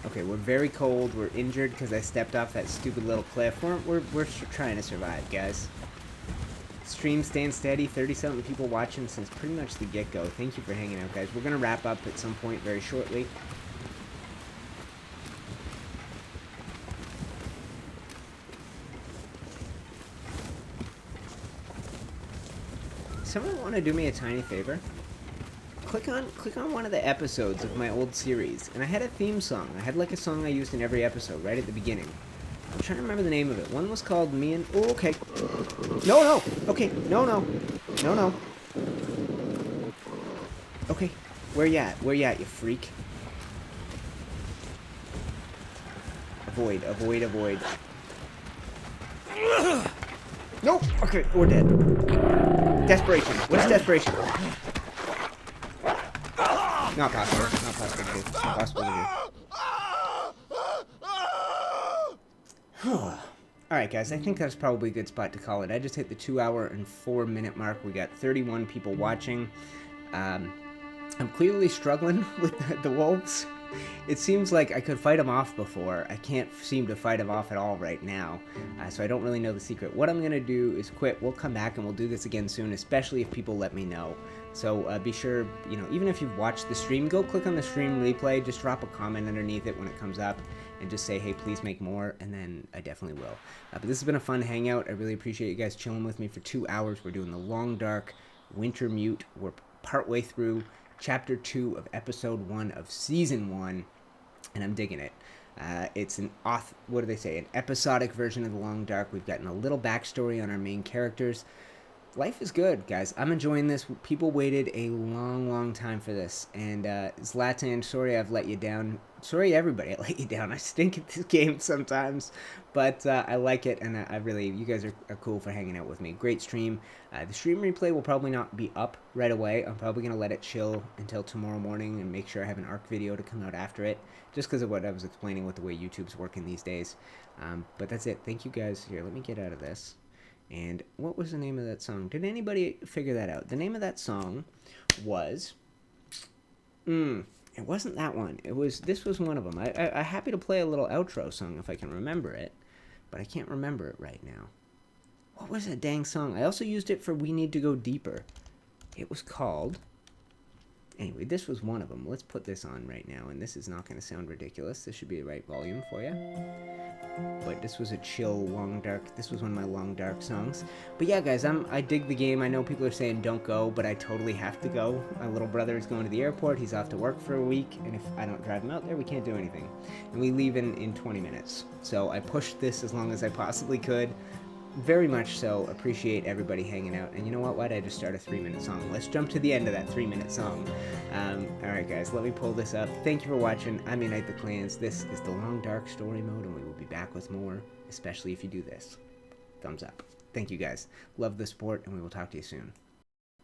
Speaker 1: Okay, we're very cold. We're injured because I stepped off that stupid little cliff. We're trying to survive, guys. Stream staying steady. 30-something people watching since pretty much the get-go. Thank you for hanging out, guys. We're gonna wrap up at some point very shortly. Someone want to do me a tiny favor? Click on one of the episodes of my old series, and I had a theme song. I had like a song I used in every episode right at the beginning. I'm trying to remember the name of it. One was called Me and... Oh, okay. No! Okay, no. Okay, where you at? Where you at, you freak? Avoid. Nope! Okay, we're dead. Desperation. What is desperation? Not possible. Not possible to do. Not possible to do. Alright guys, I think that's probably a good spot to call it. I just hit the 2 hour and 4 minute mark. We got 31 people watching. I'm clearly struggling with the wolves. It seems like I could fight them off before. I can't seem to fight them off at all right now. So I don't really know the secret. What I'm going to do is quit. We'll come back and we'll do this again soon, especially if people let me know. So be sure, even if you've watched the stream, go click on the stream replay. Just drop a comment underneath it when it comes up. And just say, hey, please make more, and then I definitely will. But this has been a fun hangout. I really appreciate you guys chilling with me for 2 hours. We're doing the Long Dark Wintermute. We're partway through Chapter 2 of Episode 1 of Season 1, and I'm digging it. It's an an episodic version of the Long Dark. We've gotten a little backstory on our main characters. Life is good, guys. I'm enjoying this. People waited a long time for this. And Zlatan, sorry I've let you down. Sorry everybody I let you down. I stink at this game sometimes. But I like it, and you guys are cool for hanging out with me. Great stream. The stream replay will probably not be up right away. I'm probably going to let it chill until tomorrow morning and make sure I have an ARC video to come out after it. Just because of what I was explaining with the way YouTube's working these days. But that's it. Thank you guys. Here, let me get out of this. And what was the name of that song? Did anybody figure that out? The name of that song was... it wasn't that one. This was one of them. I'm happy to play a little outro song if I can remember it. But I can't remember it right now. What was that dang song? I also used it for We Need to Go Deeper. It was called... Anyway, this was one of them. Let's put this on right now, and this is not going to sound ridiculous. This should be the right volume for you. But this was a chill, long dark... This was one of my long dark songs. But yeah, guys, I dig the game. I know people are saying don't go, but I totally have to go. My little brother is going to the airport. He's off to work for a week, and if I don't drive him out there, we can't do anything. And we leave in 20 minutes. So I pushed this as long as I possibly could. Very much so. Appreciate everybody hanging out. And you know what? Why did I just start a 3-minute song? Let's jump to the end of that 3-minute song. Alright guys, let me pull this up. Thank you for watching. I'm UniteTheClans. This is the Long Dark Story Mode, and we will be back with more, especially if you do this. Thumbs up. Thank you guys. Love the support, and we will talk to you soon.